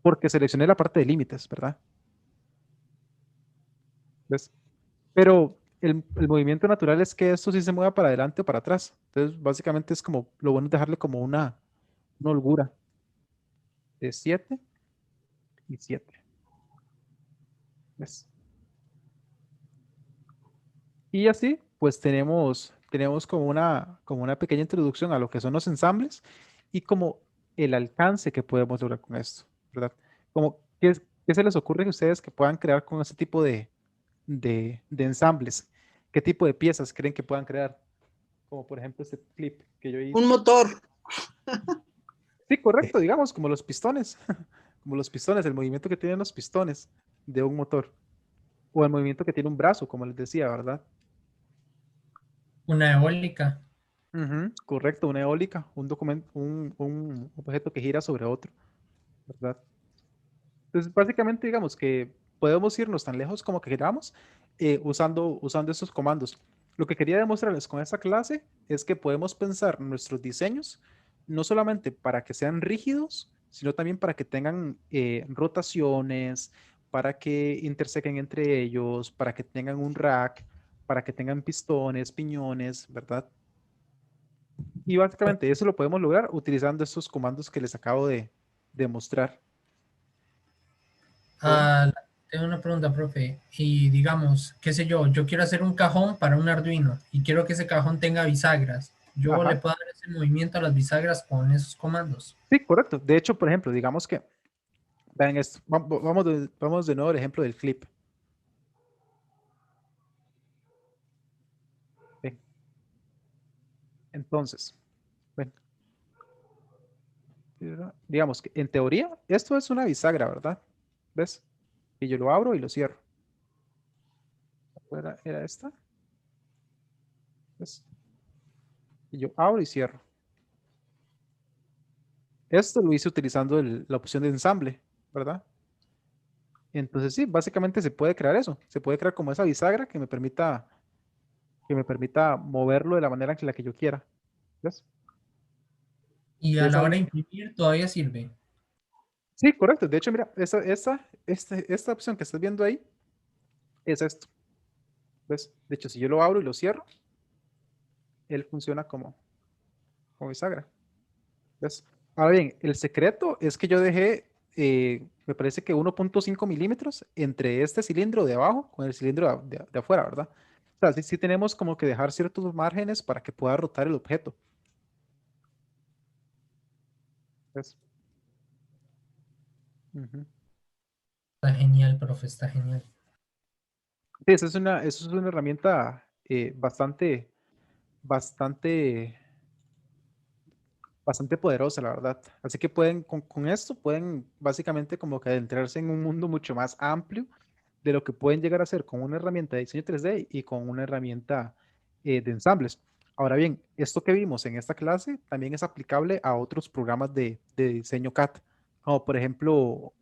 Porque seleccioné la parte de límites, ¿verdad? ¿Ves? Pero el movimiento natural es que esto sí se mueva para adelante o para atrás. Entonces, básicamente es como, lo bueno es dejarle como una holgura de 7 y 7. ¿Ves? Y así, pues tenemos como una pequeña introducción a lo que son los ensambles y como el alcance que podemos lograr con esto, ¿verdad? Como, ¿qué se les ocurre a ustedes que puedan crear con este tipo de ensambles? ¿Qué tipo de piezas creen que puedan crear? Como por ejemplo este clip que yo hice. Un motor. Sí, correcto, digamos, como los pistones, como los pistones, el movimiento que tienen los pistones de un motor, o el movimiento que tiene un brazo, como les decía, ¿verdad? Una eólica. Ujú, correcto, una eólica, un objeto que gira sobre otro, ¿verdad? Entonces, básicamente, digamos que podemos irnos tan lejos como que queramos usando estos comandos. Lo que quería demostrarles con esta clase es que podemos pensar nuestros diseños no solamente para que sean rígidos, sino también para que tengan rotaciones, para que intersequen entre ellos, para que tengan un rack, para que tengan pistones, piñones, ¿verdad? Y básicamente eso lo podemos lograr utilizando estos comandos que les acabo de mostrar. ¿Lo ven? Ah, tengo una pregunta, profe. Y digamos, qué sé yo quiero hacer un cajón para un Arduino y quiero que ese cajón tenga bisagras. Yo le Ajá. puedo dar ese movimiento a las bisagras con esos comandos. Sí, correcto. De hecho, por ejemplo, digamos que, vean esto, vamos de nuevo al ejemplo del clip. Ven. Entonces, ven, digamos que en teoría esto es una bisagra, ¿verdad? ¿Ves? Y yo lo abro y lo cierro. Era esta. ¿Ves? Y yo abro y cierro. Esto lo hice utilizando la opción de ensamble, ¿verdad? Entonces sí, básicamente se puede crear eso. Se puede crear como esa bisagra que me permita moverlo de la manera en la que yo quiera. ¿Ves? Y a Es la hora algo, de imprimir todavía sirve. Sí, correcto. De hecho, mira, esta opción que estás viendo ahí es esto. ¿Ves? De hecho, si yo lo abro y lo cierro, él funciona como bisagra. ¿Ves? Ahora bien, el secreto es que yo dejé, me parece que 1.5 milímetros entre este cilindro de abajo con el cilindro de afuera, ¿verdad? O sea, sí tenemos como que dejar ciertos márgenes para que pueda rotar el objeto. ¿Ves? Ujú. Está genial, profe, está genial. Sí, eso es una herramienta bastante, bastante poderosa, la verdad. Así que con esto pueden básicamente como que adentrarse en un mundo mucho más amplio de lo que pueden llegar a hacer con una herramienta de diseño 3D y con una herramienta de ensambles. Ahora bien, esto que vimos en esta clase también es aplicable a otros programas de diseño CAD, como por ejemplo,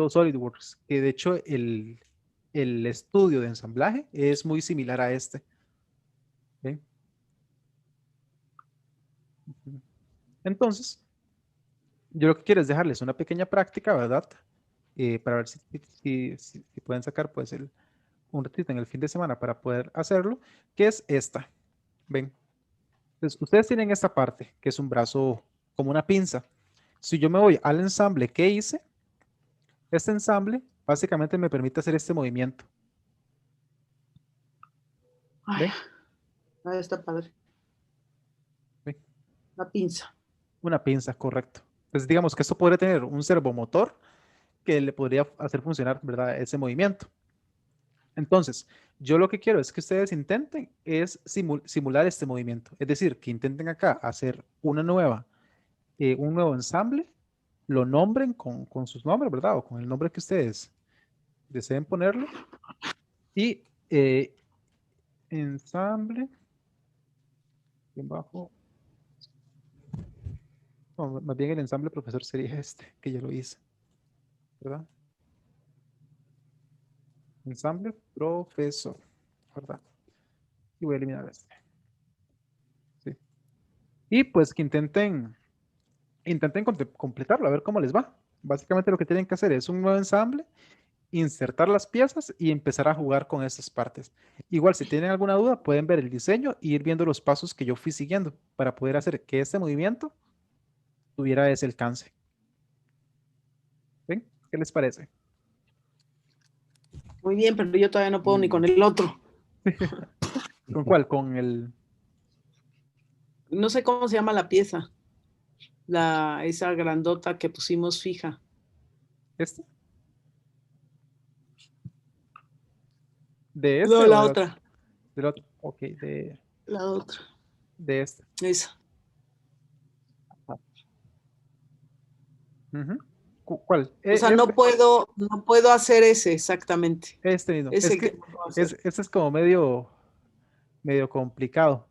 SolidWorks, que de hecho el estudio de ensamblaje es muy similar a este. ¿Ven? Ujú. Entonces, yo lo que quiero es dejarles una pequeña práctica, ¿verdad? Para ver si pueden sacar pues un ratito en el fin de semana para poder hacerlo, que es esta. ¿Ven? Entonces, ustedes tienen esta parte, que es un brazo como una pinza. Si yo me voy al ensamble que hice, este ensamble básicamente me permite hacer este movimiento. Ay, ¿Ven? está padre. ¿Ven? La pinza. Una pinza, correcto. Entonces, digamos que esto podría tener un servomotor que le podría hacer funcionar, ¿verdad? Ese movimiento. Entonces, yo lo que quiero es que ustedes intenten es simular este movimiento. Es decir, que intenten acá hacer un nuevo ensamble, lo nombren con sus nombres, ¿verdad? O con el nombre que ustedes deseen ponerlo. Y ensamble, bien bajo, no, más bien el ensamble profesor sería este, que ya lo hice, ¿verdad? Ensamble profesor, ¿verdad? Y voy a eliminar este. Sí. Y pues que intenten completarlo, a ver cómo les va. Básicamente lo que tienen que hacer es un nuevo ensamble, insertar las piezas y empezar a jugar con estas partes. Igual, si tienen alguna duda, pueden ver el diseño e ir viendo los pasos que yo fui siguiendo para poder hacer que este movimiento tuviera ese alcance. ¿Ven? ¿Qué les parece? Muy bien, pero yo todavía no puedo ni con bien. el otro. ¿Con cuál? Con el... No sé cómo se llama la pieza. Esa grandota que pusimos fija. ¿Este? ¿De No, este o la del otro? otra. Del otro. Ok, La otra. de este. Esa. Ah. Ujú. ¿Cuál? O sea, no puedo hacer ese exactamente. Este mismo. Es Ese que que no puedo hacer. este es como medio complicado.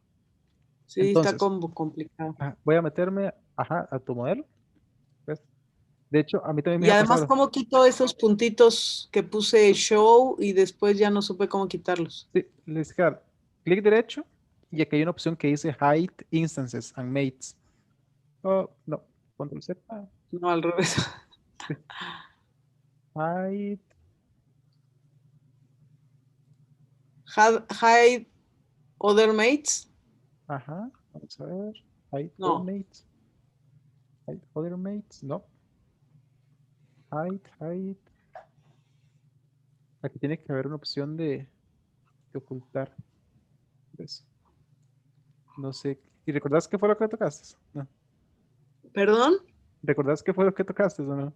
Sí, está Entonces, como complicado. voy a meterme, a tu modelo. ¿Ves? De hecho, a mí también me Y ha además, pasado. ¿cómo quito esos puntitos que puse show y después ya no supe cómo quitarlos? Sí, les dar clic derecho y aquí hay una opción que dice Hide Instances and Mates. Oh, no, control Z. No, al revés. Sí. Hide. Hide other mates. Ajá. Vamos a ver. Hide all No. mates. Hide other mates. No. Hide. Aquí tiene que haber una opción de ocultar. ¿Ves? No sé. ¿Y recordás qué fue lo que tocaste? No. ¿Perdón? ¿Recordás qué fue lo que tocaste o no?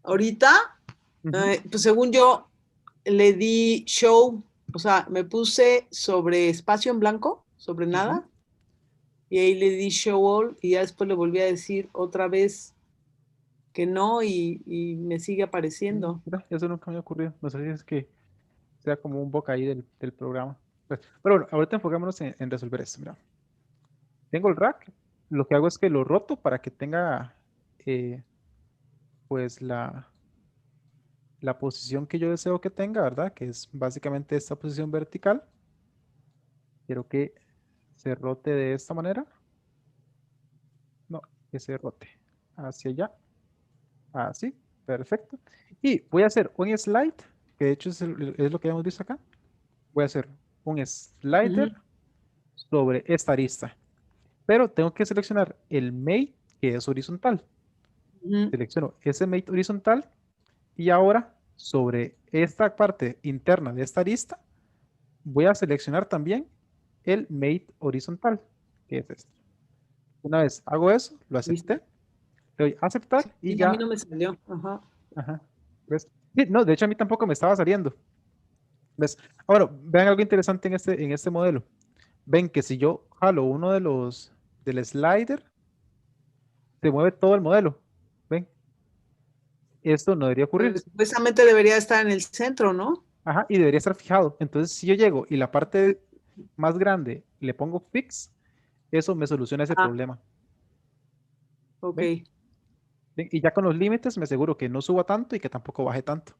Ahorita, Ujú. pues según yo, le di show, o sea, me puse sobre espacio en blanco, sobre Ujú. nada, y ahí le di show all, y ya después le volví a decir otra vez que no, y me sigue apareciendo. Mira, eso nunca me ha ocurrido. No sé si es que sea como un boca ahí del programa. Pero bueno, ahorita enfocémonos en resolver esto. Mira, tengo el rack. Lo que hago es que lo roto para que tenga eh, pues la posición que yo deseo que tenga, ¿verdad? Que es básicamente esta posición vertical. Quiero que se rote de esta manera. No, que se rote. hacia allá, así, perfecto. Y voy a hacer un slide, que de hecho es lo que hemos visto acá. Voy a hacer un slider sobre esta arista, pero tengo que seleccionar el mate que es horizontal. Selecciono ese mate horizontal y ahora sobre esta parte interna de esta arista voy a seleccionar también el mate horizontal, que es este. Una vez hago eso, lo acepté, le doy a aceptar y Sí, ya. a mí no me salió. Ajá. Ajá. ¿Ves? Sí, no, de hecho a mí tampoco me estaba saliendo. ¿Ves? Ahora, vean algo interesante en este modelo. Ven que si yo jalo uno del slider, se mueve todo el modelo. ¿Ven? Esto no debería ocurrir. Pues, supuestamente debería estar en el centro, ¿no? Ajá, y debería estar fijado. Entonces, si yo llego y la parte más grande le pongo fix, eso me soluciona ese problema. Ok. ¿Ven? ¿Ven? Y ya con los límites me aseguro que no suba tanto y que tampoco baje tanto.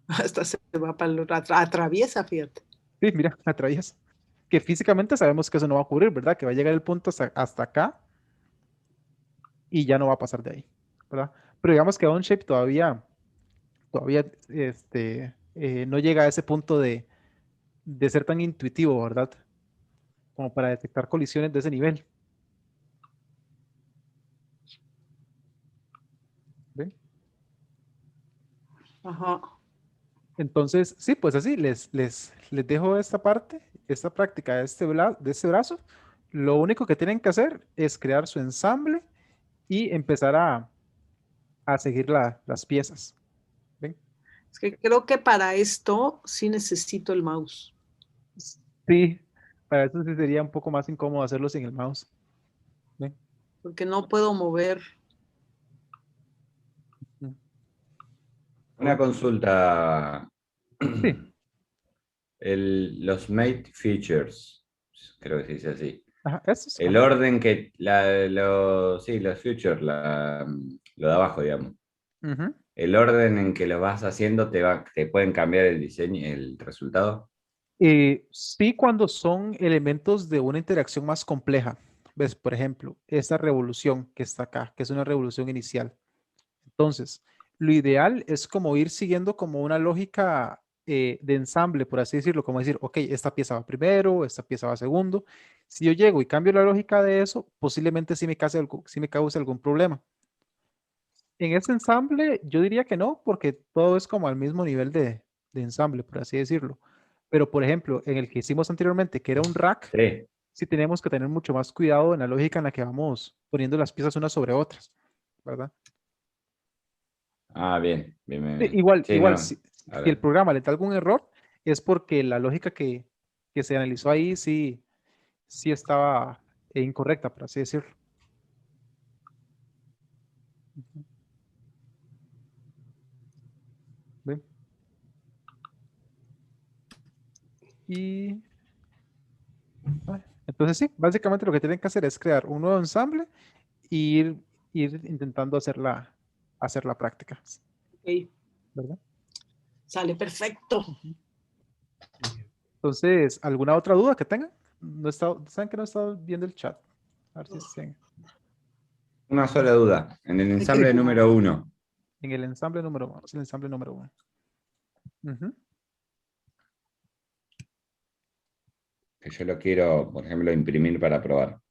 Hasta se va para el otro, atraviesa, fíjate. Sí, mira, atraviesa. Que físicamente sabemos que eso no va a ocurrir, ¿verdad? Que va a llegar el punto hasta acá y ya no va a pasar de ahí, ¿verdad? Pero digamos que OnShape todavía no llega a ese punto de ser tan intuitivo, ¿verdad? Como para detectar colisiones de ese nivel. ¿Ven? Ajá. Entonces, sí, pues así, les dejo esta parte, esta práctica de este brazo. Lo único que tienen que hacer es crear su ensamble y empezar a seguir las piezas. ¿Ven? Es que creo que para esto sí necesito el mouse. Sí, para eso sí sería un poco más incómodo hacerlo sin el mouse. ¿Ven? Porque no puedo mover. Una consulta. Sí. Los mate features, creo que se dice así. Ajá, estos, El ajá. orden que, los features, lo de abajo, digamos. Ujú. El orden en que lo vas haciendo te pueden cambiar el diseño, el resultado. Sí, cuando son elementos de una interacción más compleja. ¿Ves? Por ejemplo, esta revolución que está acá, que es una revolución inicial. Entonces, lo ideal es como ir siguiendo como una lógica de ensamble, por así decirlo, como decir, ok, esta pieza va primero, esta pieza va segundo. Si yo llego y cambio la lógica de eso, posiblemente sí me cause algún problema. En ese ensamble, yo diría que no, porque todo es como al mismo nivel de ensamble, por así decirlo. Pero, por ejemplo, en el que hicimos anteriormente, que era un rack, Sí. sí tenemos que tener mucho más cuidado en la lógica en la que vamos poniendo las piezas unas sobre otras, ¿verdad? Ah, bien, bien, bien, Sí, bien. igual, Sí, igual, no. si el Ahora, programa le da algún error, es porque la lógica que se analizó ahí sí estaba incorrecta, por así decirlo. Ujú. ¿Ven? Y entonces sí, básicamente lo que tienen que hacer es crear un nuevo ensamble e ir intentando hacer la práctica, Ok. ¿verdad? Sale perfecto. Ujú. Entonces, ¿alguna otra duda que tengan? Saben que no he estado viendo el chat. A ver si se- una sola duda. En el ensamble número 1, en el ensamble número 1. Es el ensamble número 1. Ujú, que yo lo quiero, por ejemplo, imprimir para probar.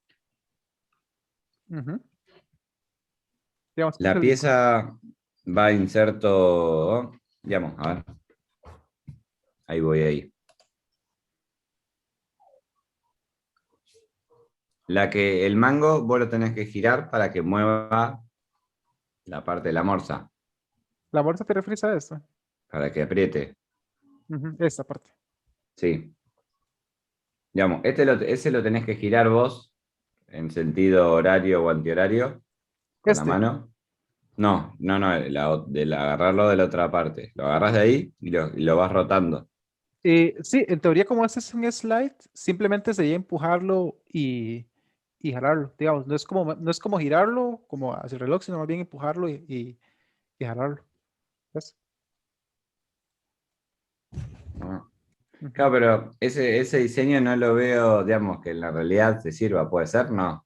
ujú. Digamos, este es La el- pieza va a inserto, digamos, a ver. Ahí voy ahí. El mango vos lo tenés que girar para que mueva la parte de la morsa, ¿La bolsa te refieres a esto? para que apriete. Ujú, esta parte. Sí. Digamos, ese lo tenés que girar vos en sentido horario o antihorario con la Este. mano. No, agarrarlo de la otra parte. Lo agarras de ahí y lo vas rotando. Sí, en teoría, como este es un slide, simplemente sería empujarlo y jalarlo. Digamos, no es como girarlo como hacia el reloj, sino más bien empujarlo y jalarlo. ¿Ves? Ah. Ujú. Claro, pero ese diseño no lo veo, digamos, que en la realidad te sirva. ¿Puede ser? No.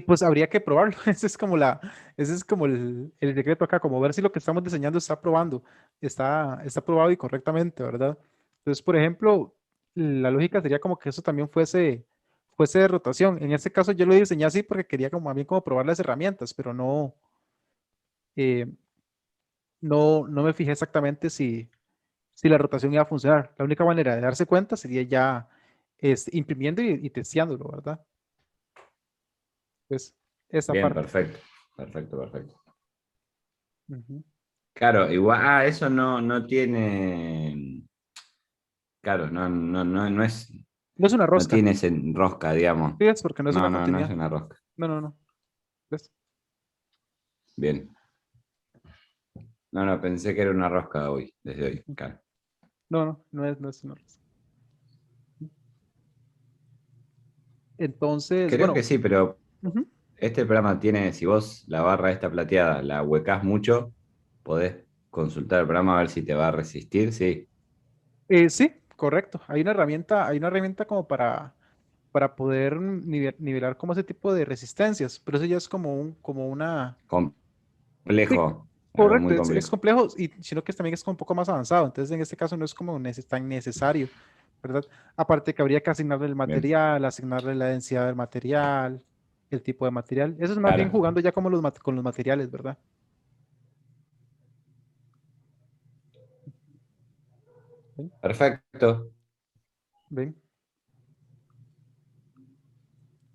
Pues habría que probarlo. Ese es como el secreto acá, como ver si lo que estamos diseñando está probando, está probado y correctamente, ¿verdad? Entonces, por ejemplo, la lógica sería como que eso también fuese de rotación. En este caso yo lo diseñé así porque quería como a mí como probar las herramientas, pero eh, no me fijé exactamente si la rotación iba a funcionar. La única manera de darse cuenta sería ya imprimiendo y testeándolo, ¿verdad? Pues esa Bien, parte. perfecto. Perfecto, perfecto. Ujú. Claro, igual, eso no tiene, claro, no es, No es una no rosca. tiene ese rosca, digamos. Sí, es porque no es una No es continuidad. una rosca. No. ¿Ves? Bien. No, pensé que era una rosca hoy, desde hoy, claro. No es una rosca. Entonces, Creo bueno, que sí, pero ujú. este programa tiene, si vos la barra esta plateada la huecás mucho, podés consultar el programa a ver si te va a resistir, sí. Sí, correcto. Hay una herramienta como para poder nivelar como ese tipo de resistencias, pero eso ya es como una... Sí, Complejo, algo correcto, muy es complejo. complejo y sino que también es como un poco más avanzado. Entonces, en este caso no es como tan necesario, ¿verdad? Aparte que habría que asignarle el Bien, material, asignarle la densidad del material, el tipo de material. Eso es más bien claro. jugando ya como con los materiales, ¿verdad? ¿Ven? Perfecto. ¿Ven?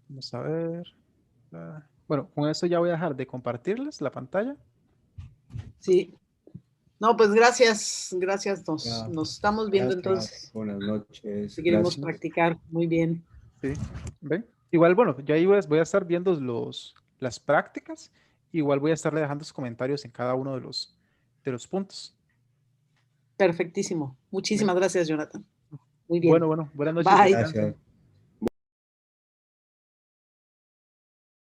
Vamos a ver. Bueno, con eso ya voy a dejar de compartirles la pantalla. Sí. No, pues gracias, gracias. Ya, Nos estamos viendo gracias, entonces. buenas noches, Seguiremos gracias. practicar. Muy bien. Sí, ¿ven? Igual, bueno, yo ahí voy a estar viendo las prácticas. Igual voy a estarle dejando sus comentarios en cada uno de los puntos. Perfectísimo. ¿Ven? Muchísimas gracias, Jonathan. Muy bien. Bueno, buenas noches, Bye. descansen. Gracias.